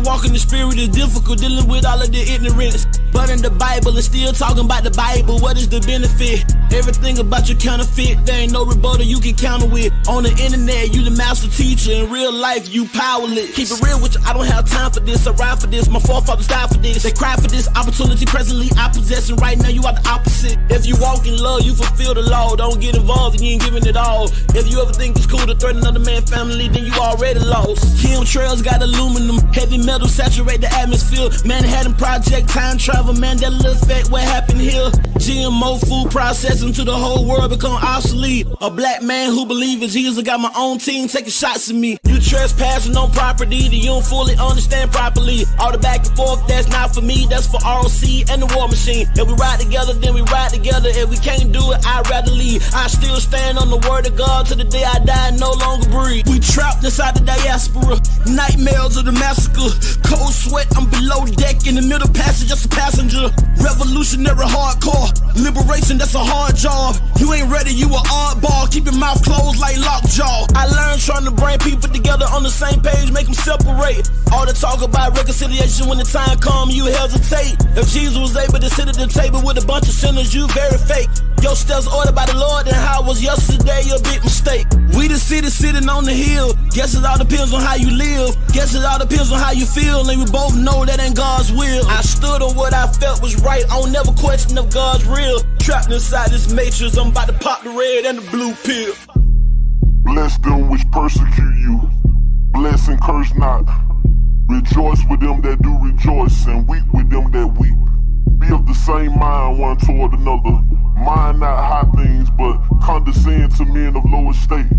walk in the spirit is difficult, dealing with all of the ignorance. But in the Bible, and still talking about the Bible, what is the benefit? Everything about you counterfeit, there ain't no rebuttal you can counter with. On the internet, you the master teacher, in real life, you powerless. Keep it real with you, I don't have time for this, I ride for this, my forefathers died for this. They cry for this opportunity, presently I possess, and right now you are the opposite. If you walk in love, you fulfill the law, don't get involved and you ain't giving it all. If you ever think it's cool to threaten another man's family, then you already lost. Chemtrails got aluminum, heavy metal saturate the atmosphere. Manhattan Project, time travel, Mandela effect, what happened here? GMO food processing to the whole world become obsolete. A black man who believes in Jesus, got my own team taking shots at me. You trespassing on property that you don't fully understand properly. All the back and forth, that's not for me, that's for ROC and the War Machine. If we ride together, then we ride together. If we can't do it, I'd rather leave. I still stand on the word of God till the day I die and no longer breathe. We trapped inside the diaspora, nightmares of the massacre. Cold sweat, I'm below deck in the middle passage, just a passenger. Revolutionary hardcore, liberation, that's a hard job. You ain't ready, you a oddball, keep your mouth closed like lockjaw. I learned trying to bring people together on the same page, make them separate. All the talk about reconciliation, when the time come, you hesitate. If Jesus was able to sit at the table with a bunch of sinners, you very fake. Your steps ordered by the Lord, and how it was yesterday, a big mistake. We the city sitting on the hill, guess it all depends on how you live. Guess it all depends on how you feel, and we both know that ain't God's will. I stood on what I felt was right, I don't never question if God's real. Trapped inside this matrix, I'm about to pop the red and the blue pill. Bless them which persecute you, bless and curse not. Rejoice with them that do rejoice, and weep with them that weep. Be of the same mind one toward another. Mind not high things, but condescend to men of low estate.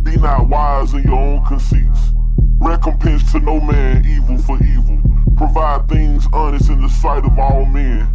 Be not wise in your own conceits. Recompense to no man evil for evil. Provide things honest in the sight of all men.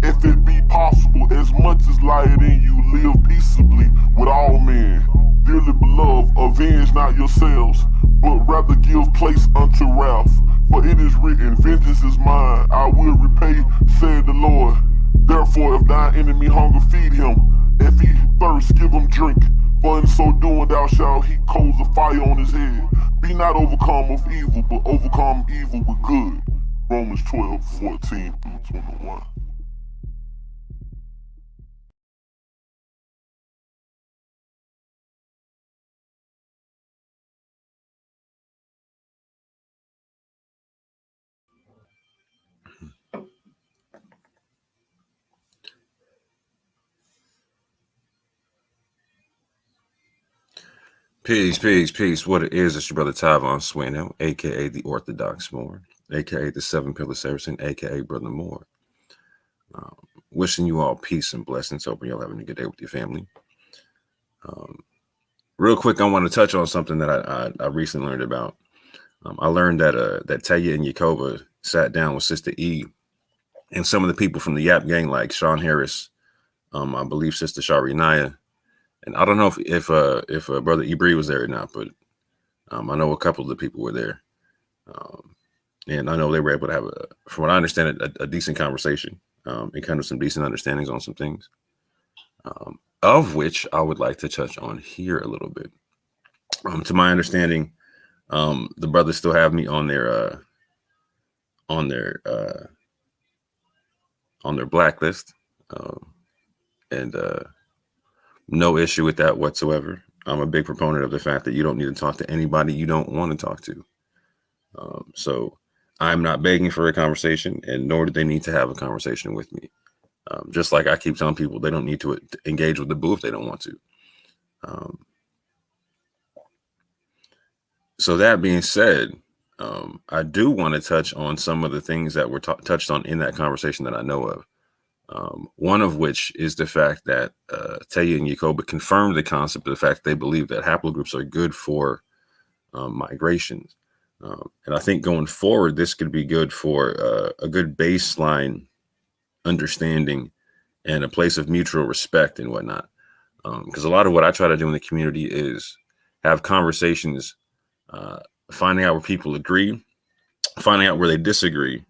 If it be possible, as much as lieth in you, live peaceably with all men. Dearly beloved, avenge not yourselves, but rather give place unto wrath. For it is written, vengeance is mine, I will repay, said the Lord. Therefore, if thine enemy hunger, feed him. If he thirst, give him drink. For in so doing thou shalt heap coals of fire on his head. Be not overcome of evil, but overcome evil with good. Romans 12:14-21. Peace. What it is, it's your brother Tyvon Swano, aka the Orthodox Moore, aka the Seven Pillar Saracen, aka Brother Moore. Wishing you all peace and blessings. Hoping y'all having a good day with your family. Real quick, I want to touch on something that I recently learned about. I learned that Taya and Yakoba sat down with Sister E and some of the people from the Yap gang, like Sean Harris, I believe Sister Shari Naya. And I don't know if Brother Ibri was there or not, but I know a couple of the people were there. And I know they were able to have, from what I understand, a decent conversation and kind of some decent understandings on some things, of which I would like to touch on here a little bit. To my understanding, the brothers still have me on their blacklist, and no issue with that whatsoever. I'm a big proponent of the fact that you don't need to talk to anybody you don't want to talk to. So I'm not begging for a conversation, and nor do they need to have a conversation with me. Just like I keep telling people, they don't need to engage with the boo if they don't want to. So that being said, I do want to touch on some of the things that were touched on in that conversation that I know of. One of which is the fact that Taya and Yakoba confirmed the concept of the fact that they believe that haplogroups are good for migrations. And I think going forward, this could be good for a good baseline understanding and a place of mutual respect and whatnot. Because a lot of what I try to do in the community is have conversations, finding out where people agree, finding out where they disagree,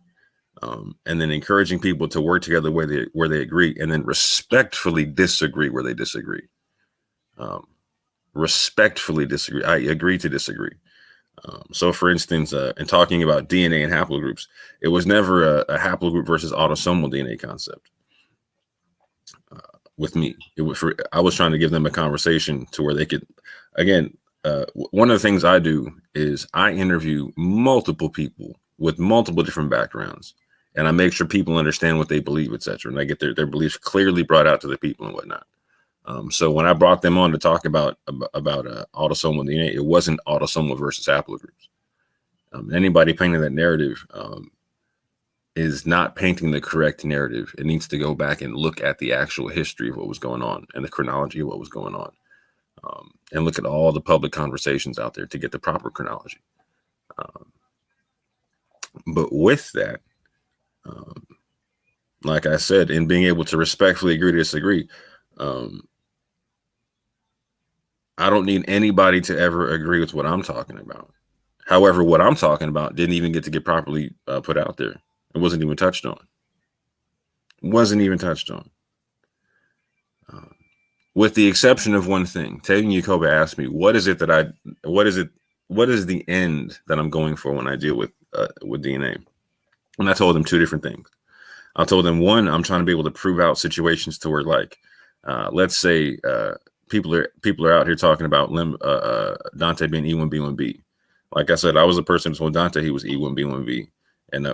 and then encouraging people to work together where they agree, and then respectfully disagree where they disagree. Respectfully disagree. I agree to disagree. So, for instance, in talking about DNA and haplogroups, it was never a haplogroup versus autosomal DNA concept. With me, I was trying to give them a conversation to where they could, again, one of the things I do is I interview multiple people with multiple different backgrounds, and I make sure people understand what they believe, etc., and I get their beliefs clearly brought out to the people and whatnot. So when I brought them on to talk about autosomal DNA, it wasn't autosomal versus haplogroups. Anybody painting that narrative is not painting the correct narrative. It needs to go back and look at the actual history of what was going on and the chronology of what was going on, and look at all the public conversations out there to get the proper chronology. But with that, like I said, in being able to respectfully agree to disagree, I don't need anybody to ever agree with what I'm talking about. However, what I'm talking about didn't even get to get properly put out there. It wasn't even touched on. With the exception of one thing. Tevye Yacoba asked me, what is the end that I'm going for when I deal with DNA? And I told him two different things. I told him, one, I'm trying to be able to prove out situations to where, like, let's say people are out here talking about Dante being E1B1B. Like I said, I was a person who told Dante he was E1B1B. And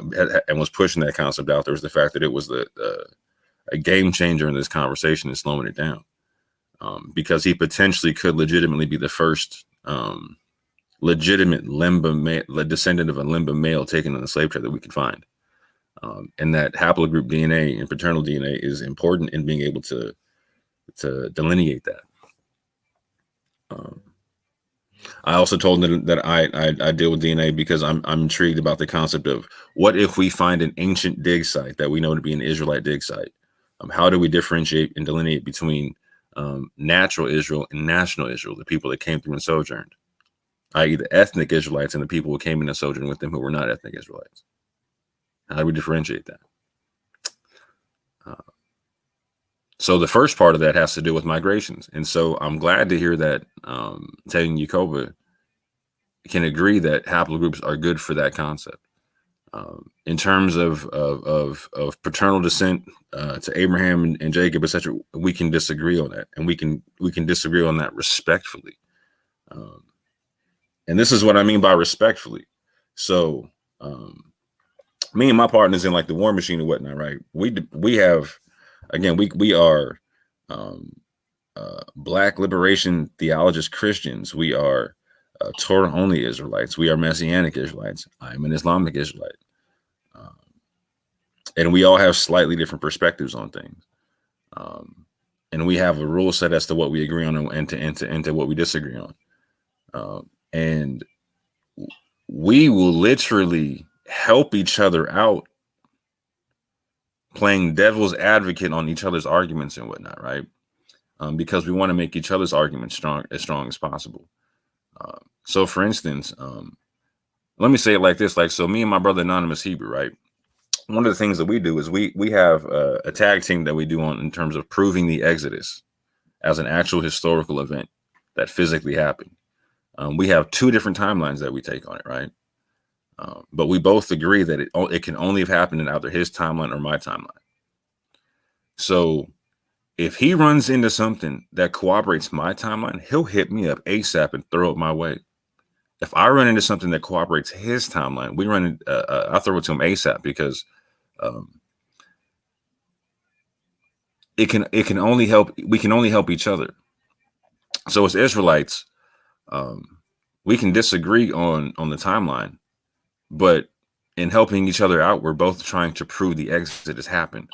was pushing that concept out. There was the fact that it was a game changer in this conversation and slowing it down, because he potentially could legitimately be the first legitimate Lemba descendant of a Lemba male taken on the slave trade that we could find, and that haplogroup DNA and paternal DNA is important in being able to delineate that. I also told them that I deal with DNA because I'm intrigued about the concept of what if we find an ancient dig site that we know to be an Israelite dig site? How do we differentiate and delineate between natural Israel and national Israel, the people that came through and sojourned, i.e. the ethnic Israelites and the people who came in and sojourned with them who were not ethnic Israelites? How do we differentiate that? So the first part of that has to do with migrations. And so I'm glad to hear that Tevye Yacoba can agree that haplogroups are good for that concept. In terms of paternal descent to Abraham and Jacob, etc., we can disagree on that, and we can disagree on that respectfully. And this is what I mean by respectfully. So me and my partners in like the War Machine and whatnot, right? We have. Again, we are Black liberation theologist Christians. We are Torah only Israelites. We are Messianic Israelites. I'm an Islamic Israelite, and we all have slightly different perspectives on things. And we have a rule set as to what we agree on and to what we disagree on. And we will literally help each other out, playing devil's advocate on each other's arguments and whatnot, right? Because we want to make each other's arguments as strong as possible. So, for instance, let me say it like this: so me and my brother Anonymous Hebrew, right? One of the things that we do is we have a tag team that we do on in terms of proving the Exodus as an actual historical event that physically happened. We have two different timelines that we take on it, right? But we both agree that it can only have happened in either his timeline or my timeline. So if he runs into something that corroborates my timeline, he'll hit me up ASAP and throw it my way. If I run into something that corroborates his timeline, I throw it to him ASAP, because it can only help. We can only help each other. So as Israelites, we can disagree on the timeline, but in helping each other out, we're both trying to prove the Exodus happened.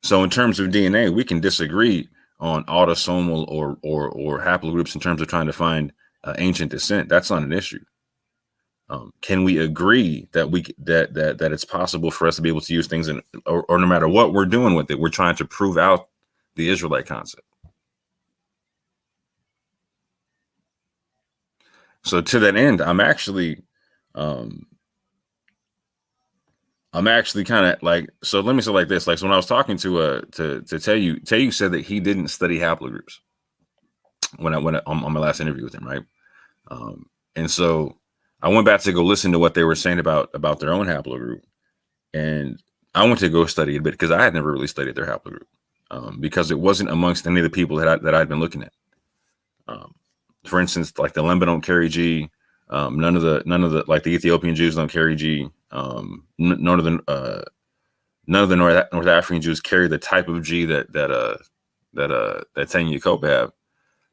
So in terms of DNA, we can disagree on autosomal or haplogroups in terms of trying to find ancient descent. That's not an issue. Can we agree that that it's possible for us to be able to use things or no matter what we're doing with it, we're trying to prove out the Israelite concept? So to that end, I'm actually kind of like, so let me say like this, like, so when I was talking to Tevye said that he didn't study haplogroups when I on my last interview with him, right? And so I went back to go listen to what they were saying about their own haplogroup. And I went to go study it a bit because I had never really studied their haplogroup because it wasn't amongst any of the people that I'd been looking at. For instance, like the Lemba don't carry G. None of the like the Ethiopian Jews don't carry G. None of the North African Jews carry the type of G that Tanya and Jacob have.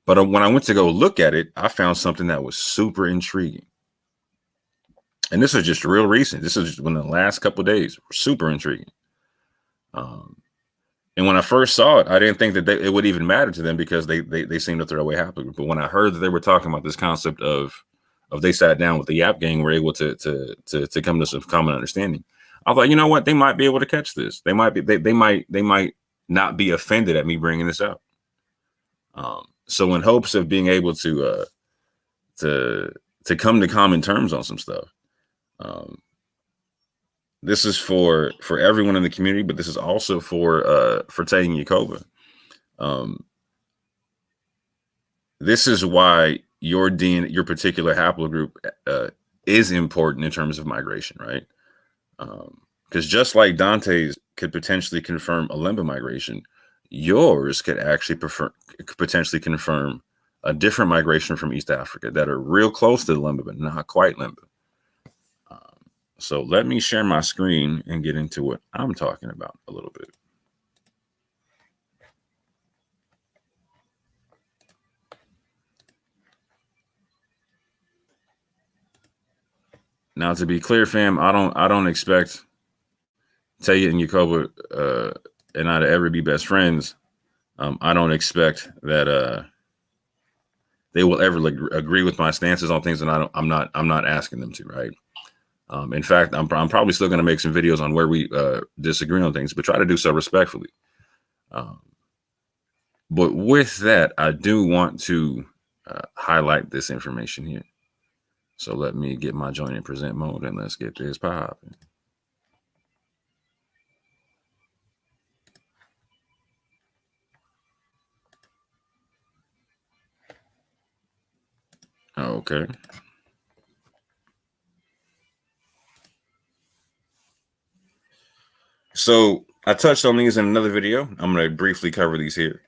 But when I went to go look at it, I found something that was super intriguing. And this was just real recent. This is just within the last couple of days. Super intriguing. And when I first saw it, I didn't think that it would even matter to them because they seemed to throw away haplogroup. But when I heard that they were talking about this concept of they sat down with the Yap gang, were able to come to some common understanding, I thought, you know what, they might be able to catch this. They might not be offended at me bringing this up. So in hopes of being able to come to common terms on some stuff. This is for everyone in the community, but this is also for Tay and Yakoba. This is why your particular haplogroup is important in terms of migration, right? Because just like Dante's could potentially confirm a Lemba migration, yours could actually potentially confirm a different migration from East Africa that are real close to the Lemba, but not quite Lemba. So let me share my screen and get into what I'm talking about a little bit. Now, to be clear, fam, I don't expect Taya and Yakoba and I to ever be best friends. I don't expect that they will ever agree with my stances on things, and I'm not asking them to, right? In fact, I'm probably still going to make some videos on where we disagree on things, but try to do so respectfully. But with that, I do want to highlight this information here. So let me get my join and present mode and let's get this popping. Okay. So I touched on these in another video. I'm going to briefly cover these here.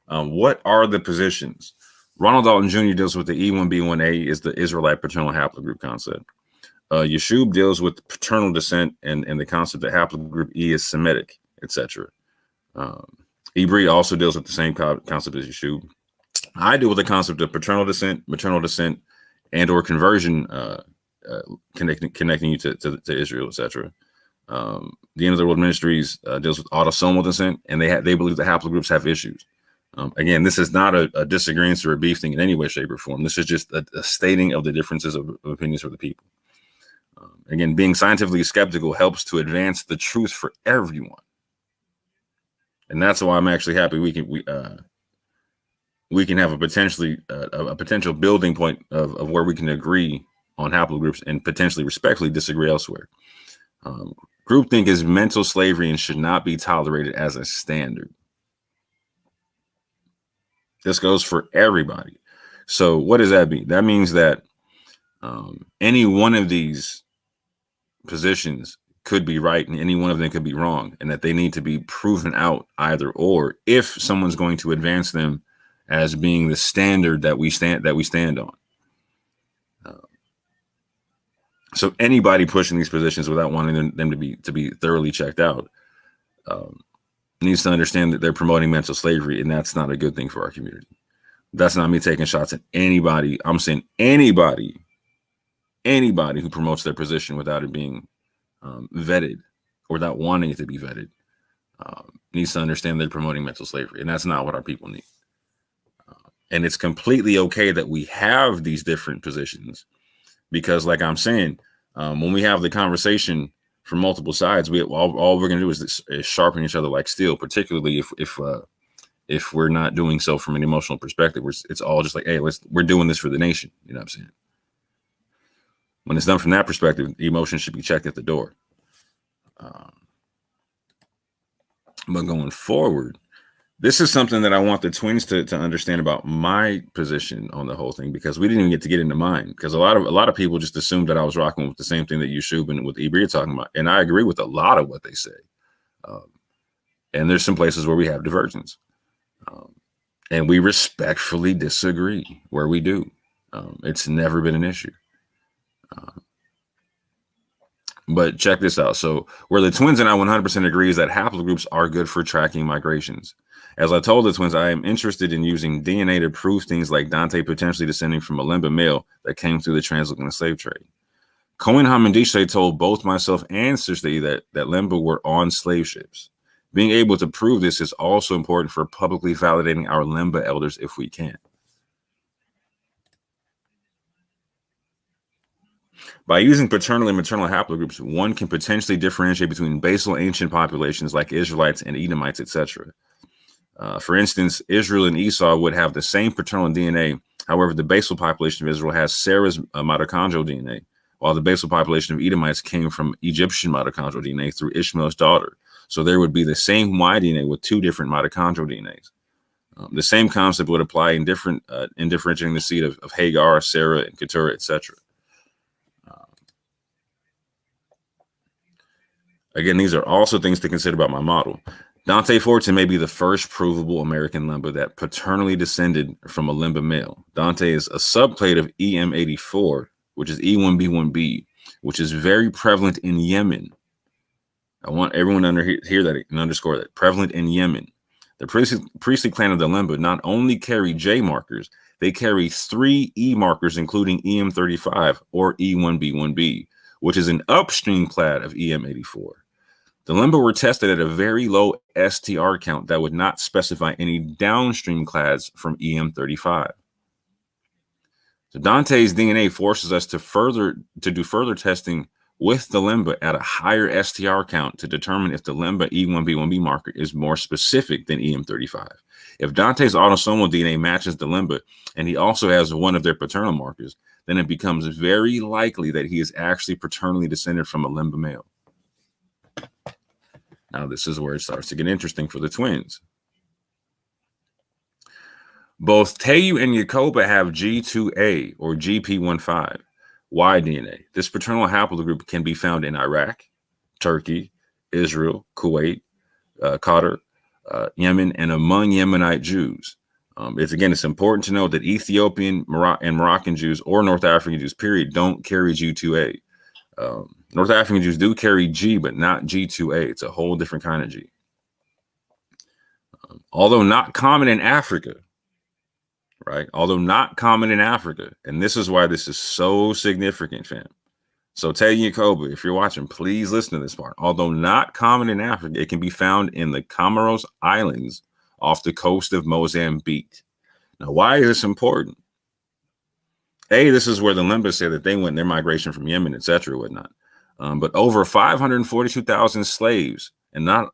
What are the positions? Ronald Dalton Jr. deals with the E1B1A is the Israelite paternal haplogroup concept. Yeshub deals with paternal descent and the concept that haplogroup E is Semitic, etc. Ibri also deals with the same concept as Yeshub. I deal with the concept of paternal descent, maternal descent, and or conversion, connecting you to Israel, etc. The End of the World Ministries deals with autosomal descent, and they believe the haplogroups have issues. Again, this is not a disagreement or a beef thing in any way, shape, or form. This is just a stating of the differences of opinions for the people. Again, being scientifically skeptical helps to advance the truth for everyone, and that's why I'm actually happy we can have a potential building point of where we can agree on haplogroups and potentially respectfully disagree elsewhere. Groupthink is mental slavery and should not be tolerated as a standard. This goes for everybody. So what does that mean? That means that any one of these positions could be right and any one of them could be wrong, and that they need to be proven out either or if someone's going to advance them as being the standard that we stand on. So anybody pushing these positions without wanting them to be thoroughly checked out needs to understand that they're promoting mental slavery, and that's not a good thing for our community. That's not me taking shots at anybody. I'm saying anybody who promotes their position without it being vetted or without wanting it to be vetted needs to understand they're promoting mental slavery, and that's not what our people need. And it's completely okay that we have these different positions because, like I'm saying, when we have the conversation from multiple sides, all we're going to do is sharpen each other like steel, particularly if we're not doing so from an emotional perspective. It's all just like, hey, we're doing this for the nation. You know what I'm saying? When it's done from that perspective, the emotion should be checked at the door. But going forward, This is something that I want the twins to understand about my position on the whole thing, because we didn't even get into mine. Because a lot of people just assumed that I was rocking with the same thing that Yeshub and with Ibri are talking about, and I agree with a lot of what they say. And there's some places where we have divergence, and we respectfully disagree where we do. It's never been an issue. But check this out. So where the twins and I 100% agree is that haplogroups are good for tracking migrations. As I told the twins, I am interested in using DNA to prove things like Dante potentially descending from a Lemba male that came through the transatlantic slave trade. Cohen Hamendishe told both myself and Sister that Lemba were on slave ships. Being able to prove this is also important for publicly validating our Lemba elders if we can. By using paternal and maternal haplogroups, one can potentially differentiate between basal ancient populations like Israelites and Edomites, etc. For instance, Israel and Esau would have the same paternal DNA. However, the basal population of Israel has Sarah's mitochondrial DNA, while the basal population of Edomites came from Egyptian mitochondrial DNA through Ishmael's daughter. So there would be the same Y DNA with two different mitochondrial DNAs. The same concept would apply in differentiating the seed of Hagar, Sarah, and Keturah, etc. Again, these are also things to consider about my model. Dante Fortin may be the first provable American Lemba that paternally descended from a Lemba male. Dante is a subclade of EM84, which is E1B1B, which is very prevalent in Yemen. I want everyone to hear that and underscore that. Prevalent in Yemen. The priestly clan of the Lemba not only carry J markers, they carry 3 E markers, including EM35 or E1B1B, which is an upstream clade of EM84. The Lemba were tested at a very low STR count that would not specify any downstream clades from EM35. So Dante's DNA forces us to do further testing with the Lemba at a higher STR count to determine if the Lemba E1B1B marker is more specific than EM35. If Dante's autosomal DNA matches the Lemba and he also has one of their paternal markers, then it becomes very likely that he is actually paternally descended from a Lemba male. Now, this is where it starts to get interesting for the twins. Both Teyu and Yacoba have G2A or GP15 Y DNA. This paternal haplogroup can be found in Iraq, Turkey, Israel, Kuwait, Qatar, Yemen, and among Yemenite Jews. It's important to note that Ethiopian and Moroccan Jews or North African Jews, period, don't carry G2A. North African Jews do carry G, but not G2A. It's a whole different kind of G. Although not common in Africa, right? Although not common in Africa. And this is why this is so significant, fam. So Teyu Yacoba, if you're watching, please listen to this part. Although not common in Africa, it can be found in the Comoros Islands off the coast of Mozambique. Now, why is this important? This is where the Lemba say that they went their migration from Yemen, etc., whatnot. But over 542,000 slaves, and not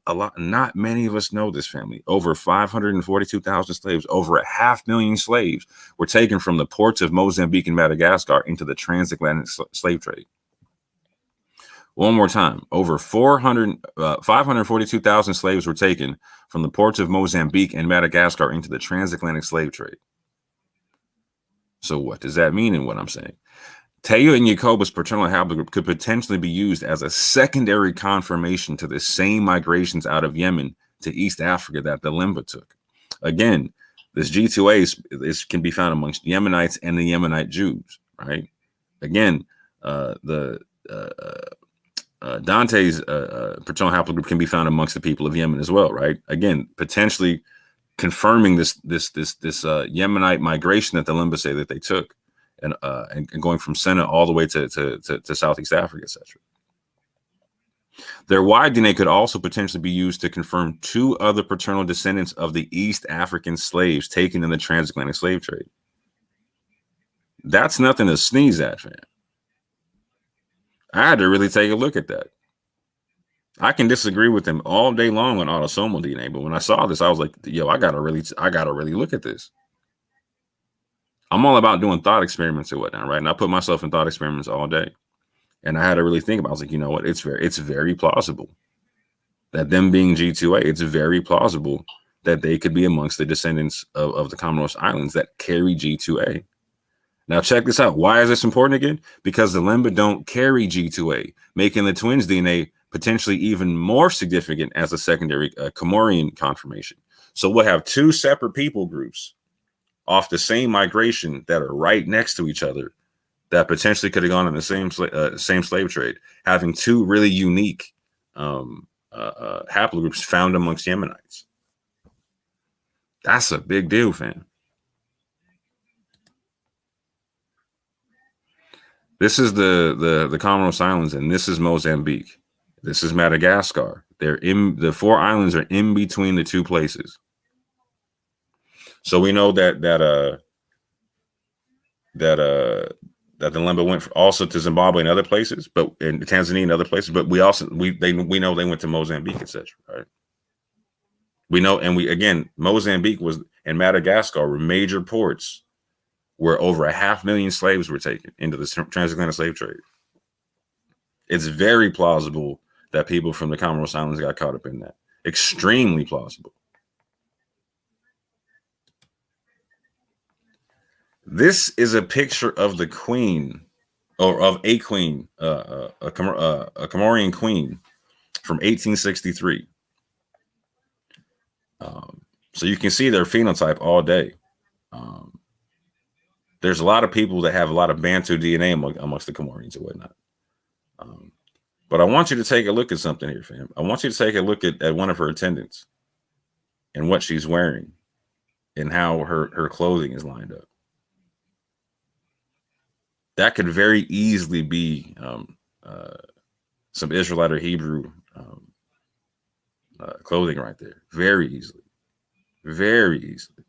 many of us know this, family. Over 542,000 slaves, over 500,000 slaves were taken from the ports of Mozambique and Madagascar into the transatlantic slave trade. One more time, over 542,000 slaves were taken from the ports of Mozambique and Madagascar into the transatlantic slave trade. So what does that mean in what I'm saying? Teyu and Yacoba's paternal haplogroup could potentially be used as a secondary confirmation to the same migrations out of Yemen to East Africa that the Lemba took. Again, this G2A can be found amongst Yemenites and the Yemenite Jews, right? Again, Dante's paternal haplogroup can be found amongst the people of Yemen as well, right? Again, potentially confirming this Yemenite migration that the Lemba say that they took. And going from Senna all the way to Southeast Africa, etc. Their Y DNA could also potentially be used to confirm 2 other paternal descendants of the East African slaves taken in the transatlantic slave trade. That's nothing to sneeze at, fam. I had to really take a look at that. I can disagree with them all day long on autosomal DNA, but when I saw this, I was like, yo, I gotta really look at this. I'm all about doing thought experiments and whatnot, right? And I put myself in thought experiments all day. And I had to really think about it. I was like, you know what? It's very plausible that them being G2A, it's very plausible that they could be amongst the descendants of the Comoros Islands that carry G2A. Now, check this out. Why is this important again? Because the Lemba don't carry G2A, making the twins' DNA potentially even more significant as a secondary Comorian confirmation. So we'll have two separate people groups off the same migration that are right next to each other that potentially could have gone in the same slave trade, having two really unique haplogroups found amongst Yemenites. That's a big deal, fam. This is the Comoros Islands, and this is Mozambique. This is Madagascar. The 4 islands are in between the 2 places. So we know that the Lemba went also to Zimbabwe and other places, but in Tanzania and other places. But we know they went to Mozambique, etc. Right? We know, and Mozambique and Madagascar were major ports where over 500,000 slaves were taken into the transatlantic slave trade. It's very plausible that people from the Comoros Islands got caught up in that. Extremely plausible. This is a picture of the queen, or of a queen, a Comorian queen from 1863. So you can see their phenotype all day. There's a lot of people that have a lot of Bantu DNA amongst the Comorians and whatnot. But I want you to take a look at something here, fam. I want you to take a look at one of her attendants and what she's wearing and how her clothing is lined up. That could very easily be some Israelite or Hebrew clothing right there. Very easily. Very easily.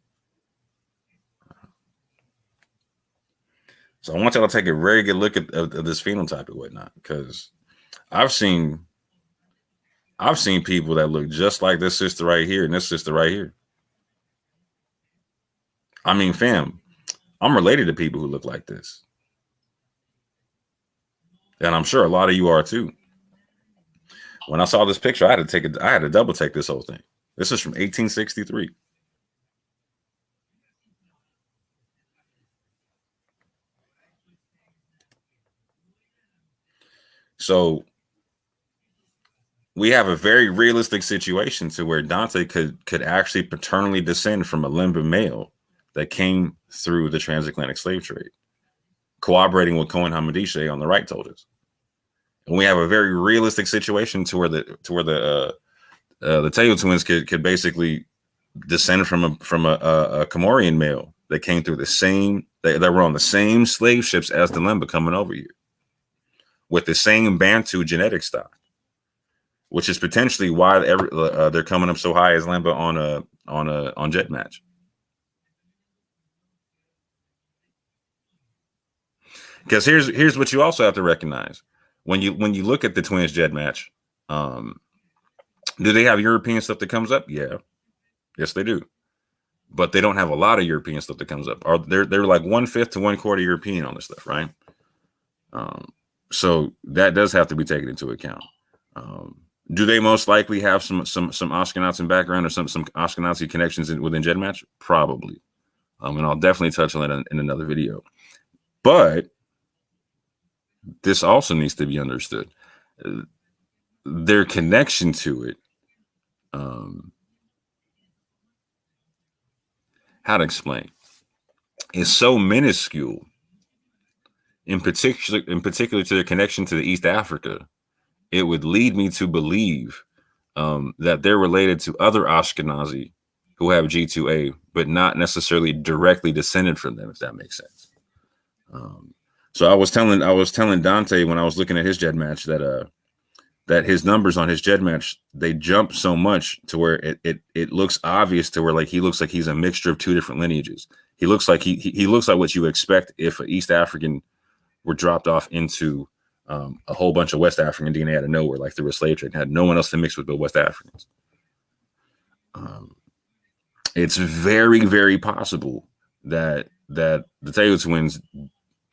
So I want y'all to take a very good look at this phenotype and whatnot, because I've seen people that look just like this sister right here and this sister right here. I mean, fam, I'm related to people who look like this. And I'm sure a lot of you are too. When I saw this picture, I had to double take this whole thing. This is from 1863. So we have a very realistic situation to where Dante could actually paternally descend from a Lemba male that came through the transatlantic slave trade, corroborating what Cohen Hamadishe on the right told us. And we have a very realistic situation to where the Teo twins could basically descend from a Comorian male that came through the same that were on the same slave ships as the Lemba coming over here, with the same Bantu genetic stock, which is potentially why they're coming up so high as Lemba on Jet Match. Because here's what you also have to recognize when you look at the twins Jet Match. Do they have European stuff that comes up? Yeah, yes they do, but they don't have a lot of European stuff that comes up. Or they're like 1/5 to 1/4 European on this stuff, right? So that does have to be taken into account. Do they most likely have some Ashkenazi background or some Ashkenazi connections within Jet Match? Probably. And I'll definitely touch on that in another video. But this also needs to be understood. Their connection to it, how to explain, is so minuscule. In particular to their connection to the East Africa, it would lead me to believe that they're related to other Ashkenazi who have G2A, but not necessarily directly descended from them, if that makes sense. So I was telling Dante when I was looking at his Jet Match that his numbers on his Jet Match, they jump so much to where it looks obvious to where like he looks like he's a mixture of 2 different lineages. He looks like he looks like what you expect if an East African were dropped off into a whole bunch of West African DNA out of nowhere, like through a slave trade, and had no one else to mix with but West Africans. It's very, very possible that the Teo twins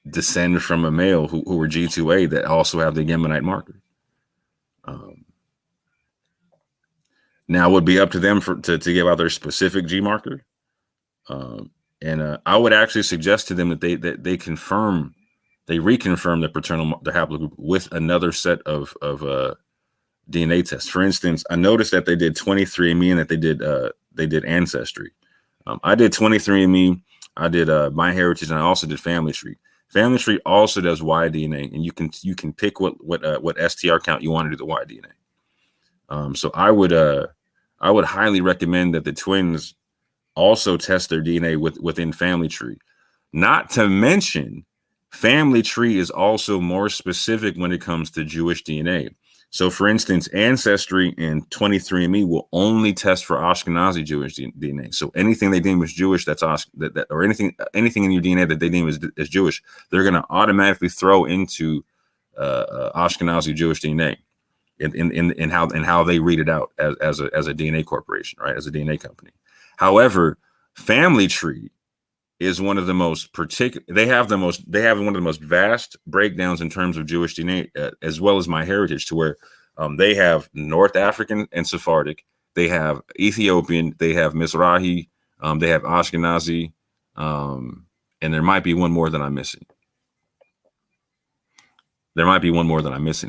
descend from a male who were G2A that also have the Yemenite marker. Now, it would be up to them to give out their specific G marker. And I would actually suggest to them that they reconfirm the haplogroup with another set of DNA tests. For instance, I noticed that they did 23andMe and that they did Ancestry. I did 23andMe, I did MyHeritage, and I also did Family Tree. Family Tree also does Y-DNA, and you can pick what STR count you want to do the Y-DNA. So I would highly recommend that the twins also test their DNA within Family Tree. Not to mention, Family Tree is also more specific when it comes to Jewish DNA. So, for instance, Ancestry and 23andMe will only test for Ashkenazi Jewish DNA. So anything they deem as Jewish or anything in your DNA that they deem as Jewish, they're going to automatically throw into Ashkenazi Jewish DNA in how they read it out as a DNA corporation, right? As a DNA company. However, Family Tree is one of the most particular. They have one of the most vast breakdowns in terms of Jewish DNA, as well as MyHeritage, to where they have North African and Sephardic, they have Ethiopian, they have Mizrahi, they have Ashkenazi, and there might be one more that I'm missing.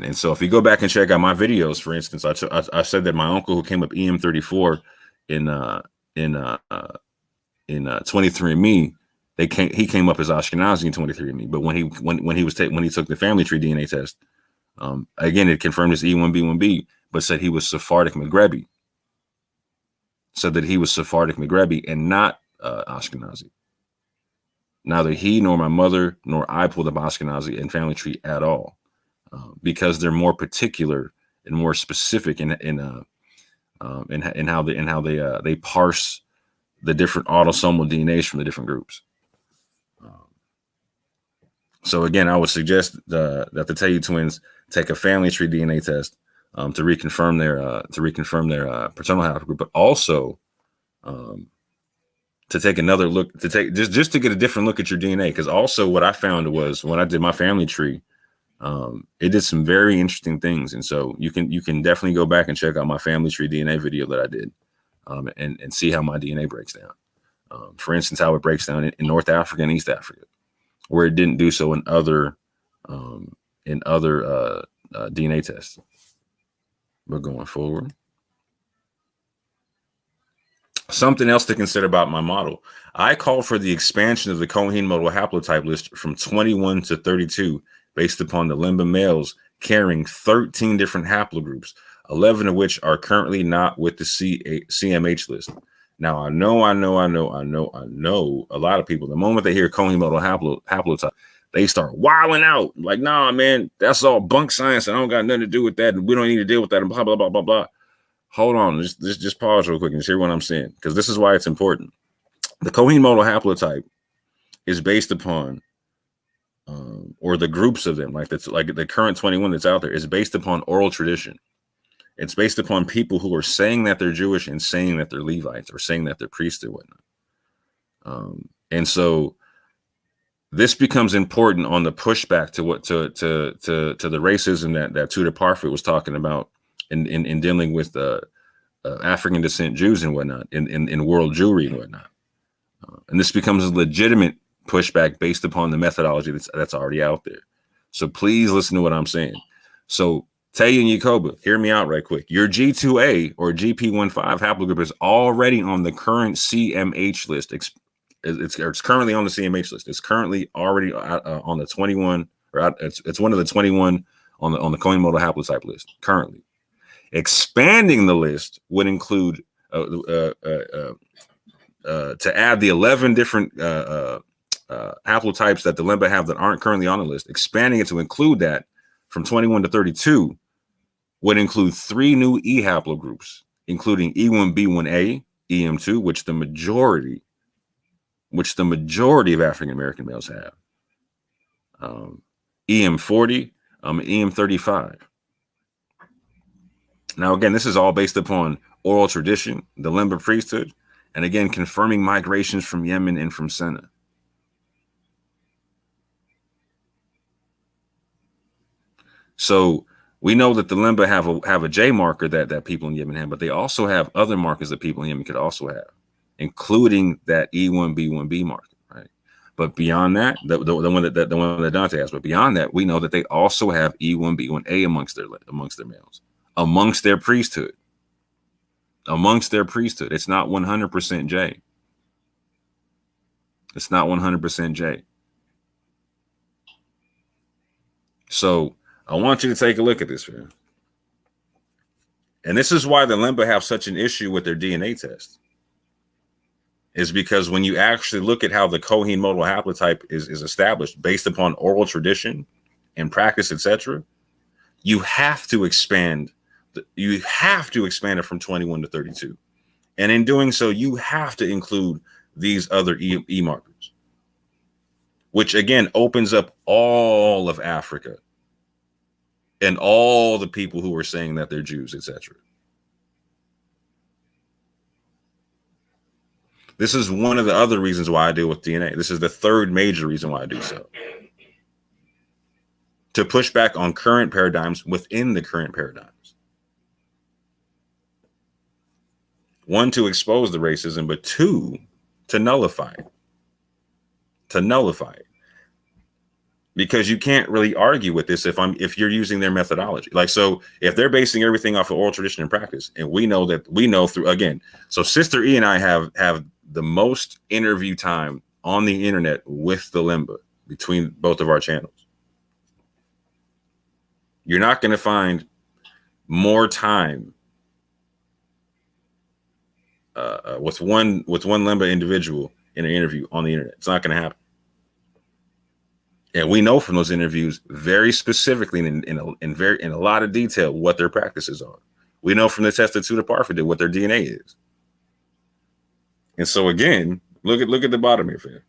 And so if you go back and check out my videos, for instance, I said that my uncle who came up EM34 in 23andMe, he came up as Ashkenazi in 23andMe, but when he took the Family Tree DNA test, again it confirmed his E1B1B, but said he was Sephardic Maghrebi. And not Ashkenazi. Neither he nor my mother nor I pulled up Ashkenazi in Family Tree at all, because they're more particular and more specific in how they parse the different autosomal DNAs from the different groups. So again, I would suggest that the Tayu twins take a Family Tree DNA test to reconfirm their paternal haplogroup, but also to take another look, just to get a different look at your DNA. Because also what I found was when I did my Family Tree, it did some very interesting things, and so you can definitely go back and check out my Family Tree DNA video that I did, and see how my DNA breaks down. For instance, how it breaks down in North Africa and East Africa, where it didn't do so in other DNA tests. But going forward, something else to consider about my model. I call for the expansion of the Cohen model haplotype list from 21 to 32, based upon the Lemba males carrying 13 different haplogroups, 11 of which are currently not with the CMH list. Now, I know a lot of people, the moment they hear Cohen model haplotype, they start wilding out. Like, nah, man, that's all bunk science. I don't got nothing to do with that. And we don't need to deal with that and blah, blah, blah, blah, blah. Hold on. Just pause real quick and just hear what I'm saying, because this is why it's important. The Cohen model haplotype is based upon, or the groups of them, like the current 21 that's out there, is based upon oral tradition. It's based upon people who are saying that they're Jewish and saying that they're Levites or saying that they're priests or whatnot. And so this becomes important on the pushback to the racism that Tudor Parfit was talking about in dealing with African descent Jews and whatnot in world Jewry and whatnot. And this becomes a legitimate pushback based upon the methodology that's already out there. So please listen to what I'm saying. So Tayu and Yacoba, hear me out right quick. Your G2A or GP15 haplogroup is already on the current CMH list. It's currently on the CMH list. It's currently already on the 21, or it's one of the 21 on the Cohen model haplotype list currently. Expanding the list would include to add the 11 different haplotypes that the Lemba have that aren't currently on the list. Expanding it to include that from 21 to 32 would include 3 new E haplogroups, including E1B1A, EM2, which the majority of African American males have, EM40, EM35. Now, again, this is all based upon oral tradition, the Lemba priesthood, and again, confirming migrations from Yemen and from Senna. So We know that the Lemba have a J marker that people in Yemen have, but they also have other markers that people in Yemen could also have, including that E1B1B marker, right? But beyond that, the one that Dante has, but beyond that, we know that they also have E1B1A amongst their males, amongst their priesthood. It's not 100% J. It's not 100% J. So I want you to take a look at this, man. And this is why the Lemba have such an issue with their DNA test. Is because when you actually look at how the Cohen modal haplotype is established based upon oral tradition and practice, etc., you have to expand it from 21 to 32. And in doing so, you have to include these other E markers, which again opens up all of Africa and all the people who are saying that they're Jews, etc. This is one of the other reasons why I deal with DNA. This is the third major reason why I do so. To push back on current paradigms within the current paradigms. One, to expose the racism, but two, to nullify it. Because you can't really argue with this if you're using their methodology. Like, so if they're basing everything off of oral tradition and practice, and we know through, again, so Sister E and I have the most interview time on the internet with the Lemba between both of our channels. You're not going to find more time with one Lemba individual in an interview on the internet. It's not going to happen. And we know from those interviews very specifically in a lot of detail what their practices are. We know from the test that Tuda Parfa did what their DNA is. And so again, look at the bottom here, fam.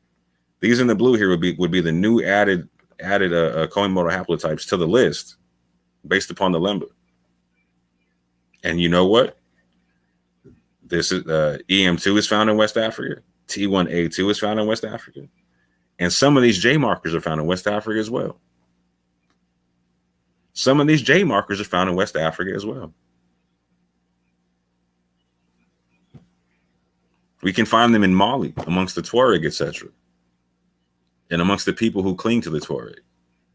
These in the blue here would be the new added Cohen modal haplotypes to the list based upon the Lemba. And you know what? This is EM2 is found in West Africa. T1A2 is found in West Africa. And some of these J markers are found in West Africa as well. We can find them in Mali, amongst the Tuareg, etc. And amongst the people who cling to the Tuareg,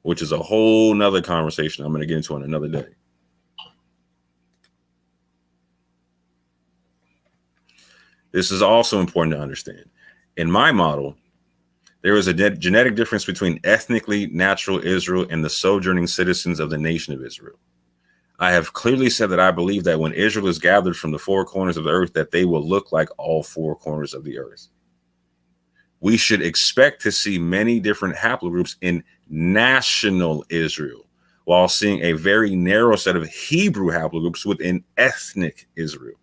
which is a whole nother conversation I'm going to get into on another day. This is also important to understand. In my model, there is a genetic difference between ethnically natural Israel and the sojourning citizens of the nation of Israel. I have clearly said that I believe that when Israel is gathered from the four corners of the earth, that they will look like all four corners of the earth. We should expect to see many different haplogroups in national Israel, while seeing a very narrow set of Hebrew haplogroups within ethnic Israel.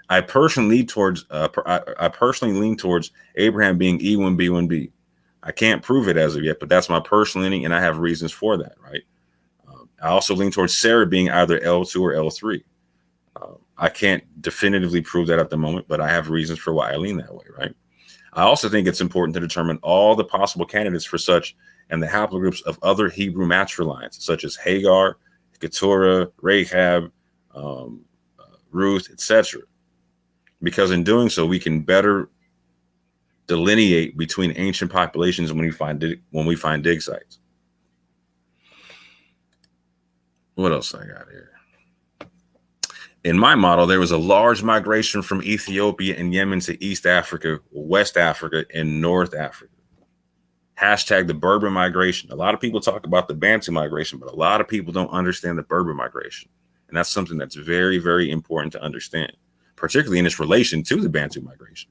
I personally lean towards Abraham being E1B1B. I can't prove it as of yet, but that's my personal leaning, and I have reasons for that, right? I also lean towards Sarah being either L2 or L3. I can't definitively prove that at the moment, but I have reasons for why I lean that way, right? I also think it's important to determine all the possible candidates for such and the haplogroups of other Hebrew matrilines, such as Hagar, Keturah, Rahab, Ruth, etc. Because in doing so, we can better delineate between ancient populations when we find dig sites. What else I got here? In my model, there was a large migration from Ethiopia and Yemen to East Africa, West Africa, and North Africa. Hashtag the Berber migration. A lot of people talk about the Bantu migration, but a lot of people don't understand the Berber migration. And that's something that's very, very important to understand, particularly in its relation to the Bantu migration.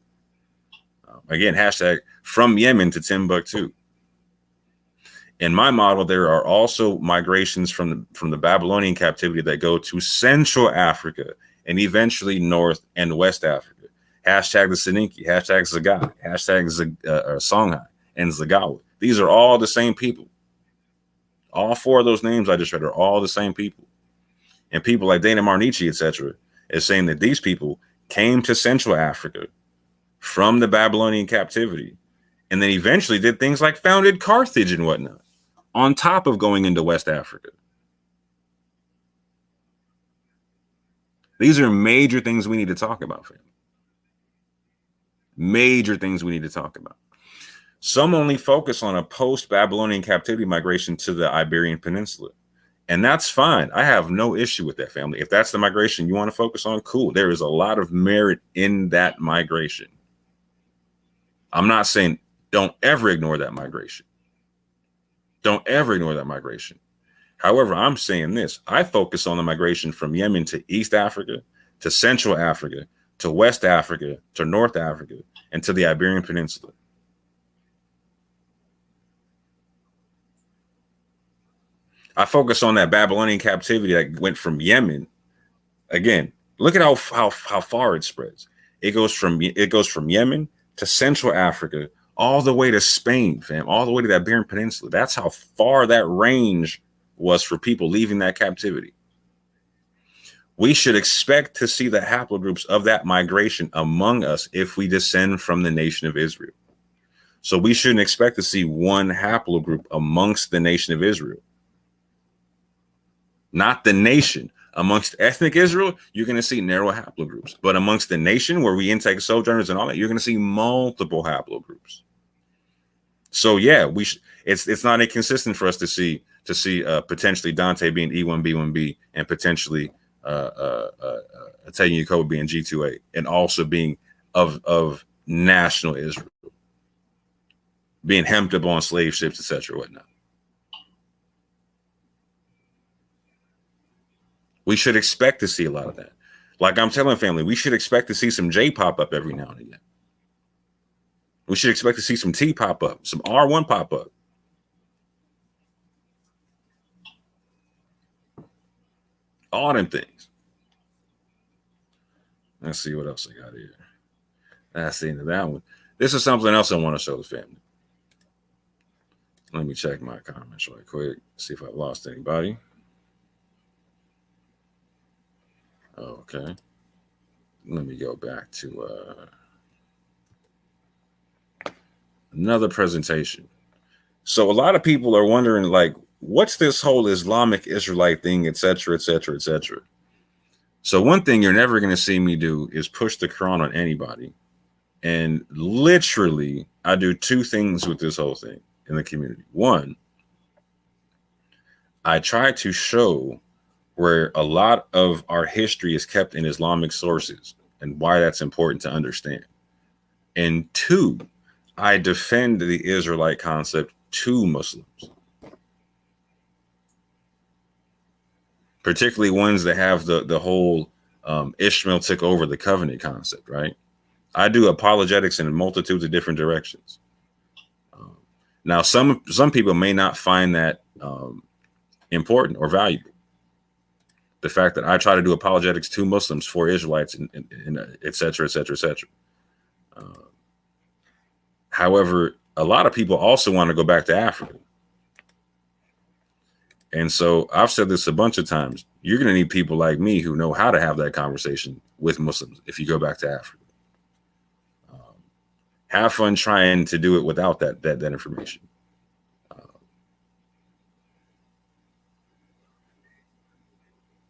Again, hashtag from Yemen to Timbuktu. In my model, there are also migrations from the Babylonian captivity that go to Central Africa and eventually North and West Africa. Hashtag the Soninke, hashtag Zagai, hashtag Songhai, and Zagawa. These are all the same people. All four of those names I just read are all the same people. And people like Dana Marnici, etc., is saying that these people came to Central Africa from the Babylonian captivity and then eventually did things like founded Carthage and whatnot, on top of going into West Africa. These are major things we need to talk about, family. Major things we need to talk about. Some only focus on a post-Babylonian captivity migration to the Iberian Peninsula. And that's fine. I have no issue with that, family. If that's the migration you want to focus on, cool. There is a lot of merit in that migration. I'm not saying don't ever ignore that migration. Don't ever ignore that migration. However, I'm saying this. I focus on the migration from Yemen to East Africa, to Central Africa, to West Africa, to North Africa, and to the Iberian Peninsula. I focus on that Babylonian captivity that went from Yemen. Again, look at how far it spreads. It goes from Yemen to Central Africa, all the way to Spain, fam, all the way to that Iberian Peninsula. That's how far that range was for people leaving that captivity. We should expect to see the haplogroups of that migration among us if we descend from the nation of Israel. So we shouldn't expect to see one haplogroup amongst the nation of Israel. Not the nation. Amongst ethnic Israel, you're going to see narrow haplogroups. But amongst the nation, where we intake sojourners and all that, you're going to see multiple haplogroups. So yeah, it's not inconsistent for us to see potentially Dante being E1B1B and potentially Italian Yacob being G2A and also being of national Israel, being hemmed up on slave ships, etc., whatnot. We should expect to see a lot of that. Like I'm telling family, we should expect to see some J pop up every now and again. We should expect to see some T pop up, some R1 pop up. All them things. Let's see what else I got here. That's the end of that one. This is something else I want to show the family. Let me check my comments right quick, see if I've lost anybody. Okay. Let me go back to another presentation. So a lot of people are wondering, like, what's this whole Islamic Israelite thing, et cetera, et cetera, et cetera. So one thing you're never going to see me do is push the Quran on anybody. And literally, I do two things with this whole thing in the community. One, I try to show where a lot of our history is kept in Islamic sources and why that's important to understand. And two, I defend the Israelite concept to Muslims, particularly ones that have the whole Ishmael took over the covenant concept, right? I do apologetics in multitudes of different directions. Now, some people may not find that important or valuable. The fact that I try to do apologetics to Muslims for Israelites, and et cetera, et cetera, et cetera. However, a lot of people also want to go back to Africa. And so I've said this a bunch of times. You're going to need people like me who know how to have that conversation with Muslims if you go back to Africa. Have fun trying to do it without that information.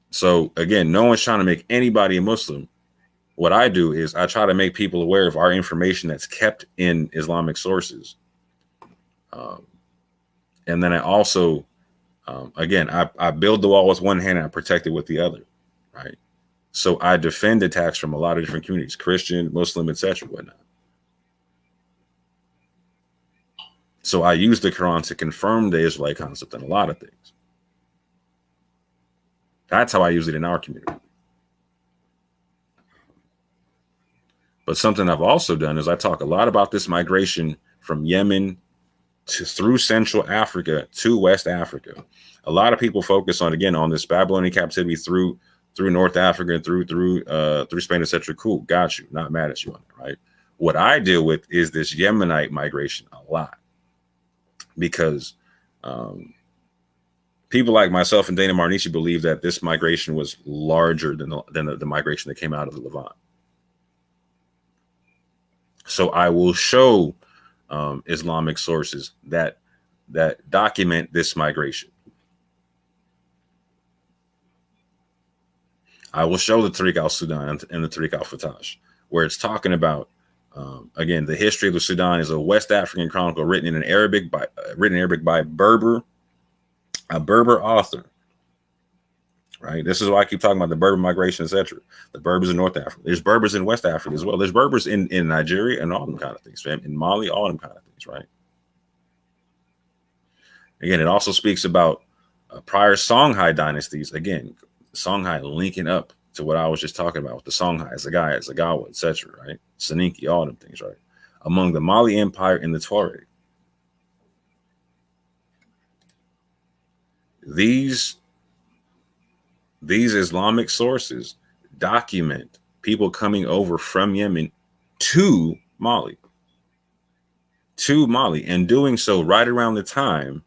So again, no one's trying to make anybody a Muslim. What I do is I try to make people aware of our information that's kept in Islamic sources. And then I also, again, I build the wall with one hand and I protect it with the other, right? So I defend attacks from a lot of different communities, Christian, Muslim, etc., whatnot. So I use the Quran to confirm the Israelite concept in a lot of things. That's how I use it in our community. But something I've also done is I talk a lot about this migration from Yemen through Central Africa to West Africa. A lot of people focus on, again, on this Babylonian captivity through North Africa and through Spain, etc. Cool, got you. Not mad at you on it, right? What I deal with is this Yemenite migration a lot, because people like myself and Dana Marnici believe that this migration was larger than the migration that came out of the Levant. So I will show Islamic sources that document this migration. I will show the Tariq al-Sudan and the Tariq al-Fatash, where it's talking about, again, the history of the Sudan is a West African chronicle written in Arabic by a Berber author. Right. This is why I keep talking about the Berber migration, etc. The Berbers in North Africa. There's Berbers in West Africa as well. There's Berbers in Nigeria and all them kind of things, fam. In Mali, all them kind of things, right? Again, it also speaks about prior Songhai dynasties. Again, Songhai linking up to what I was just talking about with the Songhai, Zagaya, Zagawa, etc. Right? Saninki, all them things, right? Among the Mali Empire and the Tuareg. These Islamic sources document people coming over from Yemen to Mali, and doing so right around the time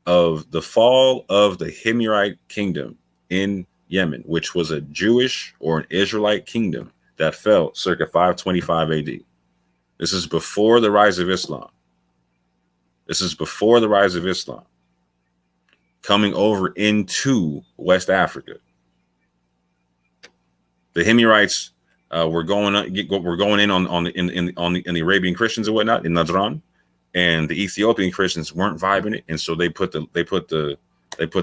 of the fall of the Himyarite kingdom in Yemen, which was a Jewish or an Israelite kingdom that fell circa 525 AD. This is before the rise of Islam. Coming over into West Africa. The Himyarites were going in on the Arabian Christians and whatnot in Najran, and the Ethiopian Christians weren't vibing it, and so they put the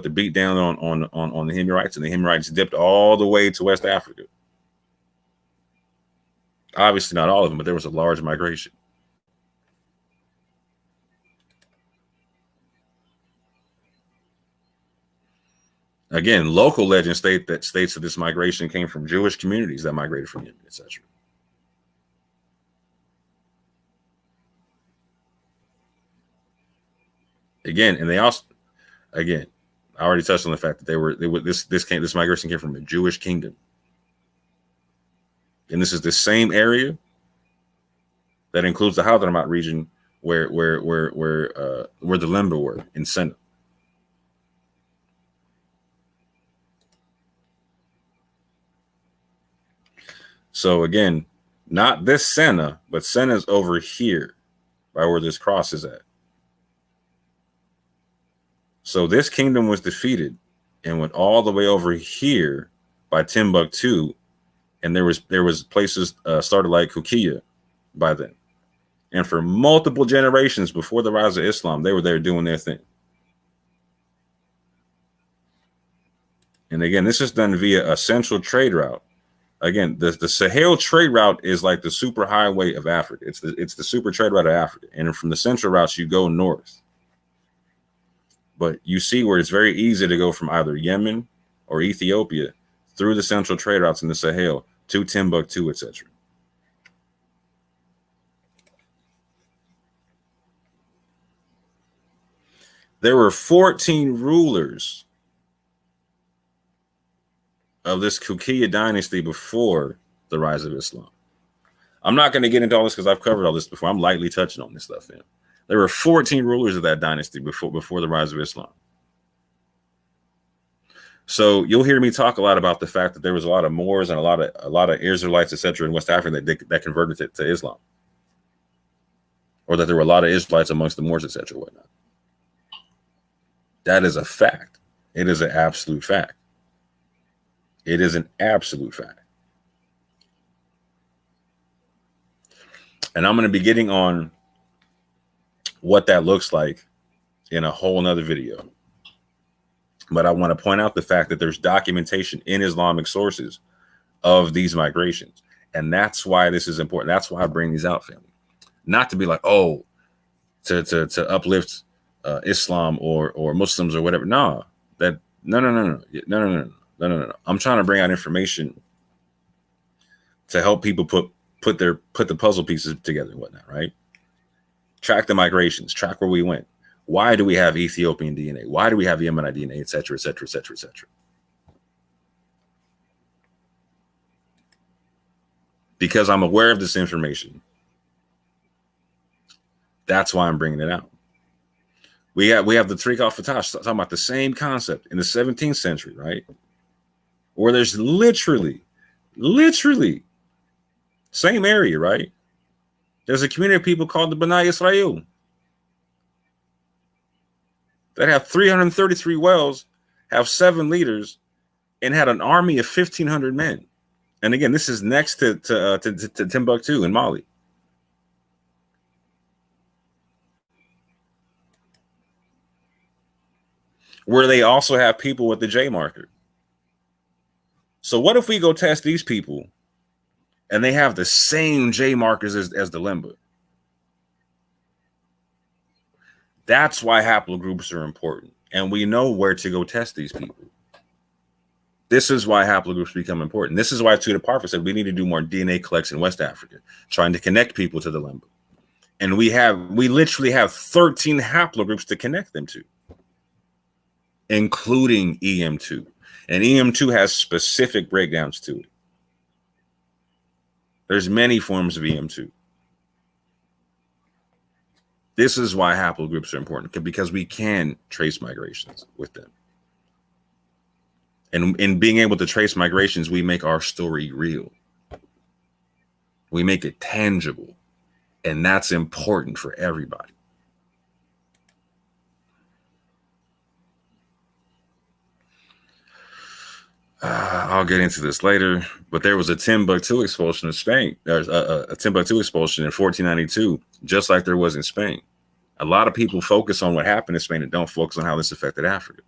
beat down on the Himyarites, and the Himyarites dipped all the way to West Africa. Obviously, not all of them, but there was a large migration. Again, local legends states that this migration came from Jewish communities that migrated from Yemen, etc. Again, and they also, again, I already touched on the fact that this migration came from a Jewish kingdom, and this is the same area that includes the Hadramaut region where the Lemba were in Senna. So again, not this Senna, but Senna's over here, by where this cross is at. So this kingdom was defeated and went all the way over here by Timbuktu, and there was places started like Kukiya by then. And for multiple generations before the rise of Islam, they were there doing their thing. And again, this is done via a central trade route. Again, the Sahel trade route is like the super highway of Africa. It's the super trade route of Africa. And from the central routes, you go north. But you see where it's very easy to go from either Yemen or Ethiopia through the central trade routes in the Sahel to Timbuktu, etc. There were 14 rulers of this Kukiya dynasty before the rise of Islam. I'm not going to get into all this because I've covered all this before. I'm lightly touching on this stuff. There were 14 rulers of that dynasty before the rise of Islam. So you'll hear me talk a lot about the fact that there was a lot of Moors and a lot of Israelites, etc., in West Africa that converted to Islam, or that there were a lot of Israelites amongst the Moors, etc., whatnot. That is a fact. It is an absolute fact. It is an absolute fact. And I'm going to be getting on what that looks like in a whole nother video. But I want to point out the fact that there's documentation in Islamic sources of these migrations. And that's why this is important. That's why I bring these out, family. Not to be like, oh, to uplift Islam or Muslims or whatever. No. No. I'm trying to bring out information to help people put the puzzle pieces together and whatnot, right? Track the migrations, track where we went. Why do we have Ethiopian DNA? Why do we have Yemenite DNA, et cetera, et cetera, et cetera, et cetera? Because I'm aware of this information. That's why I'm bringing it out. We have the Tariq al-Fatash talking about the same concept in the 17th century, right? Where there's literally same area, right? There's a community of people called the B'nai Israel that have 333 wells, have 7 leaders, and had an army of 1,500 men. And again, this is next to Timbuktu in Mali. Where they also have people with the J marker. So what if we go test these people and they have the same J markers as the Lemba? That's why haplogroups are important. And we know where to go test these people. This is why haplogroups become important. This is why Tuda Parfa said we need to do more DNA collection in West Africa, trying to connect people to the Lemba. And we literally have 13 haplogroups to connect them to, including EM2. And EM2 has specific breakdowns to it. There's many forms of EM2. This is why haplogroups are important, because we can trace migrations with them. And in being able to trace migrations, we make our story real. We make it tangible. And that's important for everybody. I'll get into this later, but there was a Timbuktu expulsion in Spain. There's a Timbuktu expulsion in 1492, just like there was in Spain. A lot of people focus on what happened in Spain and don't focus on how this affected Africa.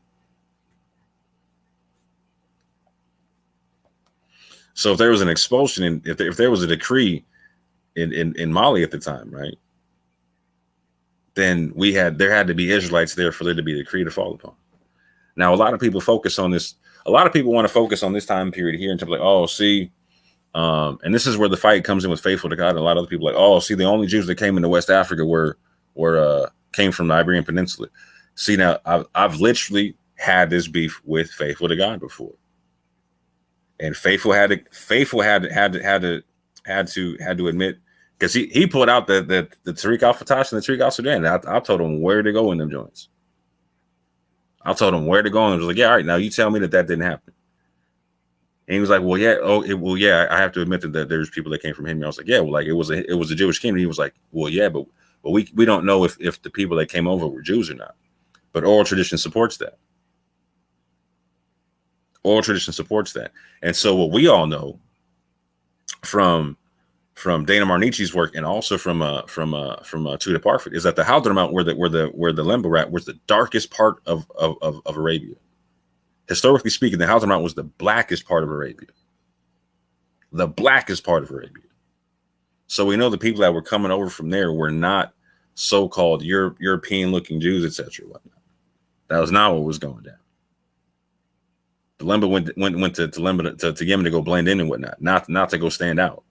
So if there was an expulsion, and if there was a decree in Mali at the time, right, then there had to be Israelites there for there to be a decree to fall upon. Now, a lot of people focus on this. A lot of people want to focus on this time period here and like, oh, see, and this is where the fight comes in with faithful to God. And a lot of other people like, oh, see, the only Jews that came into West Africa came from the Iberian Peninsula. See, now I've literally had this beef with faithful to God before, and faithful had to admit, because he pulled out the Tariq al-Fatash and the Tariq al-Sudan. I told him where to go in them joints. I told him where to go, and he was like, yeah, all right, now you tell me that didn't happen. And he was like, well, yeah, I have to admit that there's people that came from him. And I was like, yeah, well, like it was a Jewish kingdom. He was like, well, yeah, but we don't know if the people that came over were Jews or not. But oral tradition supports that. Oral tradition supports that. And so what we all know from Dana Marnichi's work, and also from Tuda Parfa, is that the Haplogroup, where the Lemba rat was the darkest part of Arabia. Historically speaking, the Haplogroup was the blackest part of Arabia. The blackest part of Arabia. So we know the people that were coming over from there were not so-called European-looking Jews, etc. That was not what was going down. The Lemba went to Lemba to Yemen to go blend in and whatnot, not to go stand out.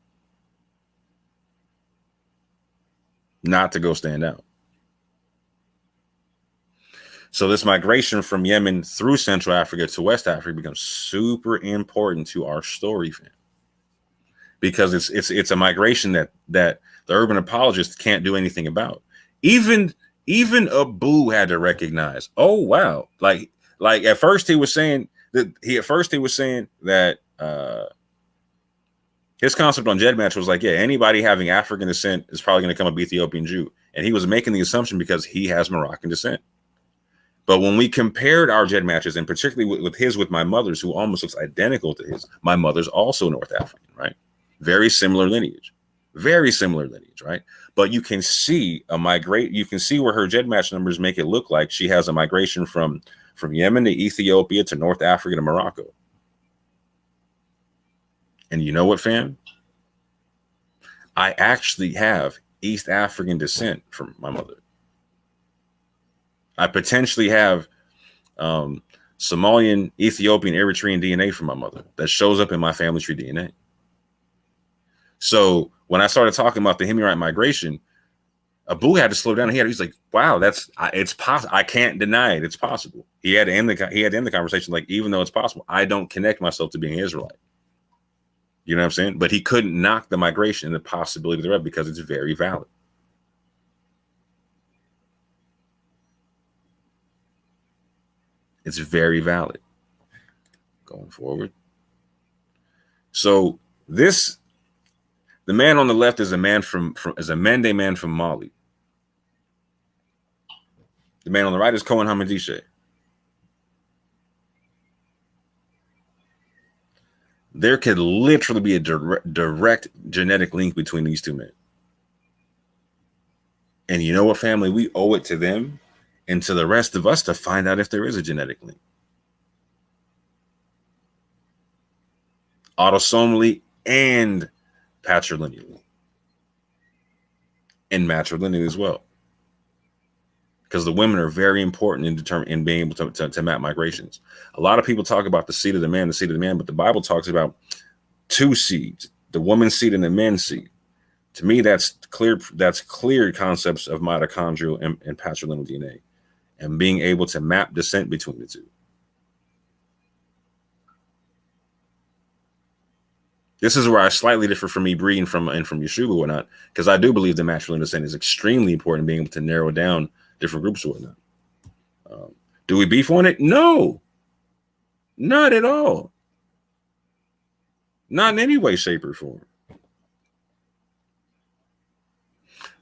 Not to go stand out. So this migration from Yemen through Central Africa to West Africa becomes super important to our story, fam. Because it's a migration that the urban apologists can't do anything about. Even Abu had to recognize, oh wow, like at first he was saying that his concept on Jedmatch was like, yeah, anybody having African descent is probably going to come up Ethiopian Jew. And he was making the assumption because he has Moroccan descent. But when we compared our Jedmatches, and particularly with my mother's, who almost looks identical to his, my mother's also North African, right? Very similar lineage, right? But you can see you can see where her Jedmatch numbers make it look like she has a migration from Yemen to Ethiopia to North Africa to Morocco. And you know what, fam? I actually have East African descent from my mother. I potentially have Somalian, Ethiopian, Eritrean DNA from my mother that shows up in my family tree DNA. So when I started talking about the Himyarite migration, Abu had to slow down. He's like, wow, it's possible. I can't deny it. It's possible. He had to end the conversation like, even though it's possible, I don't connect myself to being Israelite. You know what I'm saying? But he couldn't knock the migration and the possibility thereof because it's very valid. It's very valid. Going forward. So the man on the left is a Mende man from Mali. The man on the right is Cohen Hamadishe. there could literally be a direct genetic link between these two men. And you know what, family? We owe it to them and to the rest of us to find out if there is a genetic link. Autosomally and patrilineally. And matrilineally as well. Because the women are very important in being able to map migrations. A lot of people talk about the seed of the man, but the Bible talks about two seeds, the woman's seed and the man's seed. To me, that's clear concepts of mitochondrial and patrilineal DNA and being able to map descent between the two. This is where I slightly differ from me breeding from Yeshua or whatnot, because I do believe the matrilineal descent is extremely important, being able to narrow down different groups or whatnot. Do we beef on it? No, not at all. Not in any way, shape, or form.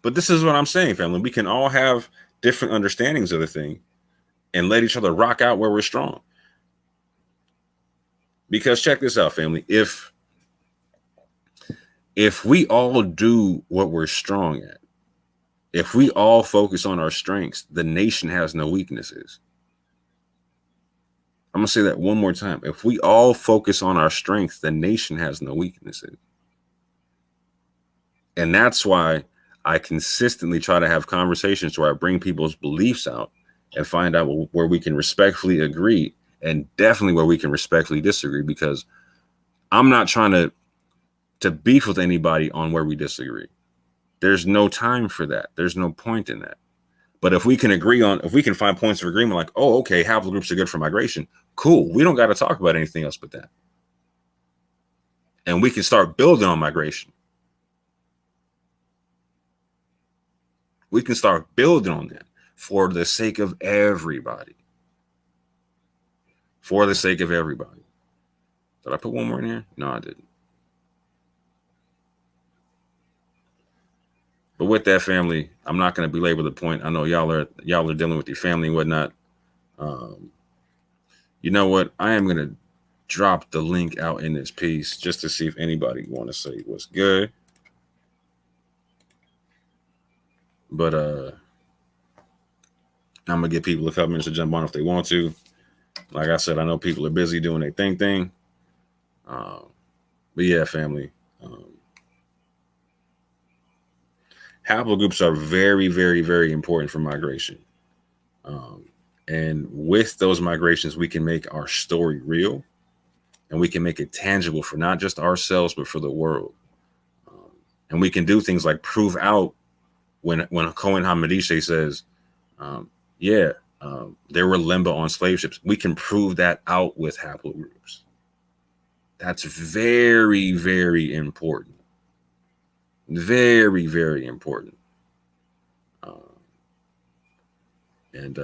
But this is what I'm saying, family. We can all have different understandings of the thing and let each other rock out where we're strong. Because check this out, family. If we all do what we're strong at, if we all focus on our strengths, the nation has no weaknesses. I'm going to say that one more time. If we all focus on our strengths, the nation has no weaknesses. And that's why I consistently try to have conversations where I bring people's beliefs out and find out where we can respectfully agree, and definitely where we can respectfully disagree, because I'm not trying to beef with anybody on where we disagree. There's no time for that. There's no point in that. But if we can find points of agreement, like, oh, okay, haplogroups are good for migration, cool. We don't got to talk about anything else but that. And we can start building on migration. We can start building on that for the sake of everybody. For the sake of everybody. Did I put one more in here? No, I didn't. But with that, family, I'm not going to belabor the point. I know y'all are dealing with your family and whatnot. You know what? I am going to drop the link out in this piece just to see if anybody want to say what's good. But I'm going to give people a couple minutes to jump on if they want to. Like I said, I know people are busy doing their thing. But yeah, family. Haplogroups are very, very, very important for migration. And with those migrations, we can make our story real, and we can make it tangible for not just ourselves, but for the world. And we can do things like prove out when Cohen Hamadishe says, there were Lemba on slave ships. We can prove that out with haplogroups. That's very, very important. Very, very important. And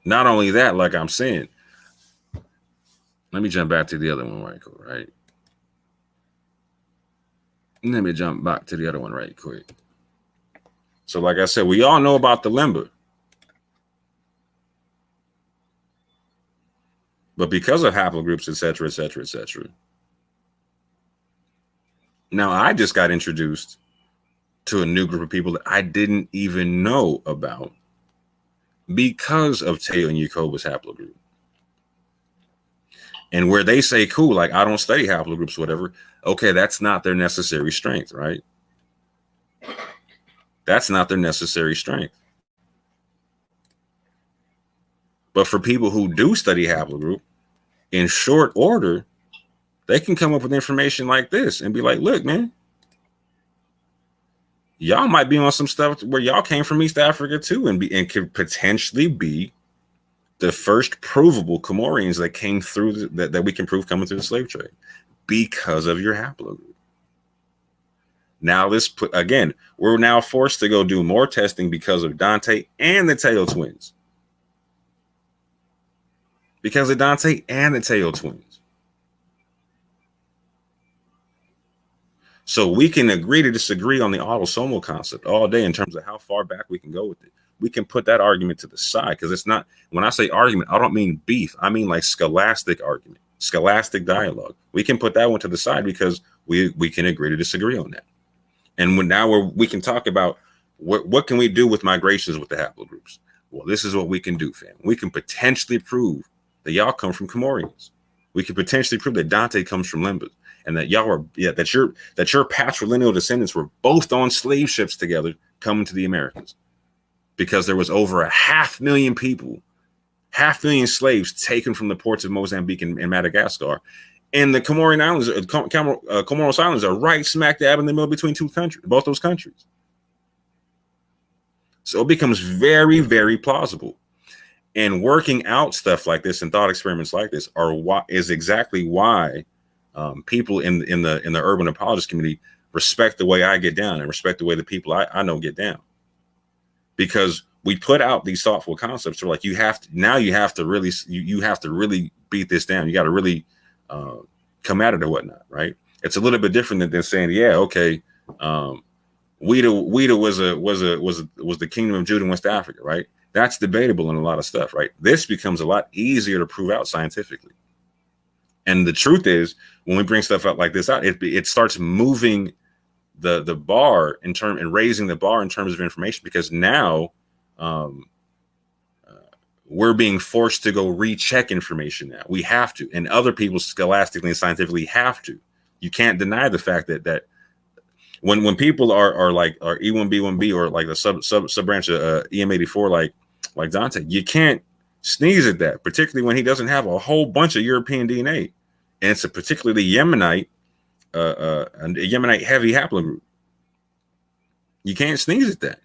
not only that, like I'm saying, let me jump back to the other one right quick. Let me jump back to the other one right quick. So like I said, we all know about the Lemba. But because of haplogroups, et cetera, et cetera, et cetera, now I just got introduced to a new group of people that I didn't even know about because of Teo and Yakoba's haplogroup. And where they say, cool, like I don't study haplogroups, whatever. Okay, that's not their necessary strength, right? That's not their necessary strength. But for people who do study haplogroup, in short order, they can come up with information like this and be like, look, man, y'all might be on some stuff where y'all came from East Africa too, and could potentially be the first provable Comorians that came through that we can prove coming through the slave trade because of your haplogroup. Now we're now forced to go do more testing because of Dante and the Teo twins. Because of Dante and the Teo twins. So we can agree to disagree on the autosomal concept all day in terms of how far back we can go with it. We can put that argument to the side because it's not, when I say argument, I don't mean beef. I mean like scholastic argument, scholastic dialogue. We can put that one to the side because we can agree to disagree on that. And we can talk about what can we do with migrations with the haplogroups. Well, this is what we can do, fam. We can potentially prove that y'all come from Comorians. We can potentially prove that Dante comes from Lemba, and that y'all are that your patrilineal descendants were both on slave ships together coming to the Americas, because there was over 500,000 people, 500,000 slaves taken from the ports of Mozambique and Madagascar, and the Comorian Islands, Comoros Islands, are right smack dab in the middle between both those countries. So it becomes very, very plausible. And working out stuff like this and thought experiments like this is exactly why people in the urban apologist community respect the way I get down and respect the way the people I know get down, because we put out these thoughtful concepts. So like you have to really beat this down. You got to really come at it or whatnot, right? It's a little bit different than saying, yeah, okay, Ouida was the kingdom of Judah in West Africa, right? That's debatable in a lot of stuff, right? This becomes a lot easier to prove out scientifically. And the truth is, when we bring stuff out like this out, it starts moving the bar and raising the bar in terms of information, because now we're being forced to go recheck information now. We have to, and other people scholastically and scientifically have to. You can't deny the fact that when people are E1B1B or like the sub branch of EM84 like Dante, you can't sneeze at that, particularly when he doesn't have a whole bunch of European DNA, and it's a particularly Yemenite heavy haplogroup. You can't sneeze at that.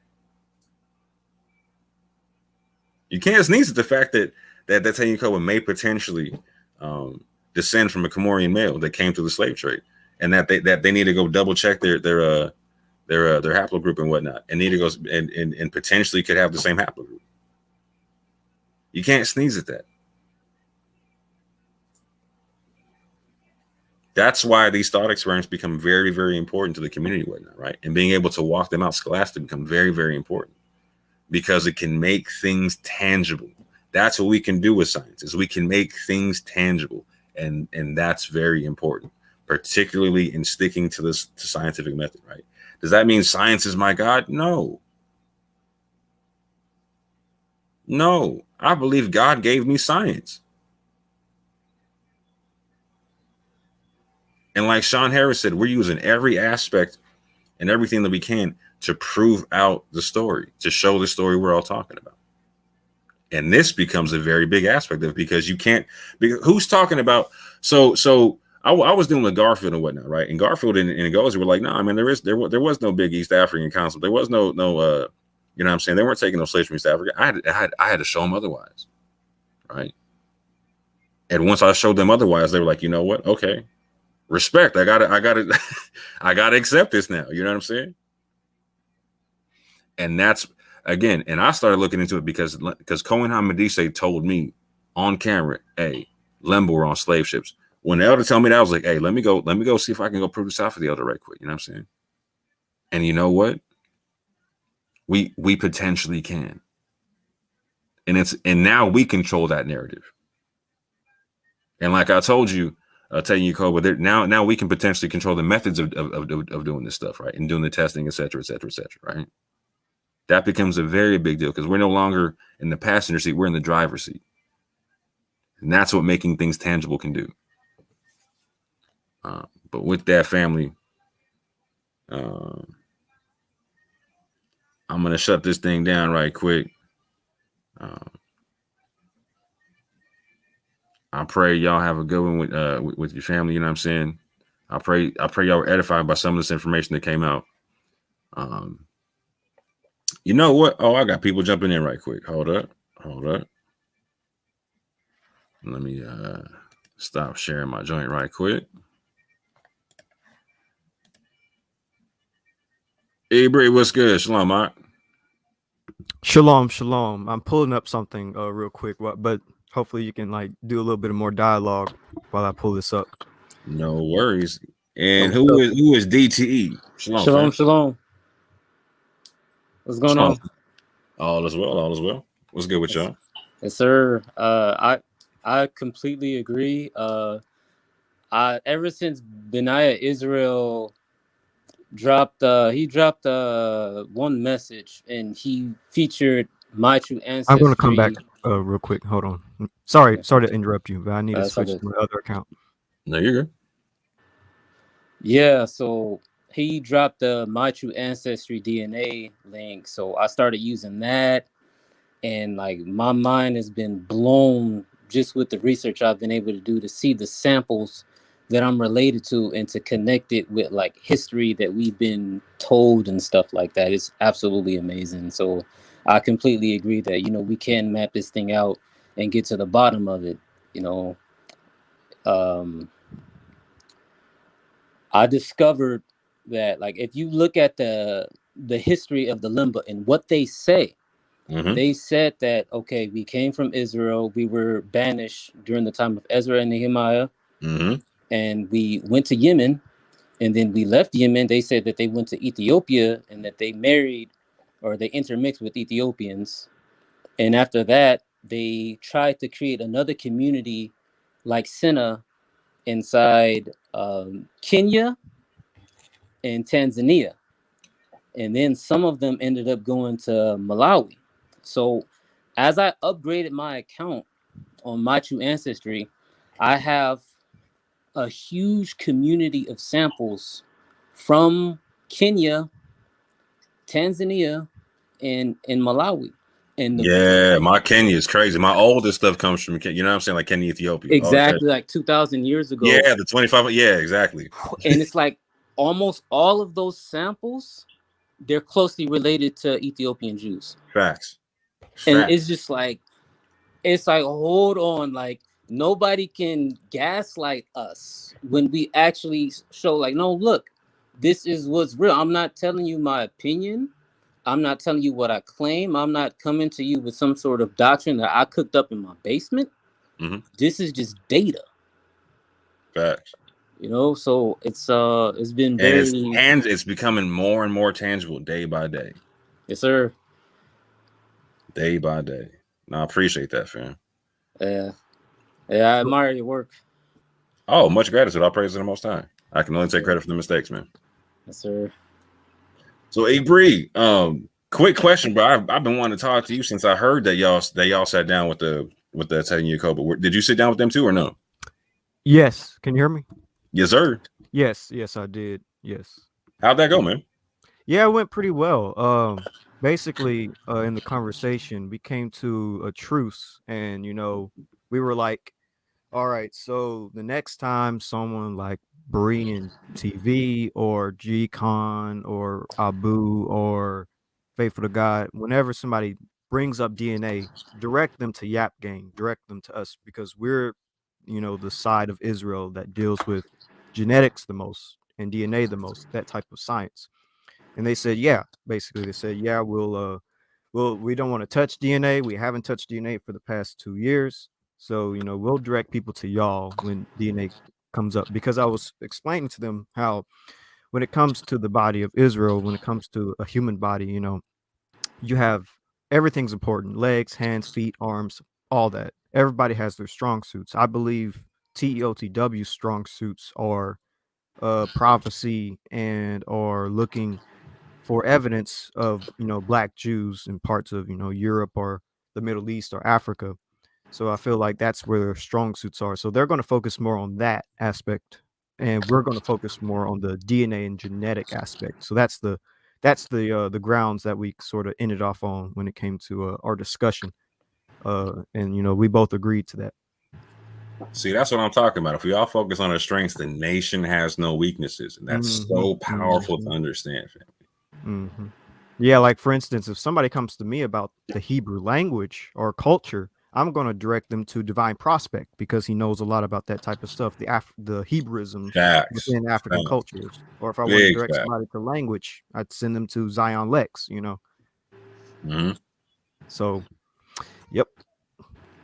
You can't sneeze at the fact that Tayyip may potentially descend from a Comorian male that came through the slave trade, and that they need to go double check their haplogroup and whatnot, and need to go and potentially could have the same haplogroup. You can't sneeze at that. That's why these thought experiments become very, very important to the community and whatnot, right? And being able to walk them out scholastically become very, very important, because it can make things tangible. That's what we can do with science, is we can make things tangible. And that's very important, particularly in sticking to this scientific method, right? Does that mean science is my God? No. No, I believe God gave me science. And like Sean Harris said, we're using every aspect and everything that we can to prove out the story, to show the story we're all talking about. And this becomes a very big aspect of it, because who's talking about, so I was dealing with Garfield and whatnot, right? And Garfield and Ngozi were like, no, I mean, there was no big East African concept. There was no you know what I'm saying? They weren't taking no slaves from East Africa. I had to show them otherwise, right? And once I showed them otherwise, they were like, you know what? Okay, respect. I gotta accept this now. You know what I'm saying? And that's, again, and I started looking into it because Cohen Hamadise told me on camera, hey, Lemba were on slave ships. When the elder told me that, I was like, hey, let me go see if I can go prove this out for the elder right quick. You know what I'm saying? And you know what? We potentially can. And now we control that narrative. And like I told you, telling you, Cole, but now we can potentially control the methods of doing this stuff, right? And doing the testing, et cetera, right? That becomes a very big deal, because we're no longer in the passenger seat, we're in the driver's seat. And that's what making things tangible can do. But with that, family, I'm going to shut this thing down right quick. I pray y'all have a good one with your family. You know what I'm saying? I pray y'all were edified by some of this information that came out. You know what? Oh, I got people jumping in right quick. Hold up. Let me stop sharing my joint right quick. Hey, Bree, what's good? Shalom, Mark. Shalom. I'm pulling up something real quick, but hopefully you can like do a little bit of more dialogue while I pull this up. No worries. And who is DTE? Shalom. What's going on? All is well. What's good with y'all? Yes, sir. I completely agree. Ever since Benaiah Israel dropped one message, and he featured my true I'm gonna come back ancestry. real quick. Hold on. Sorry Okay. to interrupt you, but I need to That's switch okay. to my other account. No, you're good. Yeah, so he dropped the My True Ancestry DNA link. So I started using that, and like my mind has been blown just with the research I've been able to do to see the samples that I'm related to and to connect it with like history that we've been told and stuff like that. It's absolutely amazing. So I completely agree that, you know, we can map this thing out and get to the bottom of it. You know, I discovered that like if you look at the history of the Lemba and what they say, they said that okay, we came from Israel, we were banished during the time of Ezra and Nehemiah, and we went to Yemen, and then we left Yemen. They said that they went to Ethiopia and that they married or they intermixed with Ethiopians, and after that they tried to create another community like Sena inside Kenya and Tanzania, and then some of them ended up going to Malawi. So as I upgraded my account on My True Ancestry, I have a huge community of samples from Kenya, Tanzania, and Malawi. And Yeah, my Kenya is crazy. My oldest stuff comes from Kenya. You know what I'm saying? Like Kenya, Ethiopia. Okay. exactly like 2,000 years ago. Yeah, the 25. Yeah, exactly. And it's like almost all of those samples, they're closely related to Ethiopian Jews. Facts. And it's just like, it's like, hold on, like nobody can gaslight us when we actually show like, no, look, this is what's real. I'm not telling you my opinion. I'm not telling you what I claim. I'm not coming to you with some sort of doctrine that I cooked up in my basement. This is just data. Facts. You know, so it's been very, and it's becoming more and more tangible day by day. Yes, sir. Day by day. No, I appreciate that, fam. Yeah, I admire your work. Oh, much gratitude. I'll praise it the most time. I can only take credit for the mistakes, man. Yes, sir. So, hey, Bree, quick question, bro. I've been wanting to talk to you since I heard that y'all sat down with the Italian Yacoba. Did you sit down with them too or no? Yes. Can you hear me? Yes, sir. Yes, I did. Yes. How'd that go, man? Yeah, it went pretty well. Basically, in the conversation, we came to a truce, and you know, we were like, all right, so the next time someone like Berean TV or G-Con or Abu or Faithful to God, whenever somebody brings up DNA, direct them to Yap Gang, direct them to us, because we're, you know, the side of Israel that deals with genetics the most and DNA the most, that type of science. And they said, yeah, basically they said, yeah, we don't want to touch DNA. We haven't touched DNA for the past 2 years. So, you know, we'll direct people to y'all when DNA comes up, because I was explaining to them how when it comes to the body of Israel, when it comes to a human body, you know, you have everything's important: legs, hands, feet, arms, all that. Everybody has their strong suits. I believe TEOTW's strong suits are prophecy and or looking for evidence of, you know, Black Jews in parts of, you know, Europe or the Middle East or Africa. So I feel like that's where their strong suits are. So they're going to focus more on that aspect, and we're going to focus more on the DNA and genetic aspect. So that's the grounds that we sort of ended off on when it came to our discussion. And you know, we both agreed to that. See, that's what I'm talking about. If we all focus on our strengths, the nation has no weaknesses, and that's so powerful to understand, family. Yeah, like for instance, if somebody comes to me about the Hebrew language or culture, I'm going to direct them to Divine Prospect, because he knows a lot about that type of stuff, the Hebrewisms within African cultures. Or if I want to direct somebody to language, I'd send them to Zion Lex, you know. So, yep.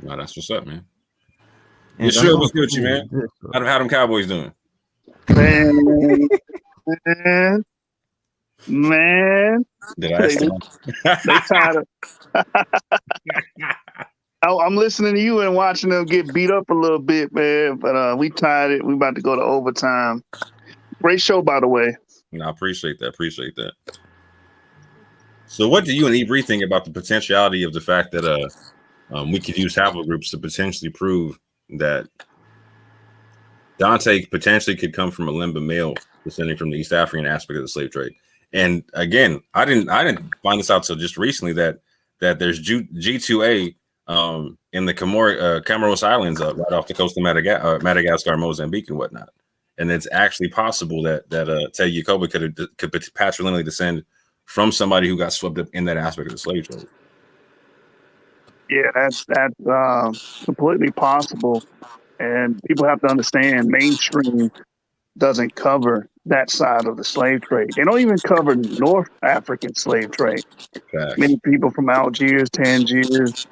No, that's what's up, man. And sure, what's good with you, man? How them Cowboys doing? Man. Did I ask they tired of I'm listening to you and watching them get beat up a little bit, man. But we tied it. We about to go to overtime. Great show, by the way. I appreciate that. Appreciate that. So, what do you and Ebri think about the potentiality of the fact that we could use haplogroups to potentially prove that Dante potentially could come from a Lemba male descending from the East African aspect of the slave trade? And again, I didn't find this out till just recently that there's G2A in the Comoros Islands right off the coast of Madagascar, Mozambique, and whatnot. And it's actually possible that Ted Yacoba could patrilineally descend from somebody who got swept up in that aspect of the slave trade. Yeah, that's completely possible. And people have to understand mainstream doesn't cover that side of the slave trade. They don't even cover North African slave trade. Facts. Many people from Algiers, Tangiers,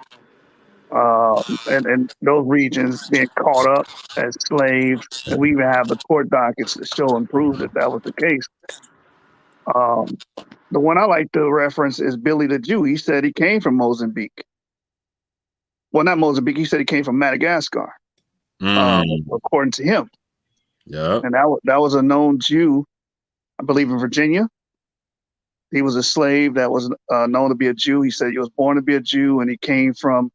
and those regions being caught up as slaves. And we even have the court dockets to show and prove that was the case. The one I like to reference is Billy the Jew. He said he came from Mozambique. Well, not Mozambique. He said he came from Madagascar, according to him. Yeah. And that was a known Jew, I believe, in Virginia. He was a slave that was known to be a Jew. He said he was born to be a Jew, and he came from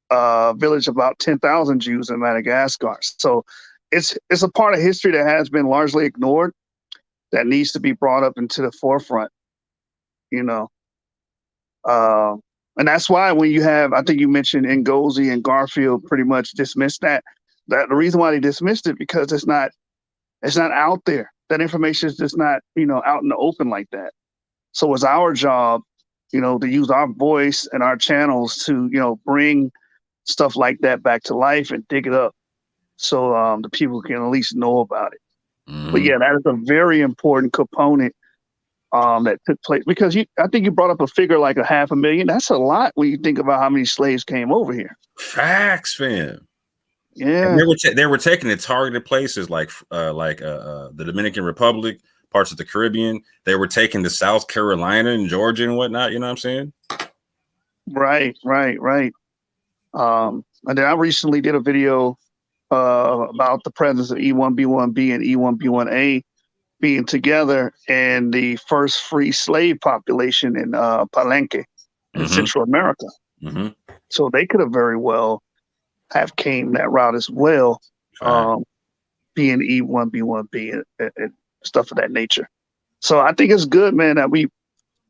a village of about 10,000 Jews in Madagascar. So it's a part of history that has been largely ignored that needs to be brought up into the forefront, you know. And that's why when you have, I think you mentioned Ngozi and Garfield pretty much dismissed that. The reason why they dismissed it because it's not out there. That information is just not, out in the open like that. So it's our job, to use our voice and our channels to, bring stuff like that back to life and dig it up so the people can at least know about it. Mm-hmm. But yeah, that is a very important component that took place because I think you brought up a figure like 500,000. That's a lot when you think about how many slaves came over here. Facts, fam. Yeah, and they were taken to targeted places like the Dominican Republic, parts of the Caribbean. They were taken to South Carolina and Georgia and whatnot. You know what I'm saying? Right. And then I recently did a video about the presence of E1B1B and E1B1A being together and the first free slave population in Palenque in Central America. Mm-hmm. So they could have very well have came that route as well, being E1B1B and stuff of that nature. So I think it's good, man, that we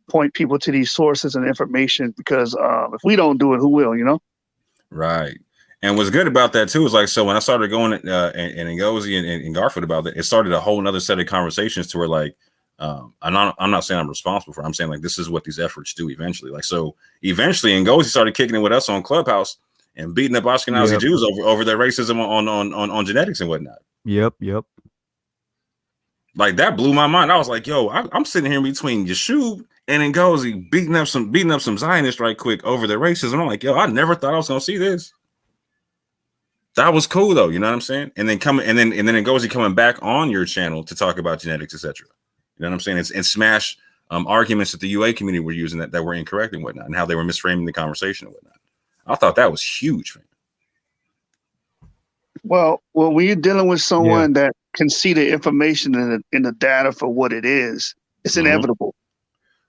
point people to these sources and information because if we don't do it, who will, Right. And what's good about that too is so when I started going and Ngozi and Garfield about that, it started a whole nother set of conversations to where I'm not saying I'm responsible for it. I'm saying this is what these efforts do eventually. So eventually Ngozi started kicking it with us on Clubhouse and beating up Ashkenazi Jews over their racism on genetics and whatnot. Yep. That blew my mind. I was like, yo, I'm sitting here between Yeshub and Ngozi beating up some Zionists right quick over their racism. I'm like, yo, I never thought I was gonna see this. That was cool though, you know what I'm saying? And then Ngozi coming back on your channel to talk about genetics, etc. You know what I'm saying? And smash arguments that the UA community were using that were incorrect and whatnot, and how they were misframing the conversation and whatnot. I thought that was huge, man. Well, when you're dealing with someone that can see the information in the data for what it is, it's inevitable.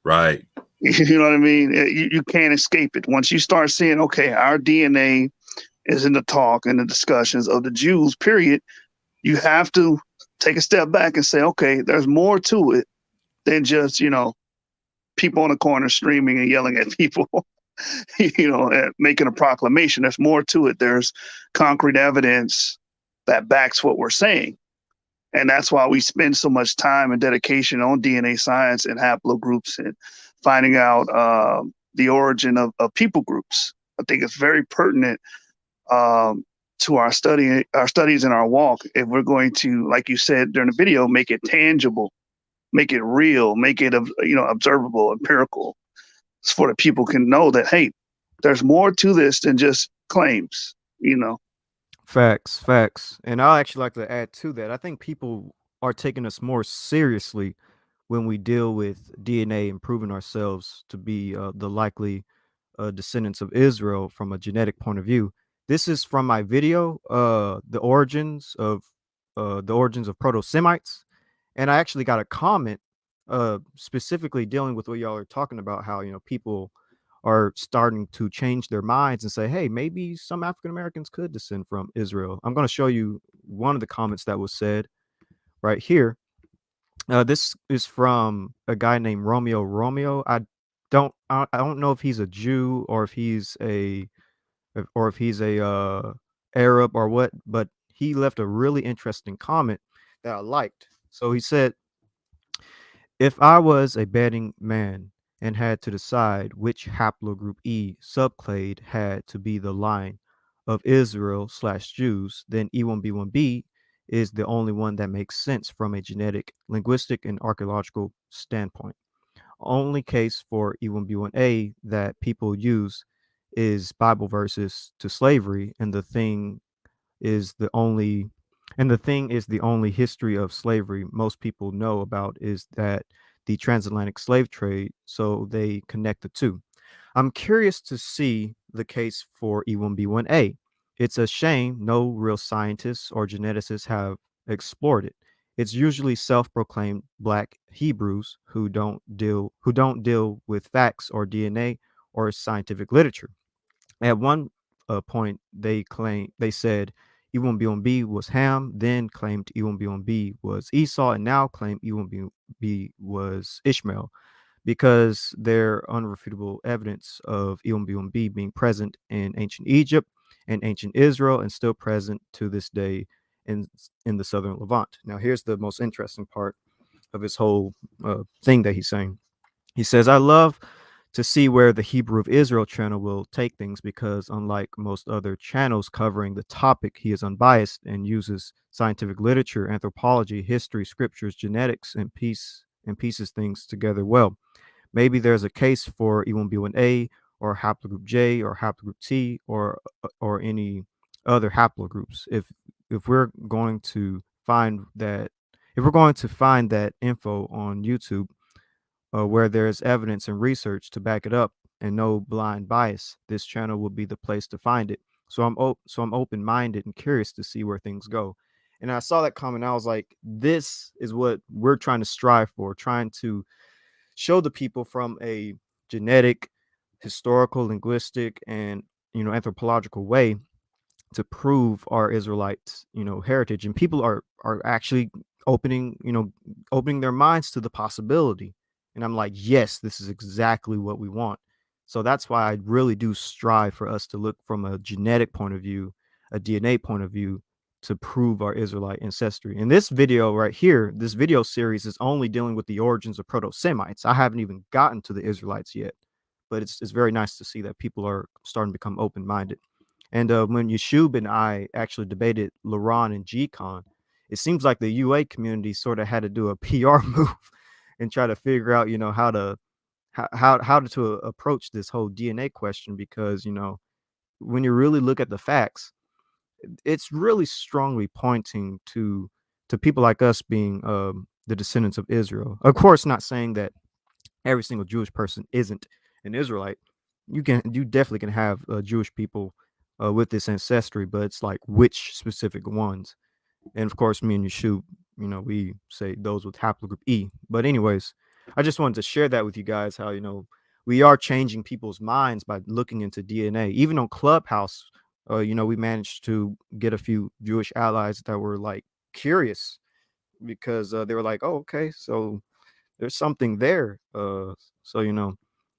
Right. You know what I mean? You can't escape it. Once you start seeing, okay, our DNA is in the talk and the discussions of the Jews, period, you have to take a step back and say, okay, there's more to it than just, people on the corner screaming and yelling at people, making a proclamation. There's more to it. There's concrete evidence that backs what we're saying. And that's why we spend so much time and dedication on DNA science and haplogroups and finding out the origin of people groups. I think it's very pertinent to our studies and our walk. If we're going to, like you said during the video, make it tangible, make it real, make it observable, empirical, so the people can know that, hey, there's more to this than just claims. Facts. And I'll actually like to add to that. I think people are taking us more seriously when we deal with DNA and proving ourselves to be the likely descendants of Israel from a genetic point of view. This is from my video, the origins of Proto-Semites, and I actually got a comment specifically dealing with what y'all are talking about, how people are starting to change their minds and say, hey, maybe some African Americans could descend from Israel. I'm going to show you one of the comments that was said right here. This is from a guy named Romeo. I don't know if he's a Jew or if he's a Arab or what, but he left a really interesting comment that I liked. So he said, if I was a betting man and had to decide which haplogroup E subclade had to be the line of Israel/Jews, then E1B1B is the only one that makes sense from a genetic, linguistic, and archaeological standpoint. Only case for E1B1A that people use is Bible verses to slavery, and the thing is the only history of slavery most people know about is that the transatlantic slave trade, so they connect the two. I'm curious to see the case for E1B1A. It's a shame no real scientists or geneticists have explored it. It's usually self-proclaimed black Hebrews who don't deal with facts or DNA or scientific literature. At one point, they said E1B1B was Ham, then claimed E1B1B was Esau, and now claim E1B1B was Ishmael, because there unrefutable evidence of E1B1B being present in ancient Egypt and ancient Israel, and still present to this day in the southern Levant. Now, here's the most interesting part of his whole thing that he's saying. He says, I love to see where the Hebrew of Israel channel will take things, because unlike most other channels covering the topic, he is unbiased and uses scientific literature, anthropology, history, scriptures, genetics, and pieces things together well. Maybe there's a case for E1B1A or haplogroup J or haplogroup T or any other haplogroups. If we're going to find that info on YouTube, where there's evidence and research to back it up and no blind bias, this channel will be the place to find it. So I'm open-minded and curious to see where things go. And I saw that comment, and I was like, this is what we're trying to strive for, trying to show the people from a genetic, historical, linguistic, and anthropological way to prove our Israelites, heritage. And people are actually opening their minds to the possibility. And I'm like, yes, this is exactly what we want. So that's why I really do strive for us to look from a genetic point of view, a DNA point of view, to prove our Israelite ancestry. And this video right here, this video series is only dealing with the origins of Proto-Semites. I haven't even gotten to the Israelites yet, but it's very nice to see that people are starting to become open-minded. And when Yeshub and I actually debated Laron and G-Con, it seems like the UA community sort of had to do a PR move and try to figure out, how to approach this whole DNA question, because, when you really look at the facts, it's really strongly pointing to people like us being the descendants of Israel. Of course, not saying that every single Jewish person isn't an Israelite. You definitely can have Jewish people with this ancestry, but it's like which specific ones. And of course, me and Yeshua, we say those with haplogroup E. But anyways, I just wanted to share that with you guys, how, we are changing people's minds by looking into DNA. Even on Clubhouse, we managed to get a few Jewish allies that were like curious, because they were like, oh, okay, so there's something there. So,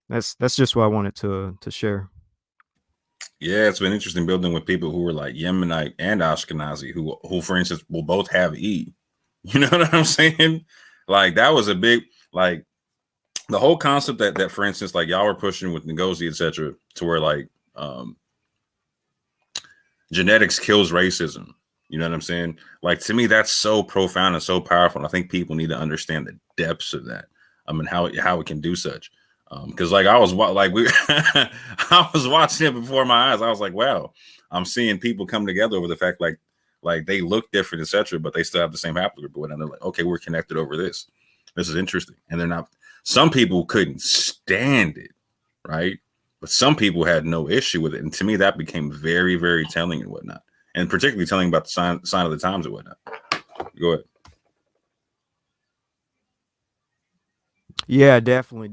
that's just what I wanted to share. Yeah, it's been interesting building with people who were like Yemenite and Ashkenazi, who for instance will both have E. You know what I'm saying? Like that was a big, like the whole concept that for instance, like y'all were pushing with Ngozi, etc., to where like genetics kills racism. You know what I'm saying? Like to me, that's so profound and so powerful. And I think people need to understand the depths of that. I mean, how it can do such. Because like I was I was watching it before my eyes. I was like, wow, I'm seeing people come together over the fact like they look different, etc., but they still have the same haplogroup. But they're like, okay, we're connected over this. This is interesting. And they're not. Some people couldn't stand it, right? But some people had no issue with it, and to me, that became very, very telling and whatnot, and particularly telling about the sign of the times and whatnot. Go ahead. Yeah, definitely.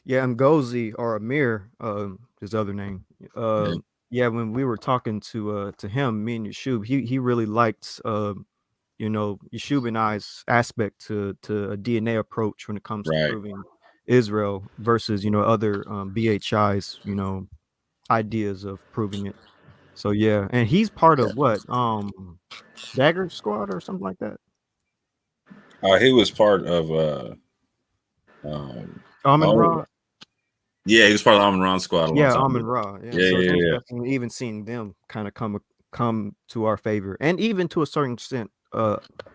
Yeah, Ngozi or Amir, his other name. Yeah, when we were talking to him, me and Yeshub, he really liked Yeshub and I's aspect to a DNA approach when it comes to proving Israel versus other BHI's ideas of proving it. So yeah, and he's part of what Dagger Squad or something like that. He was part of Amun Ra. Yeah, he was part of the Amun Ra squad. Yeah, Amun Ra. Yeah, so it's yeah. interesting even seeing them kind of come to our favor, and even to a certain extent,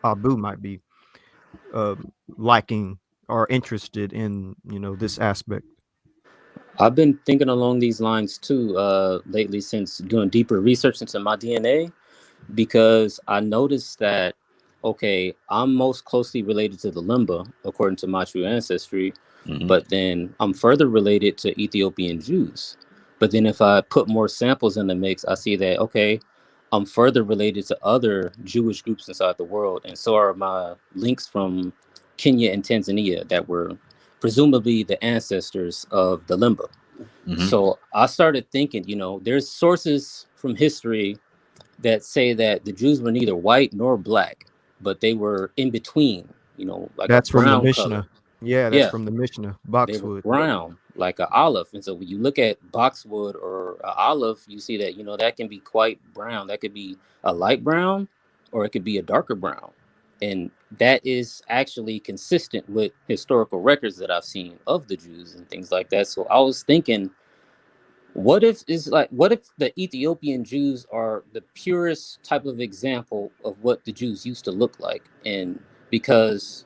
Abu might be liking or interested in this aspect. I've been thinking along these lines too lately, since doing deeper research into my DNA, because I noticed that, okay, I'm most closely related to the Lemba according to my true ancestry, but then I'm further related to Ethiopian Jews. But then if I put more samples in the mix, I see that, okay, I'm further related to other Jewish groups inside the world, and so are my links from Kenya and Tanzania that were presumably the ancestors of the Lemba. So I started thinking, there's sources from history that say that the Jews were neither white nor black, but they were in between, like That's a from the brown Mishnah. color. Yeah, that's from the Mishnah. They were Boxwood. brown, like an olive. And so when you look at boxwood or an olive, you see that, that can be quite brown. That could be a light brown or it could be a darker brown. And that is actually consistent with historical records that I've seen of the Jews and things like that. So I was thinking, what if the Ethiopian Jews are the purest type of example of what the Jews used to look like? And because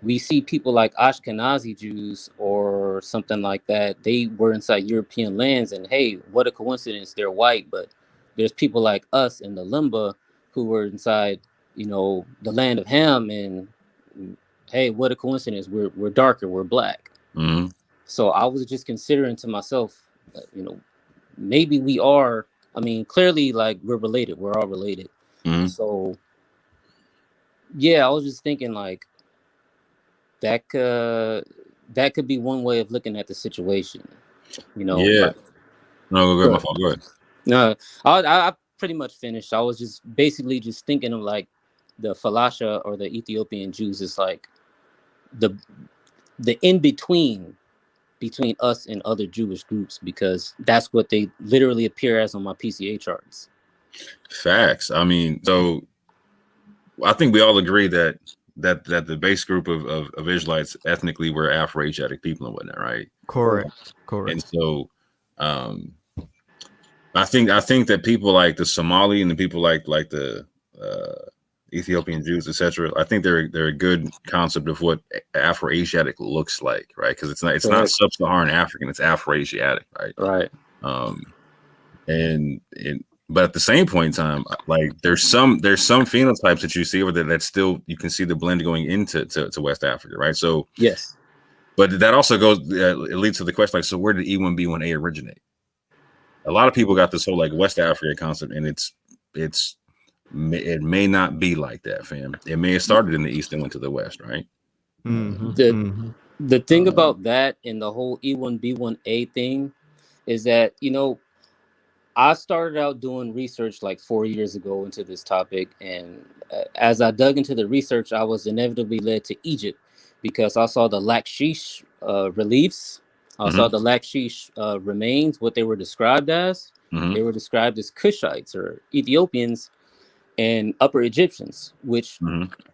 we see people like Ashkenazi Jews or something like that, they were inside European lands, and hey, what a coincidence, they're white, but there's people like us in the Lemba who were inside, the land of Ham, and hey, what a coincidence, we're darker, we're black. So I was just considering to myself, maybe we are, clearly, like, we're related, we're all related. So yeah, I was just thinking, like, that could be one way of looking at the situation, Yeah. Like, No, go ahead. Go ahead. No, I pretty much finished. I was just basically just thinking of, like, the Falasha or the Ethiopian Jews is like the in between us and other Jewish groups, because that's what they literally appear as on my PCA charts. Facts. So I think we all agree that the base group of Israelites ethnically were Afro-Asiatic people and whatnot, right? Correct. And so I think that people like the Somali and the people like the Ethiopian Jews, etc., I think they're a good concept of what Afro-Asiatic looks like, right? Because it's not sub-Saharan African, it's Afro-Asiatic, right? Right. But at the same point in time, like there's some phenotypes that you see over there that still you can see the blend going into West Africa, right? So yes, but that also goes it leads to the question, like, so where did E1B1A originate? A lot of people got this whole like West Africa concept, and it may not be like that, fam. It may have started in the East and went to the West, right? The thing about that and the whole E1B1A thing is that, I started out doing research like 4 years ago into this topic, and as I dug into the research, I was inevitably led to Egypt because I saw the Lakshish reliefs. I saw the Lakshish remains, what they were described as. They were described as Cushites or Ethiopians and Upper Egyptians, which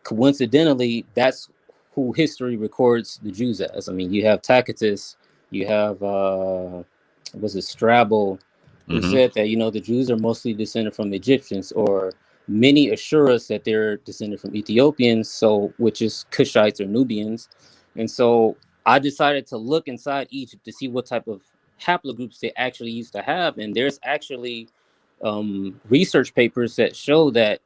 coincidentally, that's who history records the Jews as. You have Tacitus, you have, Strabo, who said that, the Jews are mostly descended from Egyptians, or many assure us that they're descended from Ethiopians, so which is Cushites or Nubians. And so I decided to look inside Egypt to see what type of haplogroups they actually used to have. And there's actually research papers that show that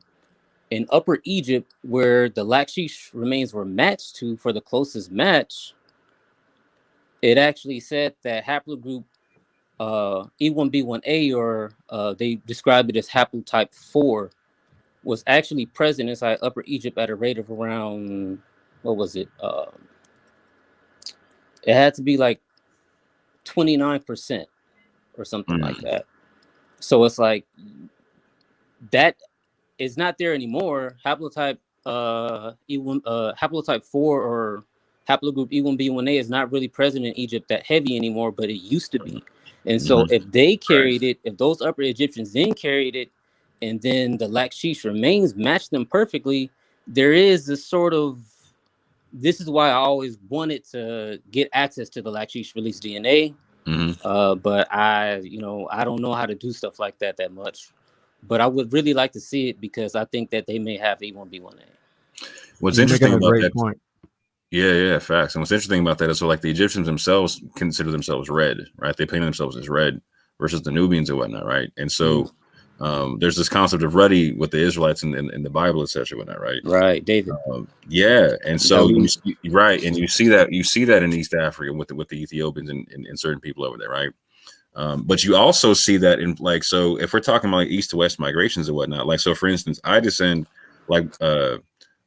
in Upper Egypt, where the Lakshish remains were matched to for the closest match, it actually said that haplogroup E1B1A, or they described it as haplotype 4, was actually present inside Upper Egypt at a rate of around, what was it? It had to be like 29% or something like that. So it's like that is not there anymore. Haplotype haplotype 4 or haplogroup E1B1A is not really present in Egypt that heavy anymore, but it used to be. And so if they carried it, if those Upper Egyptians then carried it, and then the Lakshish remains matched them perfectly, there is this sort of, this is why I always wanted to get access to the Lakshish release DNA. But I don't know how to do stuff like that much. But I would really like to see it, because I think that they may have E1B1A. What's interesting about that? Point. Yeah, facts. And what's interesting about that is, so like the Egyptians themselves consider themselves red, right? They paint themselves as red versus the Nubians and whatnot, right? And so there's this concept of ruddy with the Israelites in the Bible, etc., whatnot, right? Right, David. Yeah, and so and you see that in East Africa with the Ethiopians and certain people over there, right? But you also see that in, like, so if we're talking about like east to west migrations and whatnot, like, so for instance, I descend, like,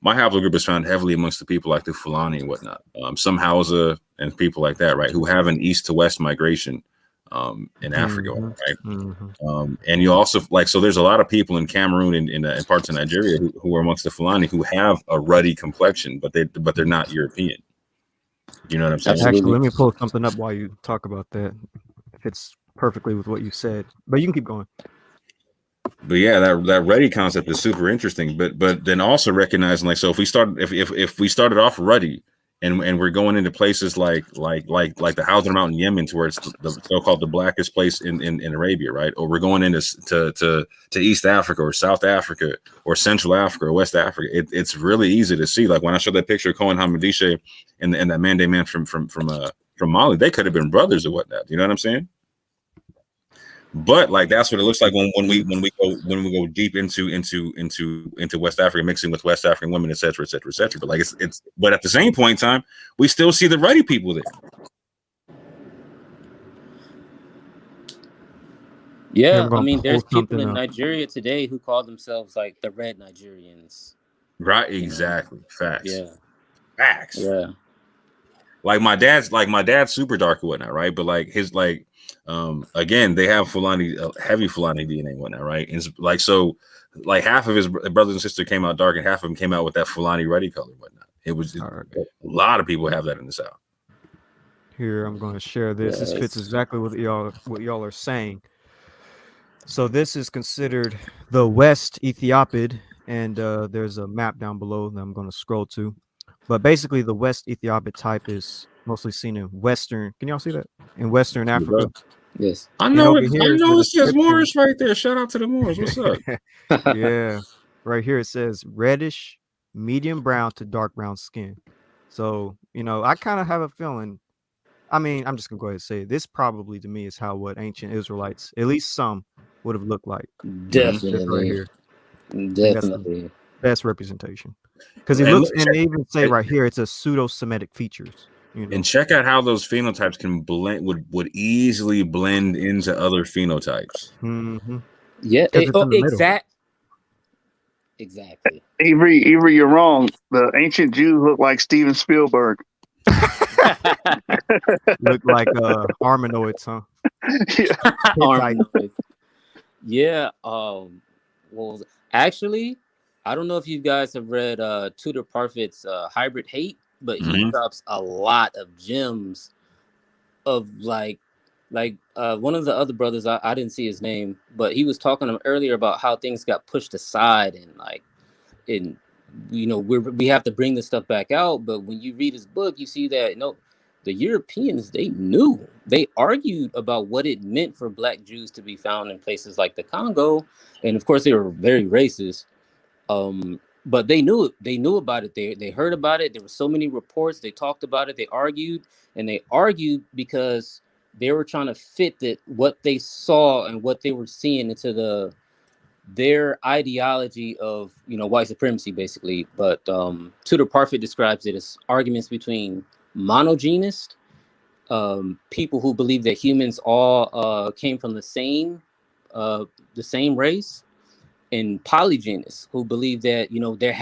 my haplogroup is found heavily amongst the people like the Fulani and whatnot, some Hausa and people like that, right, who have an east to west migration in Africa, right? And you also, like, so there's a lot of people in Cameroon and in parts of Nigeria who are amongst the Fulani who have a ruddy complexion, but they're not European. You know what I'm saying? Actually, let me pull something up while you talk about that. Fits perfectly with what you said, but you can keep going. But yeah, that ruddy concept is super interesting. But then also recognizing, like, so if we started off ruddy and we're going into places like the Hausa Mountain, Yemen, to where it's the so-called the blackest place in Arabia, right? Or we're going into to East Africa or South Africa or Central Africa or West Africa. It's really easy to see. Like when I showed that picture of Cohen Hamadishe and that man from Mali, they could have been brothers or whatnot. You know what I'm saying? But like that's what it looks like when we go deep into West Africa, mixing with West African women, et cetera. But like it's but at the same point in time, we still see the ruddy people there. Yeah, I mean, there's people in Nigeria today who call themselves like the Red Nigerians. Right, exactly. Facts. Yeah. Facts. Yeah. Like my dad's super dark and whatnot, right? But like his again, they have Fulani, heavy Fulani DNA and whatnot, right? And like so, like half of his brothers and sisters came out dark, and half of them came out with that Fulani ruddy color and whatnot. It was a lot of people have that in the South. Here, I'm going to share this. This fits exactly with what y'all are saying. So this is considered the West Ethiopid, and there's a map down below that I'm going to scroll to. But basically, the West Ethiopid type is mostly seen in Western. Can y'all see that? In Western Africa. Yes. I know it says Moorish right there. Shout out to the Moors. What's up? Yeah. Right here it says reddish, medium brown to dark brown skin. So, I kind of have a feeling. I mean, I'm just going to go ahead and say this probably to me is what ancient Israelites, at least some, would have looked like. Definitely. Right here. Definitely. Best representation. Because it looks, and they even say right here, it's a pseudo-Semitic features. And check out how those phenotypes can blend, would easily blend into other phenotypes. Mm-hmm. Yeah, exactly. Avery, you're wrong. The ancient Jews look like Steven Spielberg. Look like Armenoids, huh? Yeah. Armenoids. Yeah. Well, actually, I don't know if you guys have read Tudor Parfit's Hybrid Hate, but he drops a lot of gems of like one of the other brothers, I didn't see his name, but he was talking earlier about how things got pushed aside and we have to bring this stuff back out. But when you read his book, you see that the Europeans, they argued about what it meant for Black Jews to be found in places like the Congo, and of course they were very racist. But they knew about it. They heard about it. There were so many reports. They talked about it. They argued because they were trying to fit what they saw and what they were seeing into their ideology of white supremacy, basically. But Tudor Parfit describes it as arguments between monogenist people who believe that humans all came from the same race, and polygenists who believe that there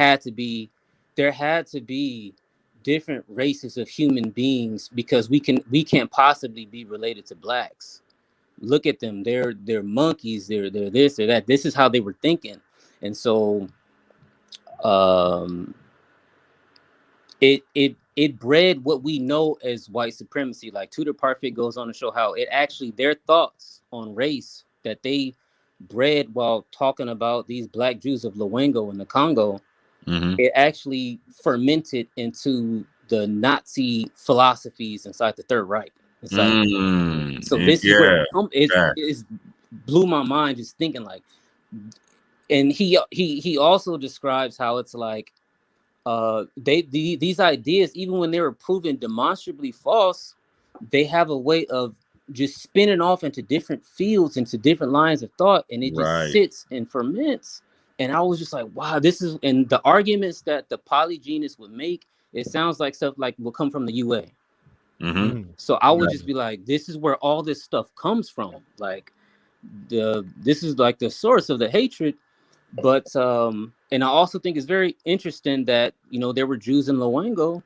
had to be different races of human beings, because we can't possibly be related to blacks. Look at them, they're monkeys, they're this or that. This is how they were thinking. And so um it bred what we know as white supremacy. Like Tudor Parfit goes on to show how it actually, their thoughts on race that they bred while talking about these black Jews of Luengo in the Congo, it actually fermented into the Nazi philosophies inside the Third Reich. So this is where it blew my mind just thinking like, and he also describes how it's like these ideas, even when they were proven demonstrably false, they have a way of just spinning off into different fields, into different lines of thought, and it just sits and ferments. And I was just like, wow, this is, and the arguments that the polygenists would make, it sounds like stuff like will come from the UA. So I would just be like, this is where all this stuff comes from. Like this is like the source of the hatred. But and I also think it's very interesting that there were Jews in Luengo,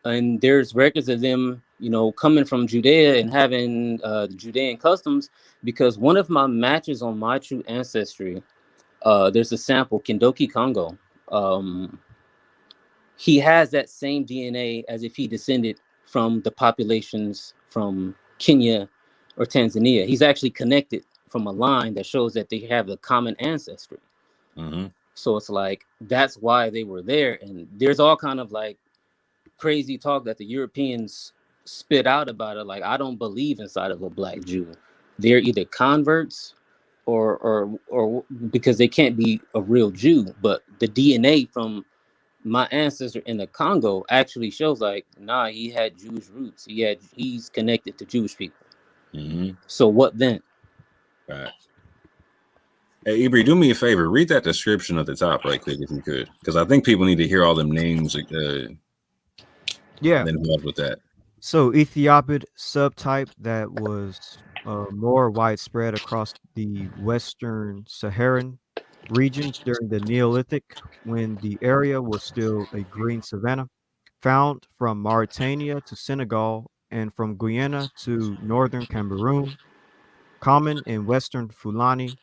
and there's records of them coming from Judea and having the Judean customs. Because one of my matches on My True Ancestry, there's a sample, Kindoki Congo. He has that same DNA as if he descended from the populations from Kenya or Tanzania. He's actually connected from a line that shows that they have a common ancestry. So it's like, that's why they were there. And there's all kind of like crazy talk that the Europeans spit out about it. Like, I don't believe inside of a black Jew. They're either converts or because they can't be a real Jew. But the DNA from my ancestor in the Congo actually shows like, nah, he had Jewish roots. He's connected to Jewish people. So what then? Right. Hey, Ibri, do me a favor. Read that description at the top right quick if you could, because I think people need to hear all them names. Yeah. Involved with that. So Ethiopid subtype that was more widespread across the Western Saharan regions during the Neolithic, when the area was still a green savanna, found from Mauritania to Senegal and from Guyana to northern Cameroon, common in Western Fulani,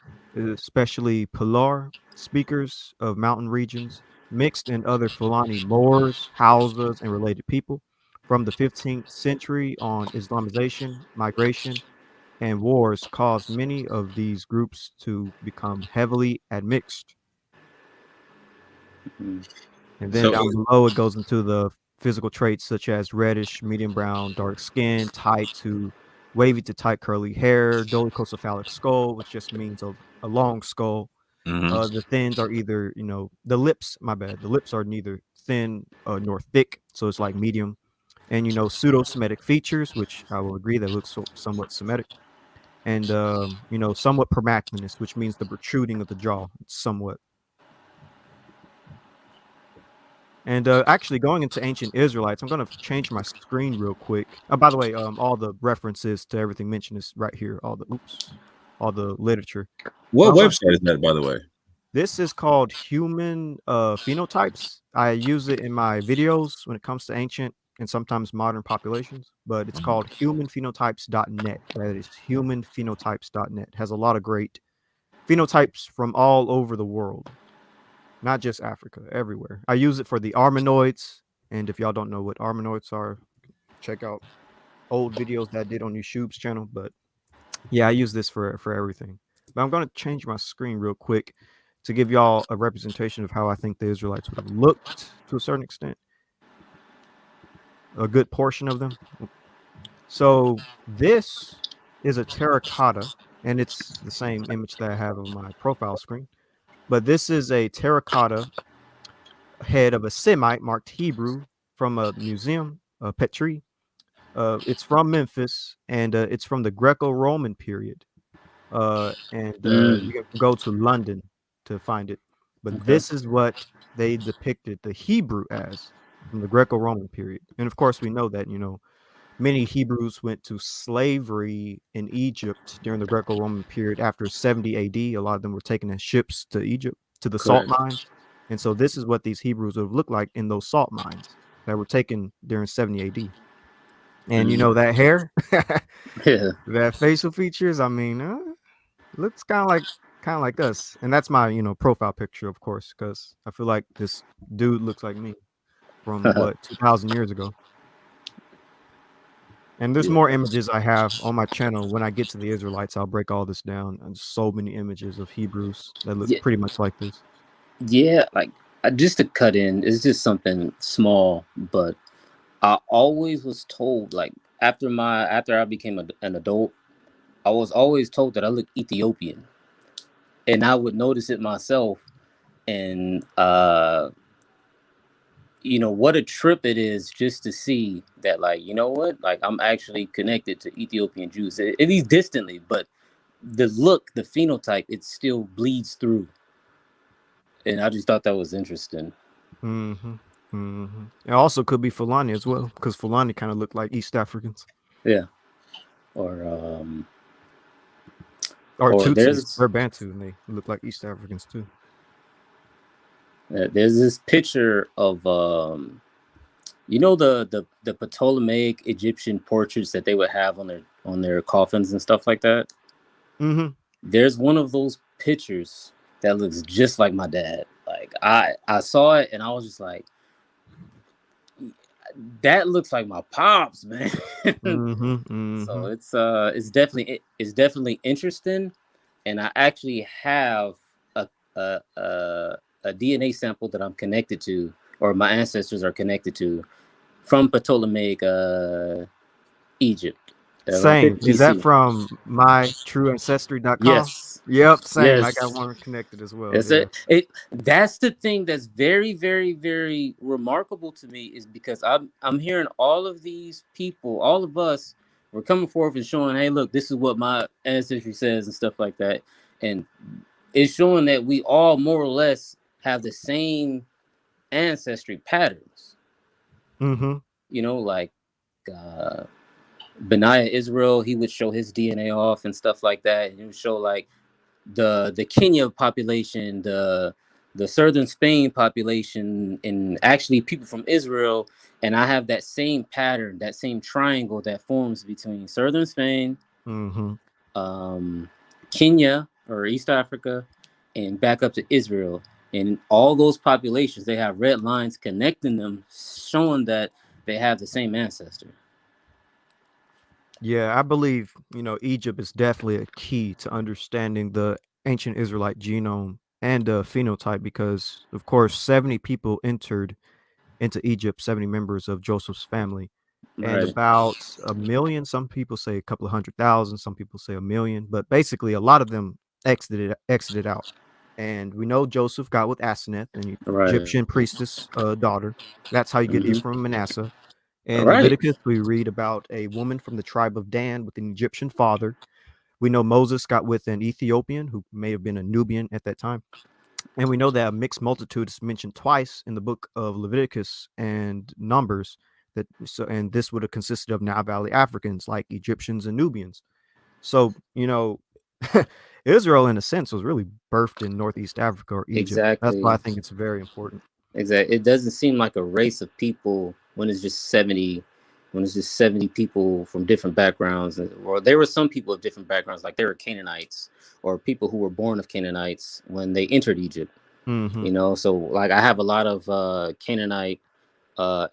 especially Pilar speakers of mountain regions, mixed in other Fulani Moors, Hausas, and related people. From the 15th century on, Islamization, migration, and wars caused many of these groups to become heavily admixed. And then down below, it goes into the physical traits such as reddish, medium brown, dark skin, tight to wavy to tight curly hair, dolichocephalic skull, which just means a long skull. The thins are either, the lips, the lips are neither thin nor thick, so it's like medium. And, pseudo-Semitic features, which I will agree that looks somewhat Semitic. And, somewhat permaclinous, which means the protruding of the jaw, somewhat. And actually, going into ancient Israelites, I'm going to change my screen real quick. By the way, all the references to everything mentioned is right here. All the literature. What website is that, by the way? This is called Human Phenotypes. I use it in my videos when it comes to ancient and sometimes modern populations, but it's called humanphenotypes.net. That is humanphenotypes.net. It has a lot of great phenotypes from all over the world. Not just Africa, everywhere. I use it for the Armenoids, and if y'all don't know what Armenoids are, check out old videos that I did on YouTube's channel. But yeah, I use this for everything. But I'm going to change my screen real quick to give y'all a representation of how I think the Israelites would have looked to a certain extent. A good portion of them. So this is a terracotta, and it's the same image that I have on my profile screen. But this is a terracotta head of a Semite marked Hebrew from a museum, Petri. It's from Memphis, and it's from the Greco-Roman period. You can go to London to find it. But this is what they depicted the Hebrew as from the Greco-Roman period. And of course, we know that, many Hebrews went to slavery in Egypt during the Greco-Roman period after 70 AD. A lot of them were taken in ships to Egypt, to the salt Correct. mines. And so this is what these Hebrews would have looked like in those salt mines that were taken during 70 AD. And you know that hair, Yeah. that facial features, I mean, looks kind of like us. And that's my, profile picture, of course, because I feel like this dude looks like me from what 2,000 years ago. And there's Yeah. more images I have on my channel. When I get to the Israelites, I'll break all this down. And so many images of Hebrews that look Yeah. pretty much like this. Yeah, like just to cut in, it's just something small, but I always was told, like after I became an adult, I was always told that I look Ethiopian, and I would notice it myself. And what a trip it is just to see that, like, you know what, like I'm actually connected to Ethiopian Jews, at least distantly, but the look, the phenotype, it still bleeds through, and I just thought that was interesting. Mm-hmm. Mm-hmm. It also could be Fulani as well, because Fulani kind of look like East Africans. Yeah. Or Tutsis. there's They're Bantu, and they look like East Africans too. there's this picture of the Ptolemaic Egyptian portraits that they would have on their coffins and stuff like that. Mm-hmm. There's one of those pictures that looks just like my dad. Like I saw it and I was just like, that looks like my pops, man. Mm-hmm. Mm-hmm. So it's definitely interesting, and I actually have a DNA sample that I'm connected to, or my ancestors are connected to, from Ptolemaic Egypt. Same. Is that BC. from mytrueancestry.com? Yes. Yep, same. I got Yes. one connected as well. That's Yeah. it. That's the thing that's very, very, very remarkable to me, is because I'm hearing all of these people, all of us, we're coming forth and showing, hey, look, this is what my ancestry says and stuff like that, and it's showing that we all more or less have the same ancestry patterns. Mm-hmm. Like Benaiah Israel, he would show his DNA off and stuff like that, and he would show like the Kenya population, the southern Spain population, and actually people from Israel. And I have that same pattern, that same triangle that forms between southern Spain, Mm-hmm. Kenya or East Africa, and back up to Israel. And all those populations, they have red lines connecting them, showing that they have the same ancestor. Yeah, I believe, Egypt is definitely a key to understanding the ancient Israelite genome and phenotype because, of course, 70 people entered into Egypt, 70 members of Joseph's family, and Right. about a million. Some people say a couple of 100,000, some people say a million, but basically a lot of them exited out. And we know Joseph got with Asenath, an Right. Egyptian priestess daughter. That's how you get Ephraim and Manasseh. In Right. Leviticus, we read about a woman from the tribe of Dan with an Egyptian father. We know Moses got with an Ethiopian who may have been a Nubian at that time. And we know that a mixed multitude is mentioned twice in the book of Leviticus and Numbers. And this would have consisted of Nile Valley Africans like Egyptians and Nubians. So, Israel, in a sense, was really birthed in Northeast Africa or Egypt. That's why I Exactly. think it's very important. Exactly. It doesn't seem like a race of people when it's just 70 people from different backgrounds. Or there were some people of different backgrounds, like they were Canaanites or people who were born of Canaanites when they entered Egypt. Mm-hmm. So like I have a lot of Canaanite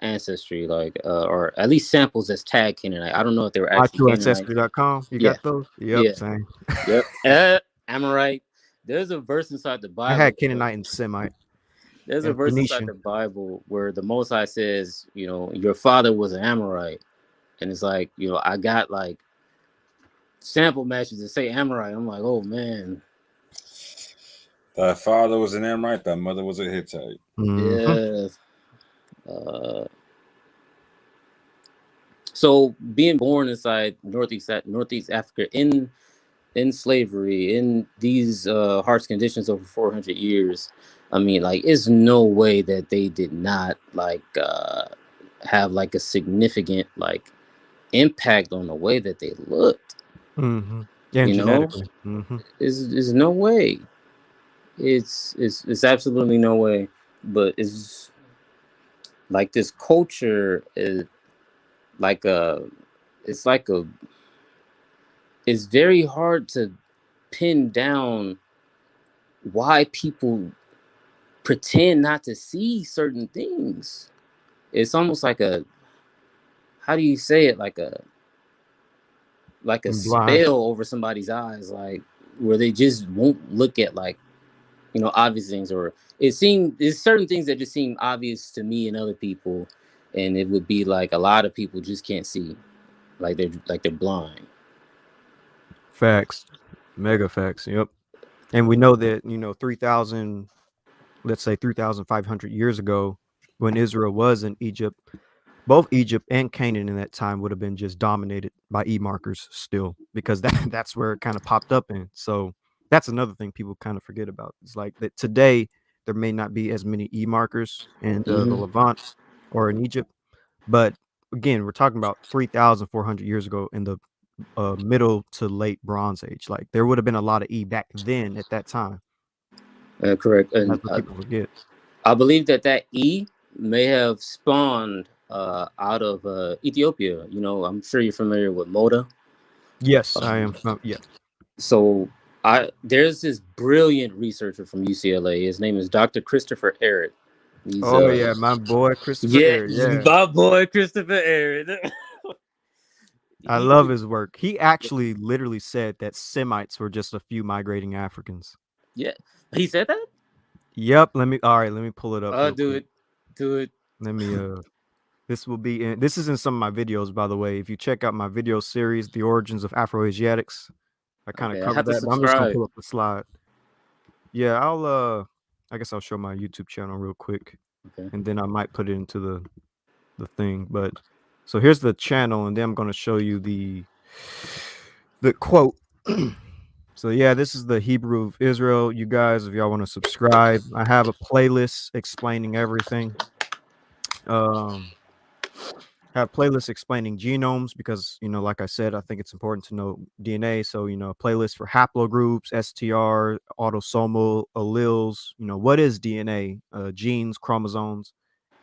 ancestry, like or at least samples that's tagged Canaanite. I don't know if they were actually Canaanite. MyTrueAncestry.com. You Yeah. got those? Yep, Yeah. same. Yep. Amorite. There's a verse inside the I Bible. had Canaanite and Semite. There's a And verse inside Phoenician. the Bible where the Most High says, your father was an Amorite. And it's like, I got like sample matches that say Amorite. I'm like, oh man. Thy father was an Amorite, thy mother was a Hittite. Mm-hmm. Yeah. So being born inside Northeast Africa in slavery, in these harsh conditions over 400 years, I mean, like, it's no way that they did not like have like a significant like impact on the way that they looked. Mm-hmm. Yeah, and You know, genetically. Mm-hmm. is no way. It's absolutely no way. But it's like this culture is like it's like a it's very hard to pin down why people pretend not to see certain things. It's almost like a, how do you say it, like a Blind. spell over somebody's eyes, like where they just won't look at, like, you know, obvious things. Or there's certain things that just seem obvious to me and other people, and it would be like a lot of people just can't see, like they're blind. Facts. Mega facts. Yep. And we know that, 3,000, let's say 3,500 years ago, when Israel was in Egypt, both Egypt and Canaan in that time would have been just dominated by E markers still, because that's where it kind of popped up in. So that's another thing people kind of forget about. It's like that today there may not be as many E markers in the Levant or in Egypt, but again, we're talking about 3,400 years ago in the middle to late Bronze Age. Like there would have been a lot of E back then at that time. Correct. And that's what people forget. I believe that E may have spawned out of Ethiopia. You know, I'm sure you're familiar with Moda. Yes, I am. Yeah. So there's this brilliant researcher from UCLA. His name is Dr. Christopher Ehret. Yeah, my boy Christopher Ehret. Yeah, my boy Christopher Ehret. I love his work. He actually literally said that Semites were just a few migrating Africans. Yeah, he said that? Yep. Let me pull it up. Do it. Let me this is in some of my videos, by the way. If you check out my video series, The Origins of Afro-Asiatics, I kind of covered that, but I'm just gonna pull up the slide. Yeah, I guess I'll show my YouTube channel real quick. Okay. And then I might put it into the thing. But so here's the channel, and then I'm gonna show you the quote. So yeah, this is the Hebrew of Israel. You guys, if y'all want to subscribe, I have a playlist explaining everything. Have playlists explaining genomes because, like I said, I think it's important to know DNA. So, a playlist for haplogroups, STR, autosomal alleles, what is DNA, genes, chromosomes.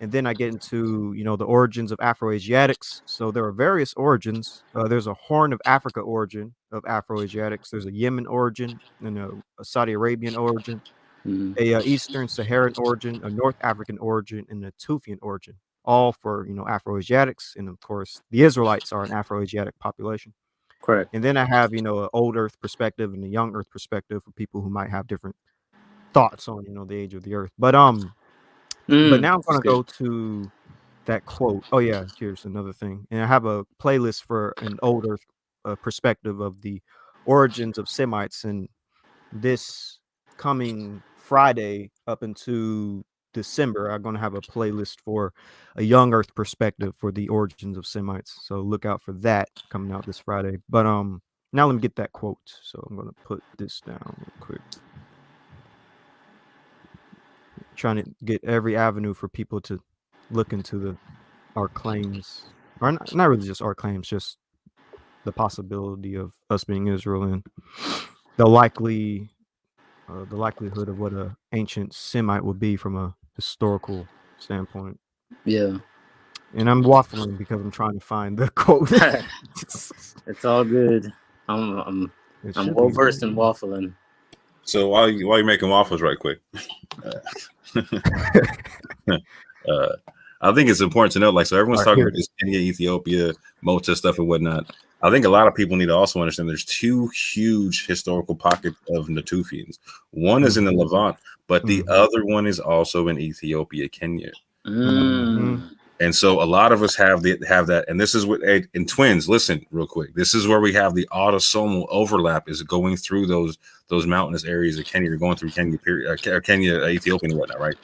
And then I get into, the origins of Afro-Asiatics. So there are various origins. There's a Horn of Africa origin of Afro-Asiatics. There's a Yemen origin and a Saudi Arabian origin, a Eastern Saharan origin, a North African origin, and a Tufian origin. All for, Afro-Asiatics. And of course, the Israelites are an Afro-Asiatic population. Correct. And then I have, an old Earth perspective and a young Earth perspective for people who might have different thoughts on, the age of the Earth. But now I'm going to go to that quote. Oh, yeah, here's another thing. And I have a playlist for an old Earth perspective of the origins of Semites. And this coming Friday up into December, I'm going to have a playlist for a young Earth perspective for the origins of Semites. So look out for that coming out this Friday. But now let me get that quote. So I'm going to put this down real quick. Trying to get every avenue for people to look into our claims, or not really just our claims, just the possibility of us being Israel and the likelihood of what an ancient Semite would be from a historical standpoint. Yeah. And I'm waffling because I'm trying to find the quote. It's all good. I'm well versed in waffling. So while you're making waffles right quick, I think it's important to know, so everyone's talking about this Kenya, Ethiopia, Mota stuff and whatnot. I think a lot of people need to also understand there's two huge historical pockets of Natufians. One is in the Levant, but the other one is also in Ethiopia, Kenya. And so a lot of us have that, and this is what in twins. Listen, real quick. This is where we have the autosomal overlap is going through those mountainous areas of Kenya. You're going through Kenya, Kenya, Ethiopia, and whatnot, right?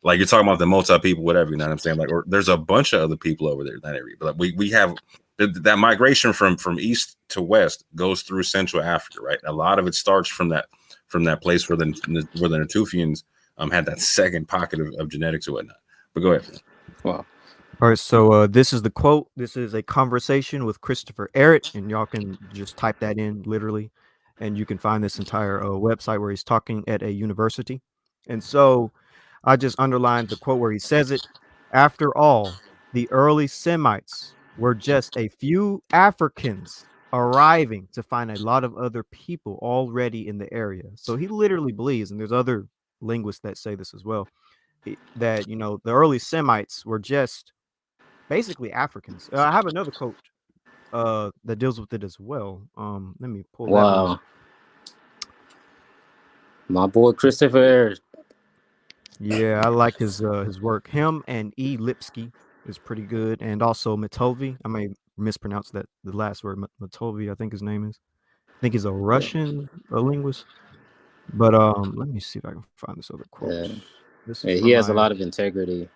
Like you're talking about the Mota people, whatever. You know what I'm saying? Or there's a bunch of other people over there in that area, but we have that migration from east to west goes through Central Africa, right? A lot of it starts from that place where the Natufians had that second pocket of genetics or whatnot. But go ahead. Wow. All right, so this is the quote. This is a conversation with Christopher Ehret, and y'all can just type that in literally, and you can find this entire website where he's talking at a university. And so I just underlined the quote where he says it. After all, the early Semites were just a few Africans arriving to find a lot of other people already in the area. So he literally believes, and there's other linguists that say this as well, that the early Semites were just basically Africans. I have another quote that deals with it as well. Let me pull that one up. Wow. My boy Christopher. Yeah, I like his work. Him and E. Lipsky is pretty good, and also Matovey. I may mispronounce that the last word, Matovey. I think his name is. I think he's a Russian linguist. But let me see if I can find this other quote. Yeah. This Yeah, is he from has a lot of integrity,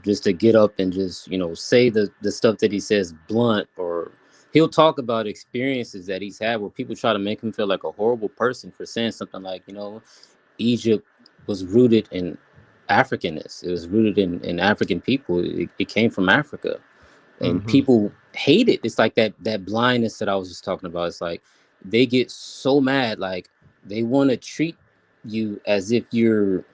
just to get up and just, say the stuff that he says blunt, or he'll talk about experiences that he's had where people try to make him feel like a horrible person for saying something like, Egypt was rooted in Africanness. It was rooted in African people. It came from Africa, and people hate it. It's like that blindness that I was just talking about. It's like they get so mad, like they want to treat you as if you're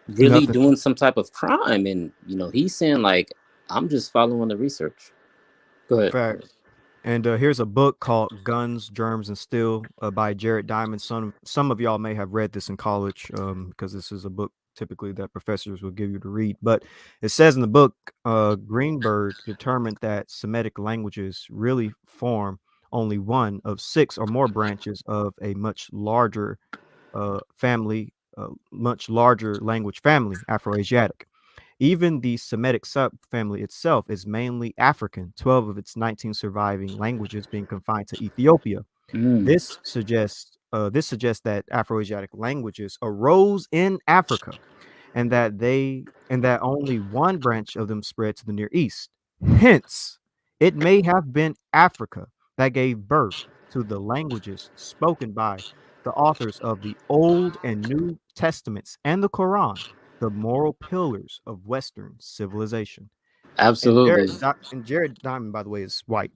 really nothing. doing some type of crime. And he's saying, like, I'm just following the research. Go ahead. Facts. And here's a book called Guns, Germs, and Steel by Jared Diamond. Some of y'all may have read this in college because this is a book typically that professors will give you to read. But it says in the book, Greenberg determined that Semitic languages really form only one of 6 or more branches of a much larger much larger language family, Afroasiatic. Even the Semitic subfamily itself is mainly African, 12 of its 19 surviving languages being confined to Ethiopia. This suggests that Afroasiatic languages arose in Africa, and that only one branch of them spread to the Near East. Hence, it may have been Africa that gave birth to the languages spoken by the authors of the Old and New Testaments and the Quran, the moral pillars of Western civilization. And Absolutely. Jared Diamond, by the way, is white.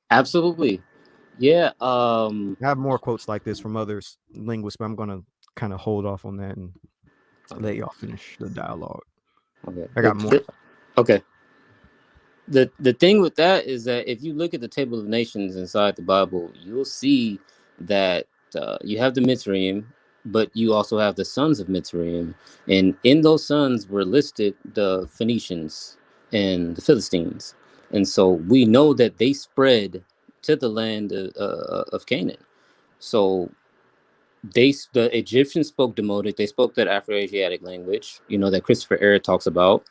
Absolutely. Yeah. I have more quotes like this from others linguists, but I'm gonna kind of hold off on that and let y'all finish the dialogue. Okay. I got more. Okay. The thing with that is that if you look at the table of nations inside the Bible, you'll see that you have the Mitzrayim, but you also have the sons of Mitzrayim, and in those sons were listed the Phoenicians and the Philistines, and so we know that they spread to the land of Canaan. So the Egyptians spoke Demotic. They spoke that Afro-Asiatic language, that Christopher Ehret talks about.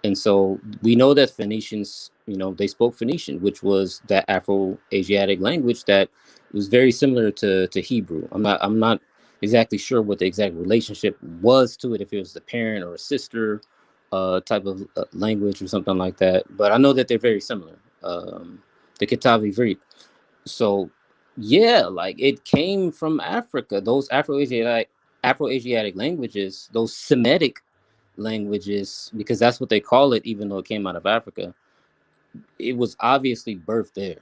And so we know that Phoenicians, they spoke Phoenician, which was that Afro-Asiatic language that was very similar to Hebrew. I'm not exactly sure what the exact relationship was to it, if it was the parent or a sister type of language or something like that. But I know that they're very similar. The Kitav Ivrit. So yeah, like it came from Africa. Those Afro-Asiatic languages, those Semitic languages, because that's what they call it, even though it came out of Africa, it was obviously birthed there.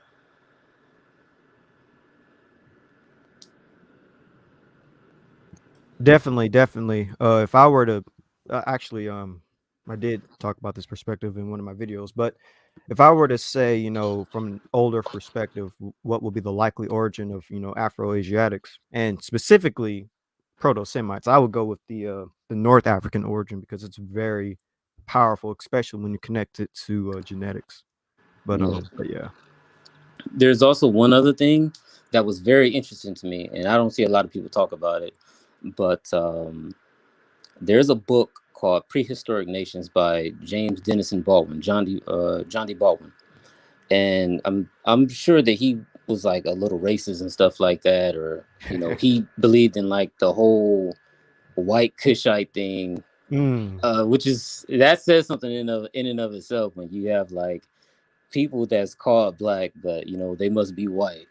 Definitely. If I were to actually, I did talk about this perspective in one of my videos, but if I were to say, from an older perspective, what would be the likely origin of, Afro-Asiatics and specifically Proto-Semites, I would go with the North African origin because it's very powerful, especially when you connect it to genetics. But yeah. There's also one other thing that was very interesting to me, and I don't see a lot of people talk about it, but there's a book called Prehistoric Nations by James Denison Baldwin, John D. Baldwin. And I'm sure that he was like a little racist and stuff like that, or he believed in like the whole white Kushite thing, which that says something in and of itself when you have like people that's called black, but they must be white.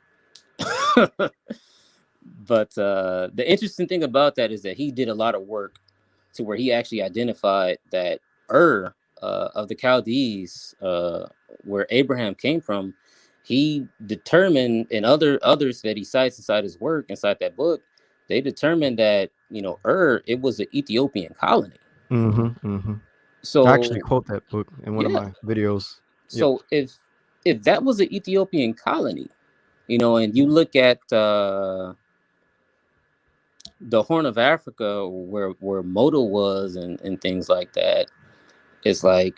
But the interesting thing about that is that he did a lot of work to where he actually identified that of the Chaldees, where Abraham came from, he determined, and others that he cites inside his work, inside that book, they determined that, you know, it was an Ethiopian colony. So I actually quote that book in one of my videos. So if that was an Ethiopian colony, you know, and you look at the Horn of Africa, where Moto was, and things like that, it's like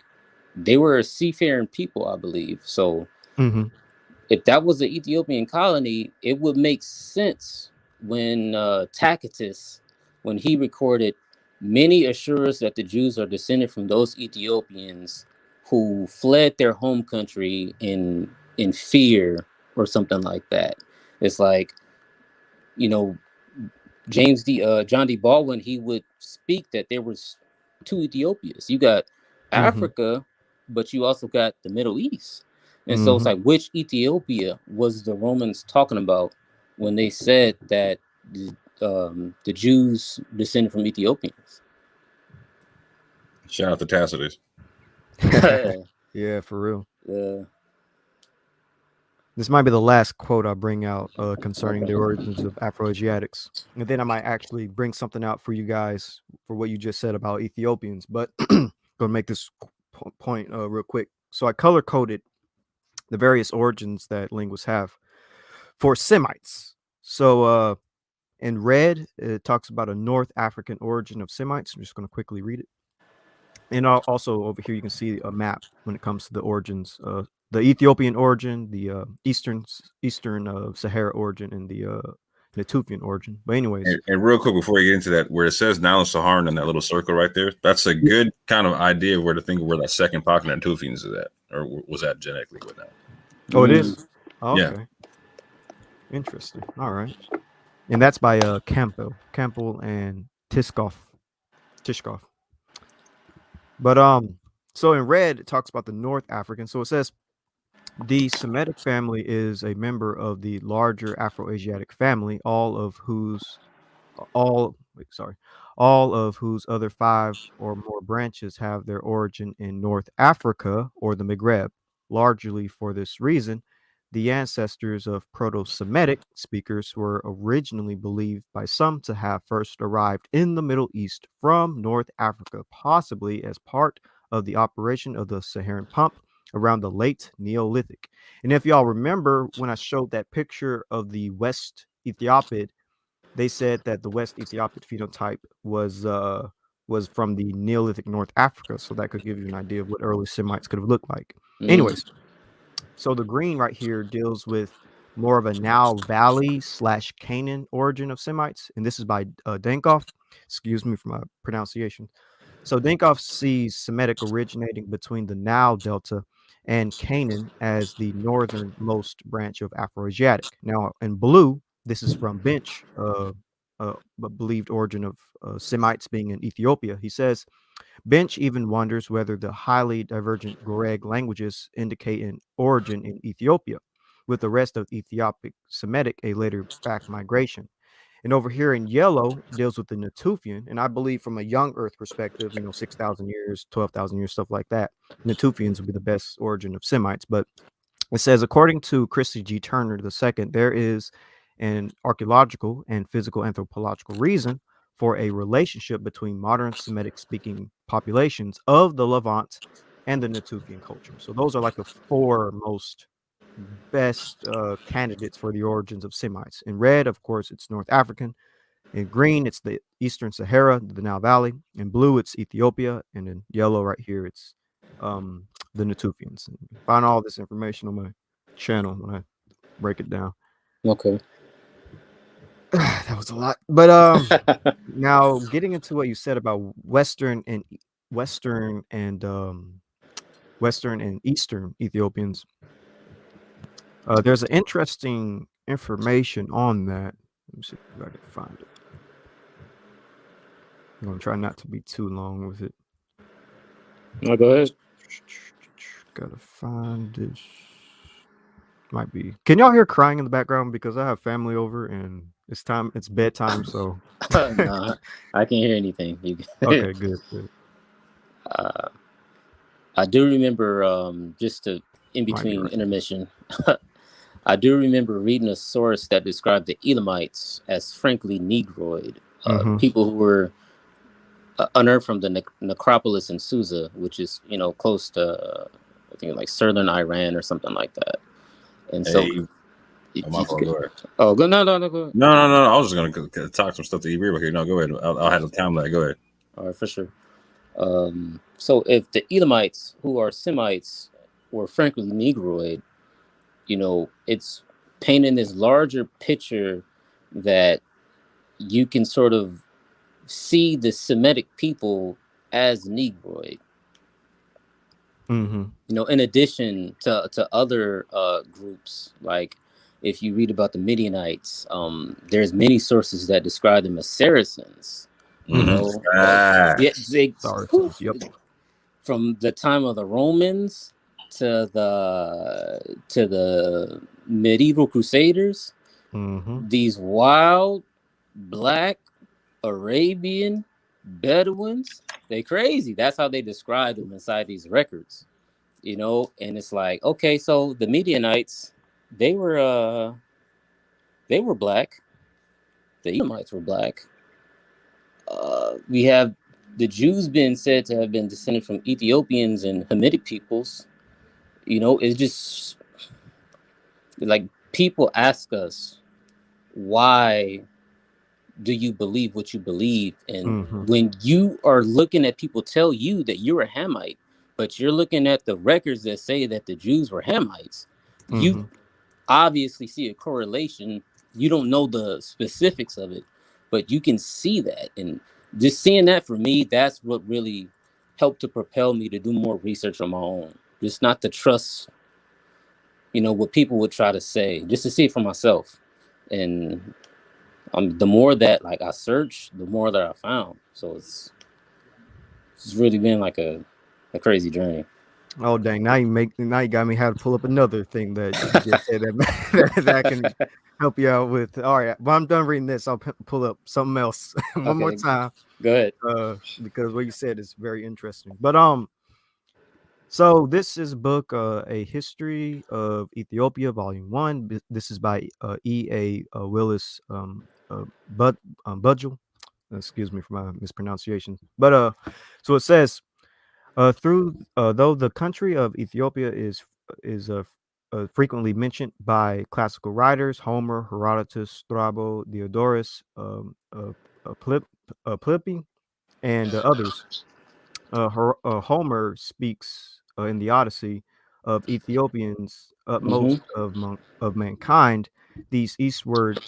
they were a seafaring people, I believe. So if that was an Ethiopian colony, it would make sense when Tacitus, when he recorded, many assure us that the Jews are descended from those Ethiopians who fled their home country in fear or something like that. It's like, you know, John D. Baldwin, he would speak that there was two Ethiopias. You got Africa, but you also got the Middle East. And so it's like, which Ethiopia was the Romans talking about when they said that the Jews descended from Ethiopians? Shout out to Tacitus. Yeah, for real. Yeah. This might be the last quote I bring out concerning the origins of Afro-Asiatics. And then I might actually bring something out for you guys for what you just said about Ethiopians. But going to make this point real quick. So I color-coded the various origins that linguists have for Semites. So in red, it talks about a North African origin of Semites. I'm just going to quickly read it. And also over here, you can see a map when it comes to the origins. The Ethiopian origin, the Eastern Sahara origin, and the Natufian origin. But anyways. And real quick, before we get into that, where it says Nile Saharan in that little circle right there, that's a good kind of idea of where to think of where that second pocket of Natufians is at. Or was that genetically with that? Oh, it is? Oh, okay. Yeah. Interesting. All right. And that's by Campbell and Tishkoff. But so in red, it talks about the North African. So it says the Semitic family is a member of the larger Afro-Asiatic family, all of whose other 5 or more branches have their origin in North Africa or the Maghreb. Largely for this reason, the ancestors of Proto-Semitic speakers were originally believed by some to have first arrived in the Middle East from North Africa, possibly as part of the operation of the Saharan pump around the late Neolithic. And if y'all remember when I showed that picture of the West Ethiopid, they said that the West Ethiopid phenotype was from the Neolithic North Africa, so that could give you an idea of what early Semites could have looked like. Anyways, so the green right here deals with more of a Nile Valley / Canaan origin of Semites, and this is by Dankoff. Excuse me for my pronunciation. So Dankoff sees Semitic originating between the Nile Delta and Canaan as the northernmost branch of Afro-Asiatic. Now, in blue, this is from Bench, a believed origin of Semites being in Ethiopia. He says, Bench even wonders whether the highly divergent Goreg languages indicate an origin in Ethiopia, with the rest of Ethiopic Semitic a later back migration. And over here in yellow deals with the Natufian, and I believe from a young Earth perspective, 6,000 years, 12,000 years, stuff like that, Natufians would be the best origin of Semites. But it says, according to Christy G. Turner II, there is an archaeological and physical anthropological reason for a relationship between modern Semitic-speaking populations of the Levant and the Natufian culture. So those are like the 4 most best candidates for the origins of Semites. In red, of course, it's North African. In green, it's the Eastern Sahara, the Nile Valley. In blue, it's Ethiopia. And in yellow right here, it's the Natufians. And find all this information on my channel when I break it down. Okay. That was a lot. But now getting into what you said about Western and Eastern Ethiopians, there's an interesting information on that. Let me see if I can find it. I'm going to try not to be too long with it. No, go ahead. Gotta find this. Might be. Can y'all hear crying in the background? Because I have family over and it's bedtime, so. No, I can't hear anything. Okay, good. I do remember, just to in Might be between right. intermission, I do remember reading a source that described the Elamites as frankly Negroid, people who were unearthed from the necropolis in Susa, which is close to I think like southern Iran or something like that. And so, Hey, oh, my fault. Go ahead. Oh, go no, go ahead. No. I was just gonna talk some stuff to you real here. No, go ahead. I'll have the time that. Go ahead. All right, for sure. So if the Elamites, who are Semites, were frankly Negroid, it's painting this larger picture that you can sort of see the Semitic people as Negroid. In addition to other groups, like if you read about the Midianites, there's many sources that describe them as Saracens. Saracens, yep. From the time of the Romans to the medieval Crusaders, these wild black Arabian Bedouins, they crazy. That's how they describe them inside these records, and it's like, okay, so the Midianites, they were black. The Elamites were black. We have the Jews been said to have been descended from Ethiopians and Hamitic peoples. It's just like people ask us, why do you believe what you believe? And when you are looking at people tell you that you're a Hamite, but you're looking at the records that say that the Jews were Hamites, you obviously see a correlation. You don't know the specifics of it, but you can see that. And just seeing that, for me, that's what really helped to propel me to do more research on my own. Just not to trust, what people would try to say, just to see it for myself. And the more that I searched, the more that I found. So it's really been like a crazy journey. Oh dang! Now you got me how to pull up another thing that you just said that can help you out with. All right, well, I'm done reading this. I'll pull up something else one more time. Go ahead. Because what you said is very interesting. But so this is a book, A History of Ethiopia, Volume 1. This is by E.A. Willis Budgel. Excuse me for my mispronunciation. But so it says, though the country of Ethiopia is frequently mentioned by classical writers, Homer, Herodotus, Strabo, Diodorus, Pliny, and others. Homer speaks in the Odyssey of Ethiopians, utmost of mankind. These eastward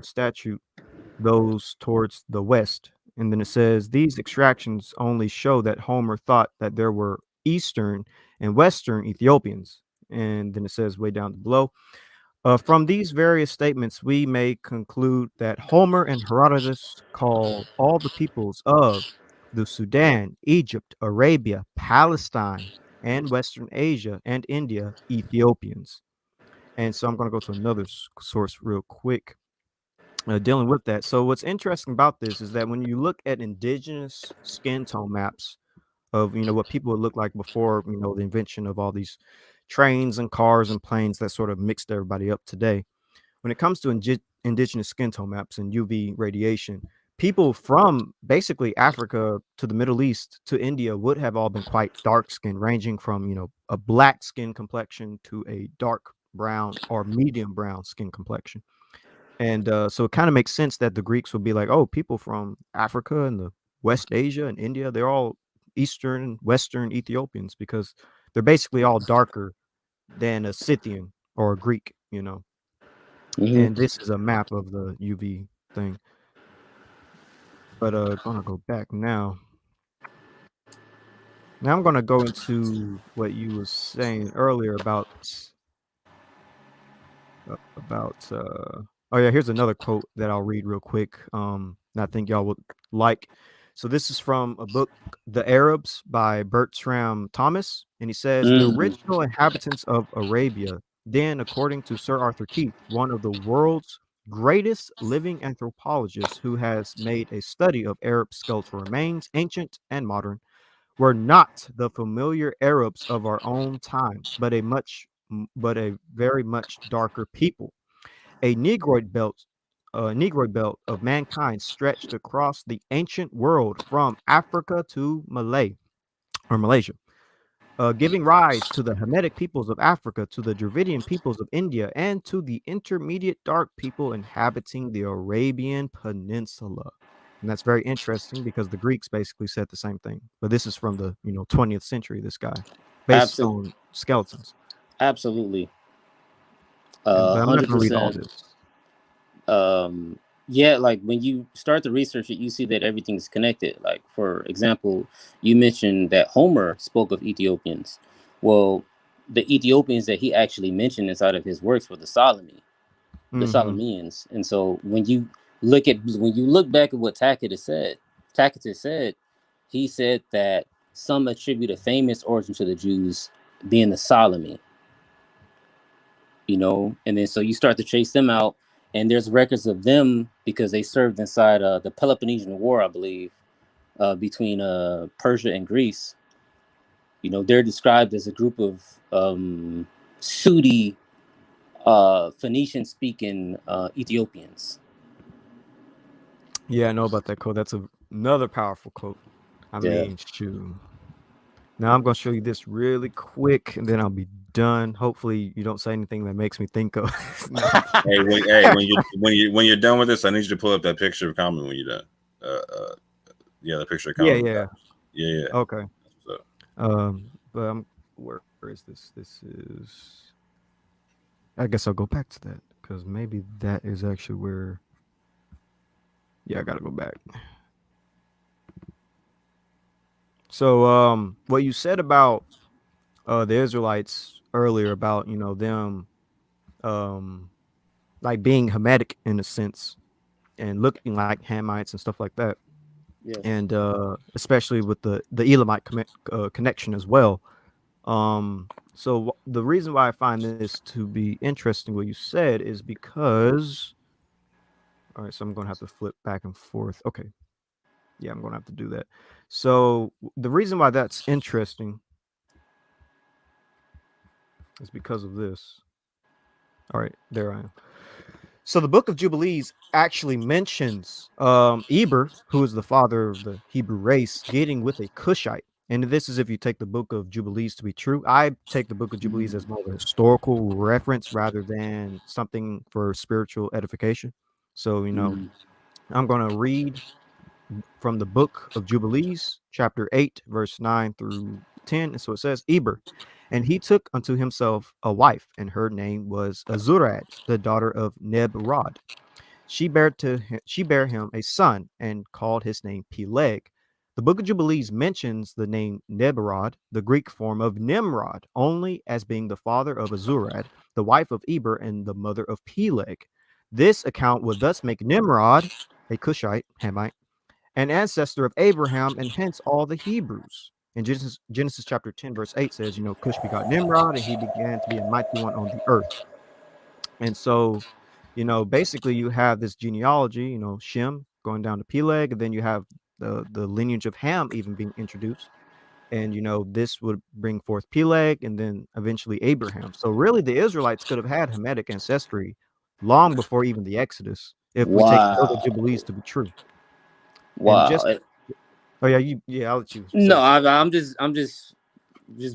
statute those towards the west. And then it says these extractions only show that Homer thought that there were Eastern and Western Ethiopians. And then it says way down below, from these various statements, we may conclude that Homer and Herodotus call all the peoples of the Sudan, Egypt, Arabia, Palestine, and Western Asia and India Ethiopians. And so I'm going to go to another source real quick. Dealing with that. So what's interesting about this is that when you look at indigenous skin tone maps of what people would look like before the invention of all these trains and cars and planes that sort of mixed everybody up today, when it comes to indigenous skin tone maps and UV radiation, people from basically Africa to the Middle East to India would have all been quite dark skinned, ranging from a black skin complexion to a dark brown or medium brown skin complexion. And so it kind of makes sense that the Greeks would be like, oh, people from Africa and the West Asia and India, they're all Eastern and Western Ethiopians, because they're basically all darker than a Scythian or a Greek, And this is a map of the UV thing. But I'm gonna go back now. Now I'm gonna go into what you were saying earlier about oh yeah, here's another quote that I'll read real quick. And I think y'all would like. So this is from a book, The Arabs by Bertram Thomas, and he says the original inhabitants of Arabia, then, according to Sir Arthur Keith, one of the world's greatest living anthropologists who has made a study of Arab skeletal remains, ancient and modern, were not the familiar Arabs of our own time, but a very much darker people. A Negroid belt of mankind stretched across the ancient world from Africa to Malaysia, giving rise to the Hamitic peoples of Africa, to the Dravidian peoples of India, and to the intermediate dark people inhabiting the Arabian Peninsula. And that's very interesting because the Greeks basically said the same thing. But this is from the 20th century, this guy, based Absolutely. on skeletons. Absolutely. But I'm not going to read all 100%. this. Yeah, like when you start to research it, you see that everything's connected. Like, for example, you mentioned that Homer spoke of Ethiopians. Well, the Ethiopians that he actually mentioned inside of his works were the Solomonians. And so when you look back at what Tacitus said, he said that some attribute a famous origin to the Jews being the Solomon. And then so you start to trace them out, and there's records of them because they served inside the Peloponnesian War, I believe, between Persia and Greece. They're described as a group of Sudi Phoenician-speaking Ethiopians. Yeah, I know about that quote. That's another powerful quote. I mean, shoot. Now I'm going to show you this really quick, and then I'll be done. Hopefully, you don't say anything that makes me think of. When you're done with this, I need you to pull up that picture of Common when you're done. The picture of Common. Yeah. Okay. But where is this? This is. I guess I'll go back to that because maybe that is actually where. Yeah, I gotta go back. So, what you said about the Israelites earlier about them, like being Hamitic in a sense, and looking like Hamites and stuff like that, and especially with the Elamite connection as well. So the reason why I find this to be interesting, what you said, is because. All right, so I'm gonna have to flip back and forth. Okay. Yeah, I'm going to have to do that. So the reason why that's interesting is because of this. All right, there I am. So the book of Jubilees actually mentions Eber, who is the father of the Hebrew race, getting with a Cushite. And this is if you take the book of Jubilees to be true. I take the book of Jubilees as more of a historical reference rather than something for spiritual edification. So, I'm going to read from the book of Jubilees, chapter 8, verse 9 through 10. And so it says, Eber, and he took unto himself a wife, and her name was Azurad, the daughter of Nebrod. She bare him a son, and called his name Peleg. The book of Jubilees mentions the name Nebrod, the Greek form of Nimrod, only as being the father of Azurad, the wife of Eber, and the mother of Peleg. This account would thus make Nimrod, a Cushite, Hamite, an ancestor of Abraham, and hence all the Hebrews. In Genesis chapter 10, verse 8 says, Cush begot Nimrod, and he began to be a mighty one on the earth. And so, basically you have this genealogy, Shem going down to Peleg, and then you have the lineage of Ham even being introduced. And, this would bring forth Peleg and then eventually Abraham. So really the Israelites could have had Hamitic ancestry long before even the Exodus, if we take the book of Jubilees to be true. Wow. I'll let you. No, I'm just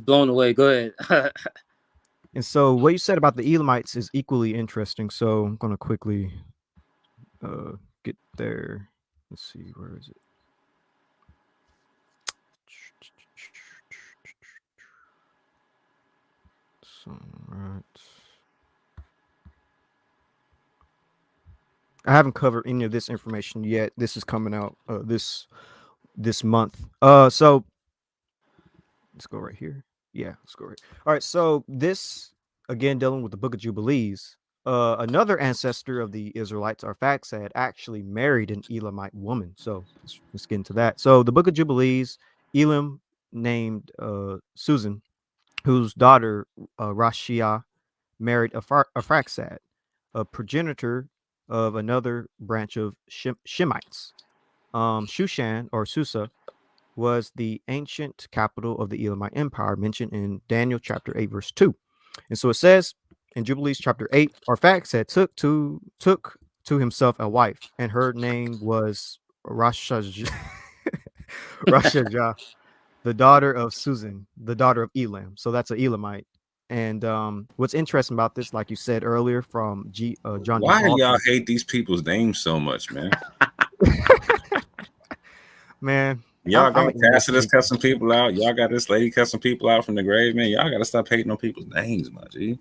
blown away. Go ahead. And so what you said about the Elamites is equally interesting. So I'm going to quickly get there. Let's see, where is it? So, right. I haven't covered any of this information yet. This is coming out this month. So let's go right here. Yeah, let's go right. All right. So this again dealing with the Book of Jubilees. Another ancestor of the Israelites, Arphaxad, actually married an Elamite woman. So let's get into that. So the Book of Jubilees, Elam named Susan, whose daughter Rashia married Arphaxad, a progenitor of another branch of Shemites. Shushan or Susa was the ancient capital of the Elamite Empire mentioned in Daniel chapter 8, verse 2. And so it says in Jubilees chapter 8, Arphaxad took to himself a wife, and her name was Rashajah, the daughter of Susan, the daughter of Elam. So that's an Elamite. And what's interesting about this, like you said earlier from John D. Why do Paul, y'all hate these people's names so much, man? man, Y'all got I'm Tacitus cussing people out. Y'all got this lady cussing people out from the grave, man. Y'all got to stop hating on people's names, my G.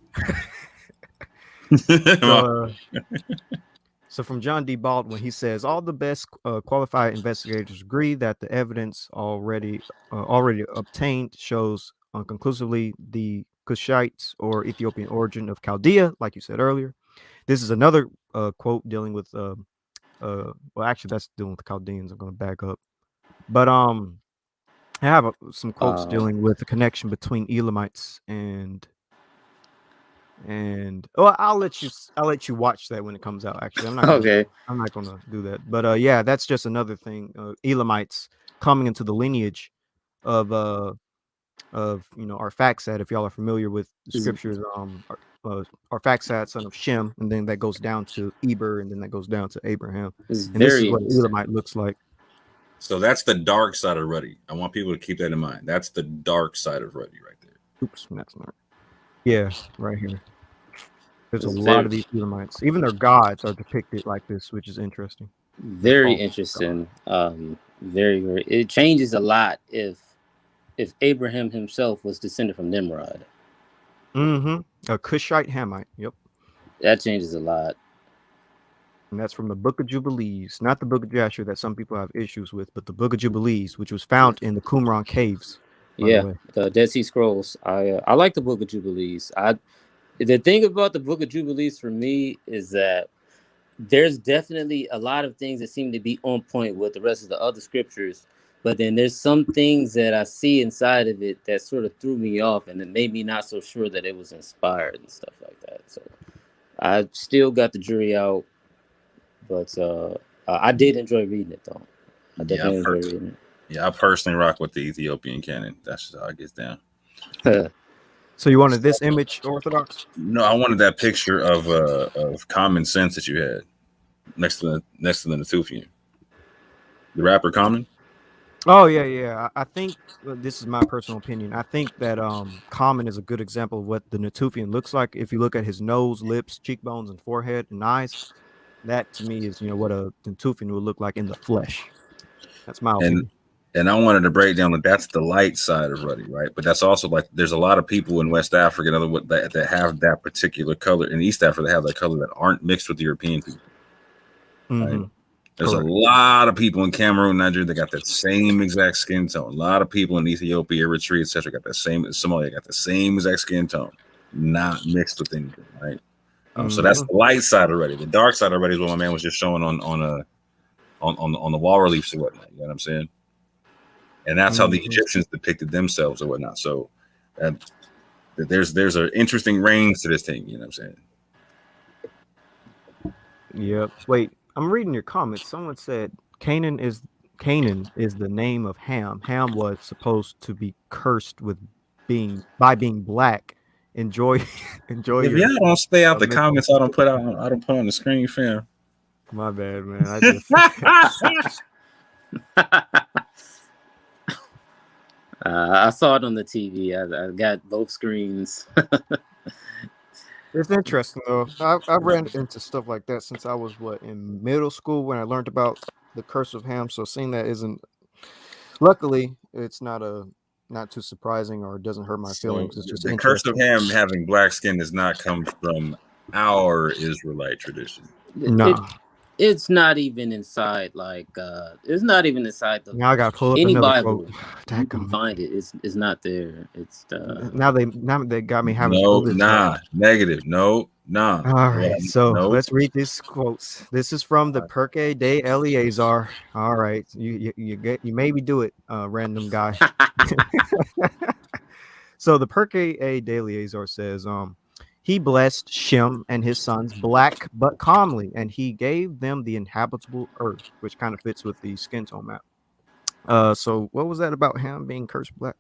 So from John D. Baldwin, he says all the best qualified investigators agree that the evidence already obtained shows conclusively the Cushites or Ethiopian origin of Chaldea, like you said earlier. This is another quote dealing with well, actually that's dealing with the Chaldeans. I'm going to back up, but I have some quotes dealing with the connection between Elamites and I'll let you watch that when it comes out. Actually, I'm not gonna do that. But yeah, that's just another thing. Elamites coming into the lineage of Arphaxad. If y'all are familiar with the scriptures, Arphaxad, son of Shem, and then that goes down to Eber, and then that goes down to Abraham. And this is what Elamite looks like. So that's the dark side of Ruddy. I want people to keep that in mind. That's the dark side of Ruddy right there. Oops, that's not. Yeah, right here. There's a lot of these Elamites. Even their gods are depicted like this, which is interesting. Very interesting. Very, very. It changes a lot if Abraham himself was descended from Nimrod. A Cushite Hamite. Yep. That changes a lot. And that's from the Book of Jubilees, not the Book of Jasher that some people have issues with, but the Book of Jubilees, which was found in the Qumran caves. Yeah, the Dead Sea Scrolls. I like the Book of Jubilees. The thing about the Book of Jubilees for me is that there's definitely a lot of things that seem to be on point with the rest of the other scriptures, but then there's some things that I see inside of it that sort of threw me off, and it made me not so sure that it was inspired and stuff like that. So I still got the jury out, but I did enjoy reading it though. I definitely enjoyed reading it. Yeah, I personally rock with the Ethiopian canon. That's just how it gets down. So you wanted this image, Orthodox? No, I wanted that picture of Common Sense that you had next to the Natufian. The rapper Common. Oh yeah. I think this is my personal opinion. I think that Common is a good example of what the Natufian looks like. If you look at his nose, lips, cheekbones, and forehead and eyes, that to me is what a Natufian would look like in the flesh. That's my opinion. And I wanted to break down that that's the light side of Ruddy, right? But that's also like there's a lot of people in West Africa that have that particular color. In East Africa, they have that color that aren't mixed with European people. Right? There's a lot of people in Cameroon, Nigeria, that got that same exact skin tone. A lot of people in Ethiopia, Eritrea, etc., got that same. Somalia got the same exact skin tone, not mixed with anything, right? So that's the light side of Ruddy. The dark side of Ruddy is what my man was just showing on the wall reliefs or whatnot. You know what I'm saying? And that's how the Egyptians depicted themselves or whatnot. So there's an interesting range to this thing. You know what I'm saying? Yep. Wait, I'm reading your comments. Someone said Canaan is the name of Ham. Ham was supposed to be cursed with being black. Enjoy. If y'all don't stay out the comments, I don't put on the screen, fam. My bad, man. I saw it on the TV. I got both screens. It's interesting though. I ran into stuff like that since I was in middle school when I learned about the curse of Ham. So seeing that isn't. Luckily, it's not too surprising or it doesn't hurt my feelings. It's just the curse of Ham having black skin does not come from our Israelite tradition. No. It's not even inside it's not even inside the now I got to pull up any Bible. Quote. You can find it. It's not there. It's now they got me having negative. No. All right, so let's read these quotes. This is from the Pirkei de Eleazar. All right, you maybe do it, random guy. So the Pirkei de Eleazar says, he blessed Shem and his sons black but calmly, and he gave them the inhabitable earth, which kind of fits with the skin tone map. So what was that about Ham being cursed black?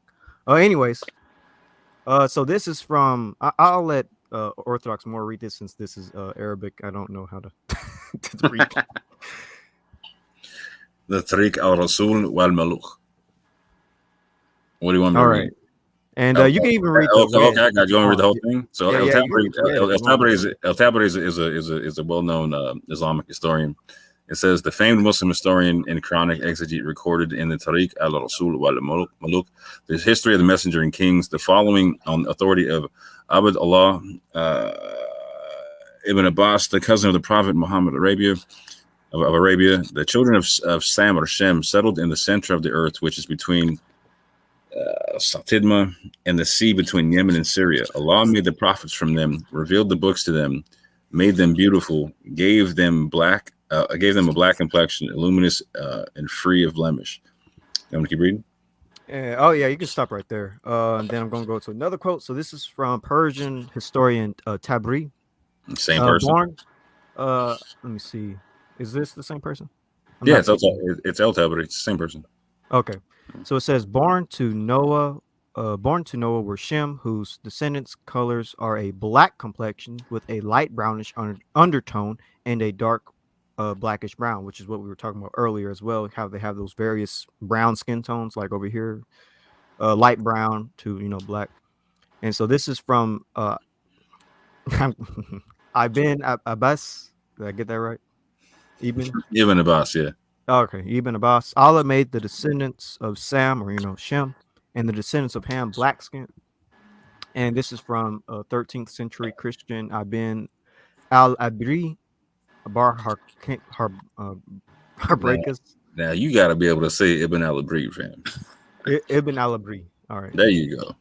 Anyways, so this is from. I'll let Orthodox more read this since this is Arabic. I don't know how to, to read. The Tariq al-Rasul wal-Maluk. What do you want me to read? And you can even read. Okay, I got you. Want to read the whole thing? So El Tabari is a well-known Islamic historian. It says the famed Muslim historian and Quranic exegete recorded in the Tariq al-Rasul wal-Maluk the history of the messenger and kings, the following on authority of Abd Allah ibn Abbas, the cousin of the Prophet Muhammad of Arabia. The children of Sam or Shem settled in the center of the earth, which is between Satidma and the sea between Yemen and Syria. Allah made the prophets from them, revealed the books to them, made them beautiful, gave them a black complexion, luminous and free of blemish. You want to keep reading? You can stop right there. And then I'm going to go to another quote. So this is from Persian historian Tabri. Same person. Let me see. Is this the same person? It's El Tabri. It's the same person. Okay. So it says, born to Noah were Shem, whose descendants' colors are a black complexion with a light brownish undertone and a dark blackish brown, which is what we were talking about earlier as well. How they have those various brown skin tones, like over here, light brown to black. And so this is from Ibn Abbas. Did I get that right? Ibn Abbas, yeah. Okay, Ibn Abbas. Allah made the descendants of Sam, or Shem, and the descendants of Ham black skin. And this is from 13th century Christian Ibn al-Abri Bar Harbrakas. Now you got to be able to say Ibn al-Abri, fam. Ibn al-Abri. All right. There you go.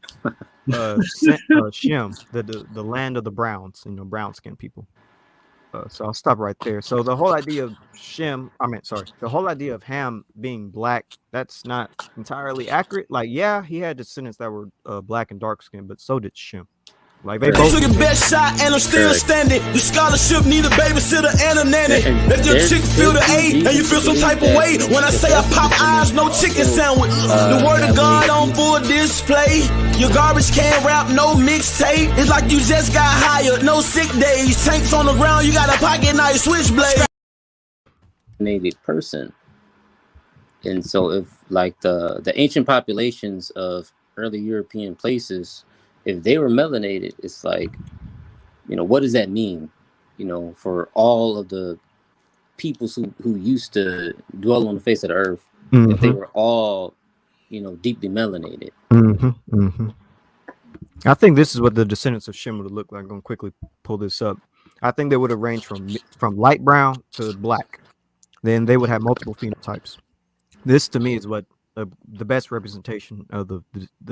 Shem, the land of the browns, brown skinned people. So I'll stop right there. So the whole idea of the whole idea of Ham being black, that's not entirely accurate. Like, yeah, he had descendants that were black and dark skinned, but so did Shem. Like they both took a best shot and I'm still standing. The scholarship need a babysitter and a nanny. If your chick feel the A and you feel some type of way when I say I pop eyes, no chicken sandwich. The word of God on full display. Your garbage can rap, no mixtape. It's like you just got hired, no sick days. Tanks on the ground, you got a pocket knife, switchblade. Native person, and so if like the ancient populations of early European places, if they were melanated, it's like, what does that mean? For all of the peoples who used to dwell on the face of the earth, if they were all, deeply melanated. I think this is what the descendants of Shem would have looked like. I'm going to quickly pull this up. I think they would have ranged from light brown to black. Then they would have multiple phenotypes. This, to me, is what the best representation of the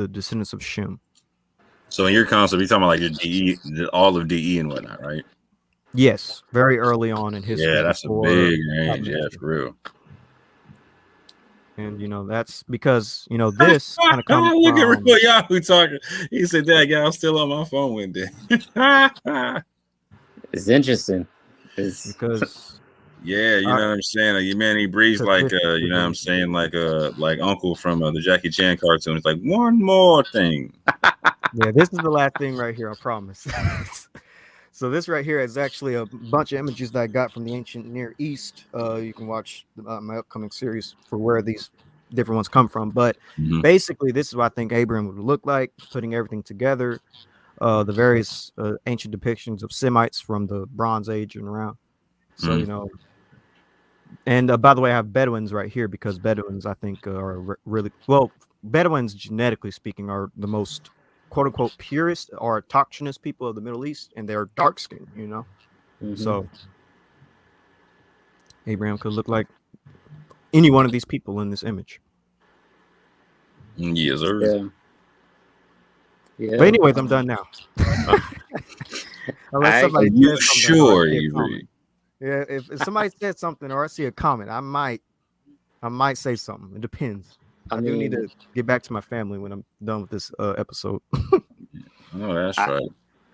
descendants of Shem. So in your concept, you're talking about like your DE, all of DE and whatnot, right? Yes, very early on in history. Yeah, that's a big range. Yeah, for real. And that's because this kind of comes look at real Yahoo talking. He said that guy was still on my phone one day. It's interesting. Because yeah, you know what I'm saying. Like, your man, he breathes like you know what I'm saying, like Uncle from the Jackie Chan cartoon. It's like one more thing. Yeah, this is the last thing right here, I promise. So this right here is actually a bunch of images that I got from the ancient Near East. You can watch my upcoming series for where these different ones come from. But basically, this is what I think Abraham would look like, putting everything together. The various ancient depictions of Semites from the Bronze Age and around. So, and by the way, I have Bedouins right here because Bedouins, I think, are really, well, Bedouins, genetically speaking, are the most quote unquote purest or autochthonous people of the Middle East, and they're dark skinned, So Abraham could look like any one of these people in this image. Yes, sir. Yeah. But anyways, I'm done now. Unless somebody says something, sure, yeah, if somebody said something or I see a comment, I might say something. It depends. I do need to get back to my family when I'm done with this episode. Oh, that's right.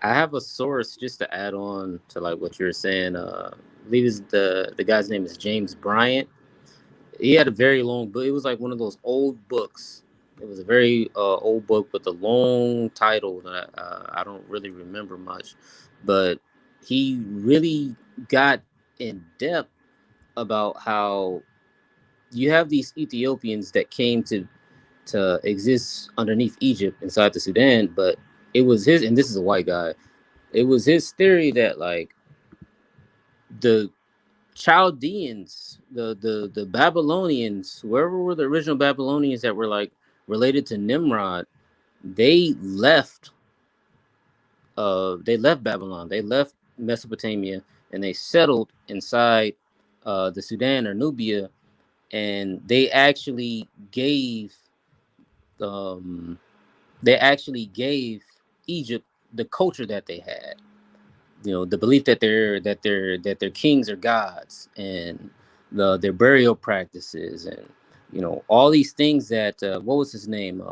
I have a source just to add on to like what you're saying. I believe the guy's name is James Bryant. He had a very long book. It was like one of those old books. It was a very old book with a long title that I don't really remember much, but he really got in depth about how you have these Ethiopians that came to exist underneath Egypt inside the Sudan, but it was his, and this is a white guy. It was his theory that like the Chaldeans, the Babylonians, whoever were the original Babylonians that were like related to Nimrod, they left Babylon, they left Mesopotamia, and they settled inside the Sudan or Nubia, and um, they actually gave Egypt the culture that they had. You know, the belief that their kings are gods, and their burial practices, and you know, all these things that what was his name?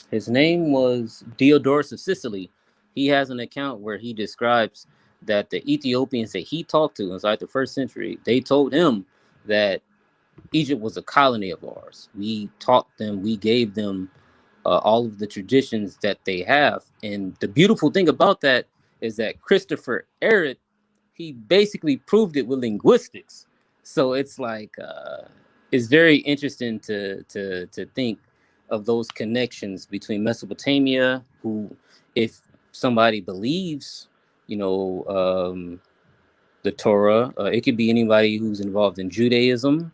His name was Diodorus of Sicily. He has an account where he describes that the Ethiopians that he talked to inside the 1st century, they told him that Egypt was a colony of ours. We taught them, we gave them all of the traditions that they have. And the beautiful thing about that is that Christopher Ehret, he basically proved it with linguistics. So it's like it's very interesting to think of those connections between Mesopotamia, who, if somebody believes, you know, the Torah, it could be anybody who's involved in Judaism,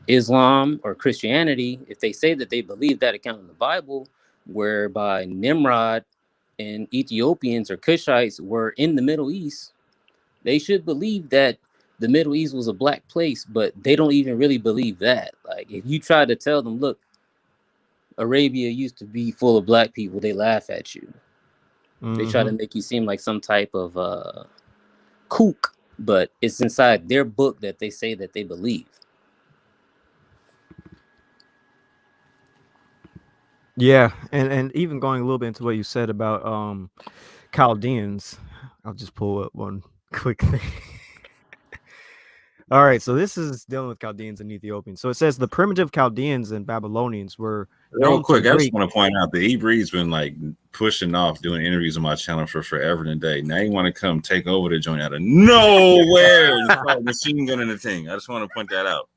Islam, or Christianity. If they say that they believe that account in the Bible, whereby Nimrod and Ethiopians or Cushites were in the Middle East, they should believe that the Middle East was a black place, but they don't even really believe that. Like, if you try to tell them, look, Arabia used to be full of black people, they laugh at you. They try to make you seem like some type of kook, but it's inside their book that they say that they believe. Yeah, and even going a little bit into what you said about Chaldeans, I'll just pull up one quick thing. All right, so this is dealing with Chaldeans and Ethiopians. So it says the primitive Chaldeans and Babylonians were real quick. I just want to point out that Ebree's been like pushing off doing interviews on my channel for forever and a day. Now you want to come take over the joint out of nowhere and start machine gunning the thing. I just want to point that out.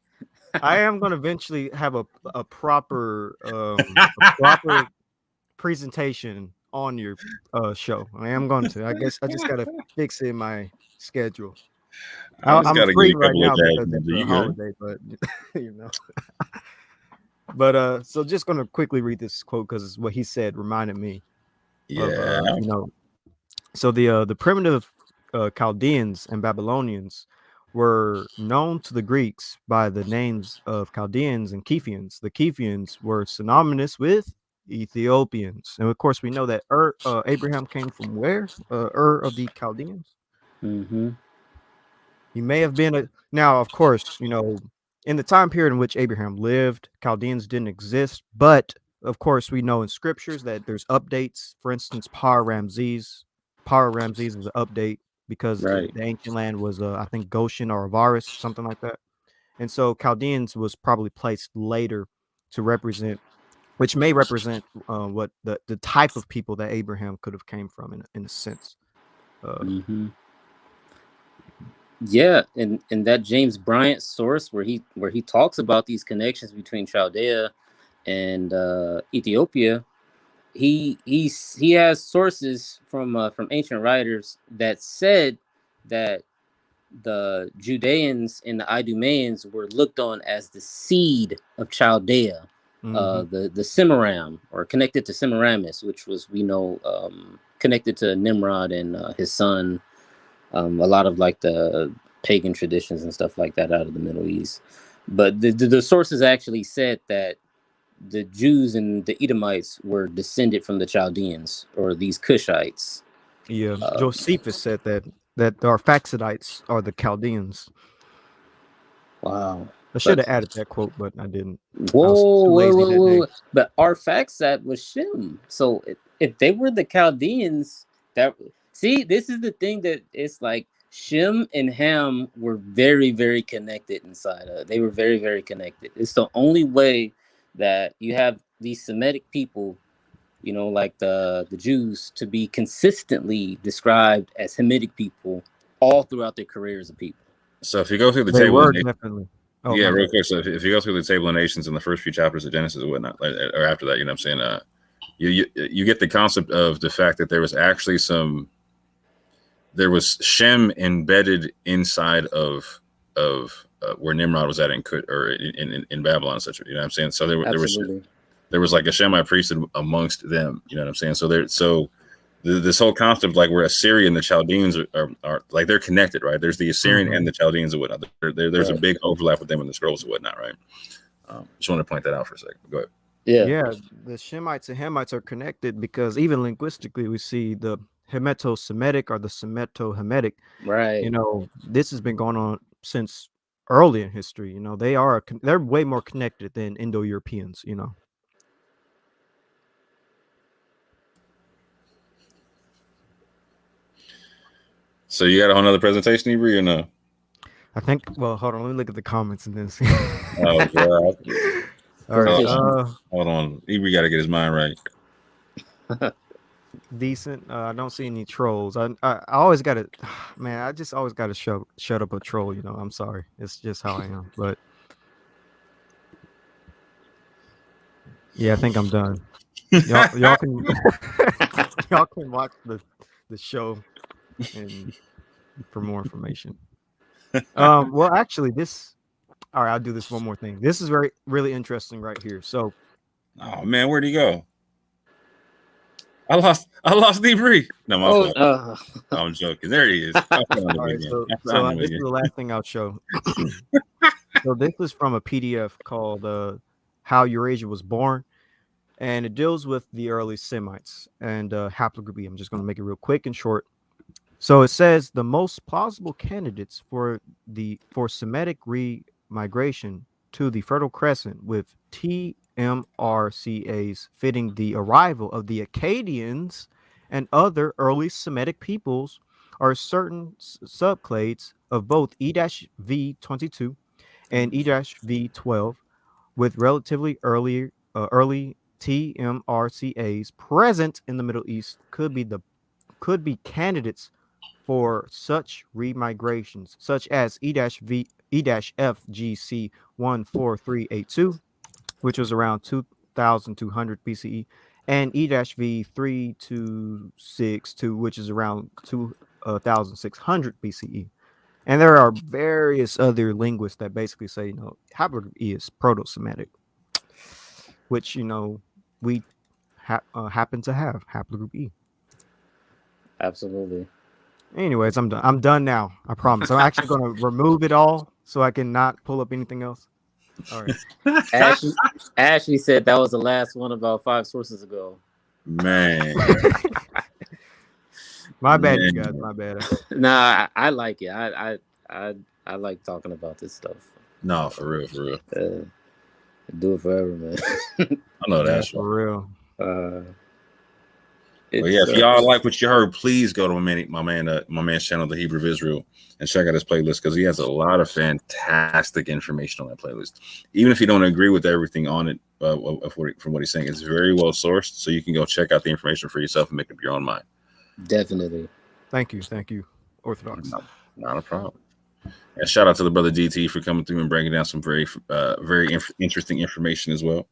I am going to eventually have a proper presentation on your show. I am going to. I guess I just got to fix it in my schedule. I'm free right now because it's a holiday, but you know. But so just going to quickly read this quote because what he said reminded me of you know. So the primitive Chaldeans and Babylonians were known to the Greeks by the names of Chaldeans and Kephians. The Kephians were synonymous with Ethiopians, and of course we know that Abraham came from where? Of the Chaldeans. Mm-hmm. He may have been now, of course, you know, in the time period in which Abraham lived, Chaldeans didn't exist, but of course we know in scriptures that there's updates. For instance, Ramses is an update because the ancient land was I think Goshen or Avaris, something like that. And so Chaldeans was probably placed later to represent, which may represent what the type of people that Abraham could have came from in a sense. Yeah, and that James Bryant source where he talks about these connections between Chaldea and Ethiopia, he has sources from ancient writers that said that the Judeans and the Idumeans were looked on as the seed of Chaldea, the Semiram, or connected to Semiramis, which was, we know, connected to Nimrod and his son. A lot of like the pagan traditions and stuff like that out of the Middle East. But the sources actually said that the Jews and the Edomites were descended from the Chaldeans, or these Cushites. Yeah, Josephus said that our Arphaxidites are the Chaldeans. Wow. I should have added that quote, but I didn't. Whoa. But Arphaxad was Shem. So if they were the Chaldeans, this is the thing that it's like Shem and Ham were very, very connected inside. They were very, very connected. It's the only way that you have these Semitic people, you know, like the Jews, to be consistently described as Hamitic people all throughout their careers of people. So if you go through the They table, were definitely. Oh, yeah, real quick. So if you go through the table of nations in the first few chapters of Genesis or whatnot, or after that, you know what I'm saying? You get the concept of the fact that there was actually there was Shem embedded inside of where Nimrod was at in Babylon, such, you know what I'm saying? So there was like a Shemite priesthood amongst them, you know what I'm saying? So this whole concept, like where Assyria and the Chaldeans are like, they're connected, right? There's the Assyrian and the Chaldeans and whatnot. There's a big overlap with them in the scrolls and whatnot, right? Just want to point that out for a second. Go ahead. Yeah, the Shemites and Hamites are connected because even linguistically, we see the Hemeto-Semitic or the Semeto-Hamitic. Right. You know, this has been going on since early in history. You know, they're way more connected than Indo-Europeans. You know. So you got a whole nother presentation, Avery, or no? I think. Well, hold on. Let me look at the comments and then see. Oh, God. All right. Hold on. Avery got to get his mind right. Decent. I don't see any trolls. I always got to, man. I just always got to shut up a troll. You know. I'm sorry. It's just how I am. But yeah, I think I'm done. Y'all can y'all can watch the show and for more information. Well, actually, all right, I'll do this one more thing. This is really interesting right here. So, oh man, where'd he go? I lost Debris. No, my fault. I'm joking. There he is. All right, so this is the last thing I'll show. So this is from a PDF called "How Eurasia Was Born," and it deals with the early Semites and haplogroup E. I'm just going to make it real quick and short. So it says the most plausible candidates for Semitic remigration to the Fertile Crescent with TMRCAs fitting the arrival of the Akkadians and other early Semitic peoples are certain subclades of both E-V22 and E-V12 with relatively early TMRCAs present in the Middle East could be candidates for such remigrations, such as E-FGC 14382, which was around 2200 BCE, and E-V 3262, which is around 2600 BCE. And there are various other linguists that basically say, you know, haplogroup E is Proto-Semitic, which, you know, we happen to have haplogroup E. Absolutely. Anyways, I'm done. I'm done now. I promise. I'm actually going to remove it all so I can not pull up anything else. All right. Ashley said that was the last one about 5 sources ago. Man. My bad, you guys. My bad. Nah, I like it. I like talking about this stuff. No, for real. Do it forever, man. I know that's for real. But yeah, if y'all like what you heard, please go to my man's channel, The Hebrew of Israel, and check out his playlist because he has a lot of fantastic information on that playlist. Even if you don't agree with everything on it, from what he's saying, it's very well sourced, so you can go check out the information for yourself and make up your own mind. Definitely. Thank you, Orthodox. Not a problem. And shout out to the brother DT for coming through and breaking down some very interesting information as well.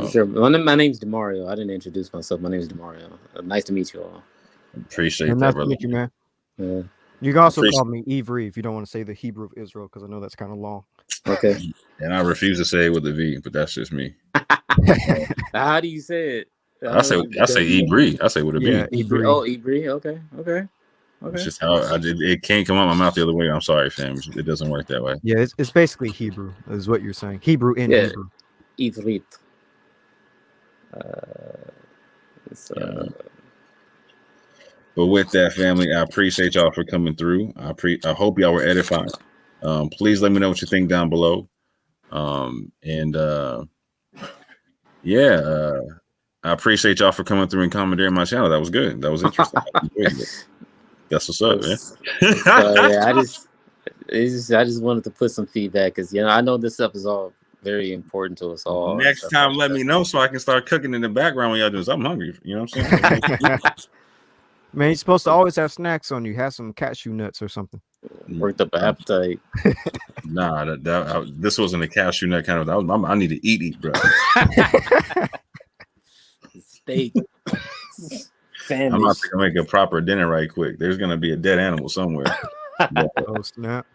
Sure. My name's DeMario. I didn't introduce myself. My name's DeMario. Nice to meet you all. Appreciate that, nice brother. Nice to meet you, man. Yeah. You can also call me Ivri if you don't want to say the Hebrew of Israel, because I know that's kind of long. Okay. And I refuse to say it with a V, but that's just me. How do you say it? I say Ibri. I say with a B. Yeah, Ibri. Oh, Ibri. Okay. It's just how it can't come out my mouth the other way. I'm sorry, fam. It doesn't work that way. Yeah, it's basically Hebrew, is what you're saying. Hebrew in Hebrew. Ivrit. But with that, family, I appreciate y'all for coming through. I hope y'all were edified. Please let me know what you think down below. I appreciate y'all for coming through and commenting on my channel. That was good. That was interesting. That's what's up, man. So yeah, I just wanted to put some feedback because I know this stuff is all very important to us all. Next time, let me know so I can start cooking in the background when y'all do this. I'm hungry. You know what I'm saying? Man, you're supposed to always have snacks on you. Have some cashew nuts or something. Worked up an appetite. Nah, this wasn't a cashew nut kind of. I need to eat, bro. Steak. I'm about to make a proper dinner right quick. There's gonna be a dead animal somewhere. Oh snap!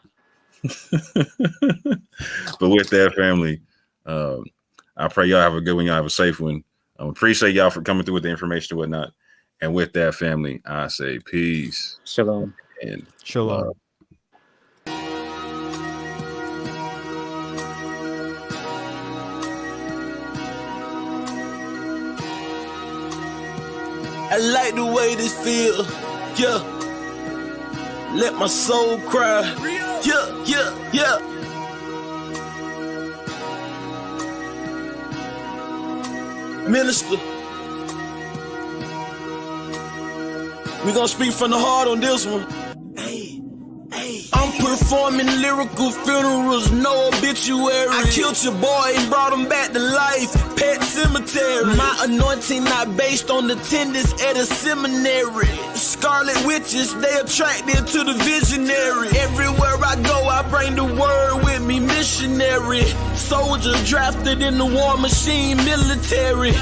But with that, family, I pray y'all have a good one. Y'all have a safe one. I appreciate y'all for coming through with the information and whatnot. And with that, family, I say peace. Shalom. And shalom. I like the way this feel, yeah. Let my soul cry, yeah. Minister, we gonna speak from the heart on this one. I'm performing lyrical funerals, no obituary. I killed your boy and brought him back to life. Pet cemetery. My anointing not based on attendance at a seminary. Scarlet witches, they attracted to the visionary. Everywhere I go, I bring the word with me. Missionary, soldier drafted in the war machine, military.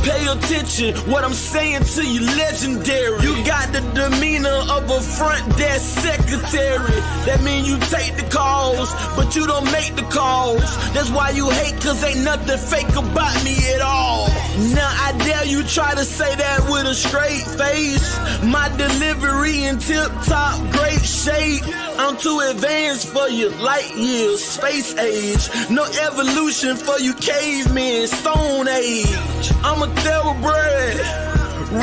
Pay attention, what I'm saying to you, legendary. You got the demeanor of a front desk secretary. That mean you take the calls, but you don't make the calls. That's why you hate, cause ain't nothing fake about me at all. Now I dare you try to say that with a straight face. My delivery in tip-top great shape. I'm too advanced for you, light years, space age. No evolution for you cavemen, stone age. I'm a thoroughbred,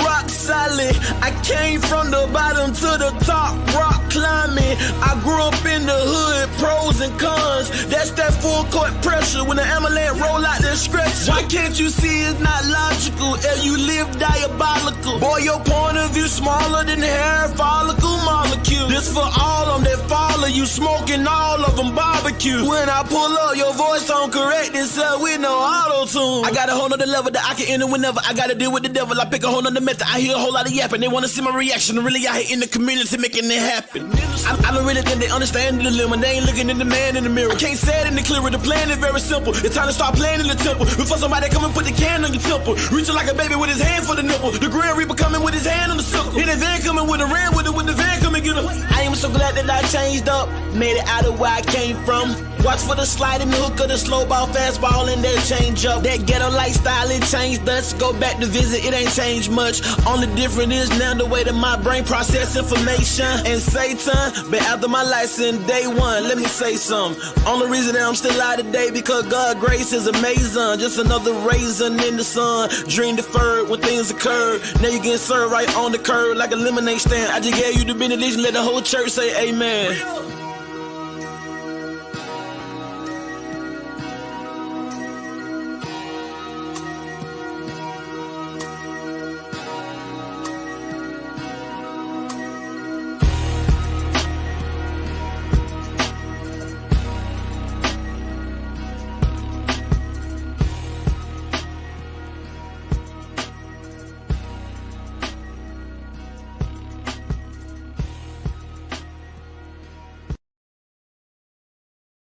rock solid. I came from the bottom to the top, rock climbing. I grew up in the hood, pros and cons. That's that full court pressure when the ambulance roll out the stretcher. Why can't you see it's not logical? And you live diabolical. Boy, your point of view smaller than the hair follicle molecule. This for all of them that follow you, smoking all of them barbecue. When I pull up, your voice don't correct itself with no auto-tune. I got a whole nother level that I can enter whenever I gotta deal with the devil. I pick a whole nother method. I hear a whole lot of yapping. They wanna see my reaction. I'm really out here in the community making it happen. I don't really think they understand the dilemma. They ain't looking at the man in the mirror. Can't say it any clearer. The plan is very simple. It's time to start playing in the temple. Before somebody come and put the can on your temple. Reaching like a baby with his hand for the nipple. The Grand Reaper coming with his hand on the circle. In the van coming with a ram with it. With the van coming get him. I am so glad that I changed up. Made it out of where I came from. Watch for the slide and the hook of the slow ball, fast ball, and they change up. That ghetto lifestyle, it changed us. Go back to visit, it ain't changed much. Only difference is now the way that my brain process information. And Satan, been after my license day one. Let me say something. Only reason that I'm still alive today because God's grace is amazing. Just another raisin in the sun. Dream deferred when things occurred. Now you getting served right on the curb like a lemonade stand. I just gave you the benediction, let the whole church say amen.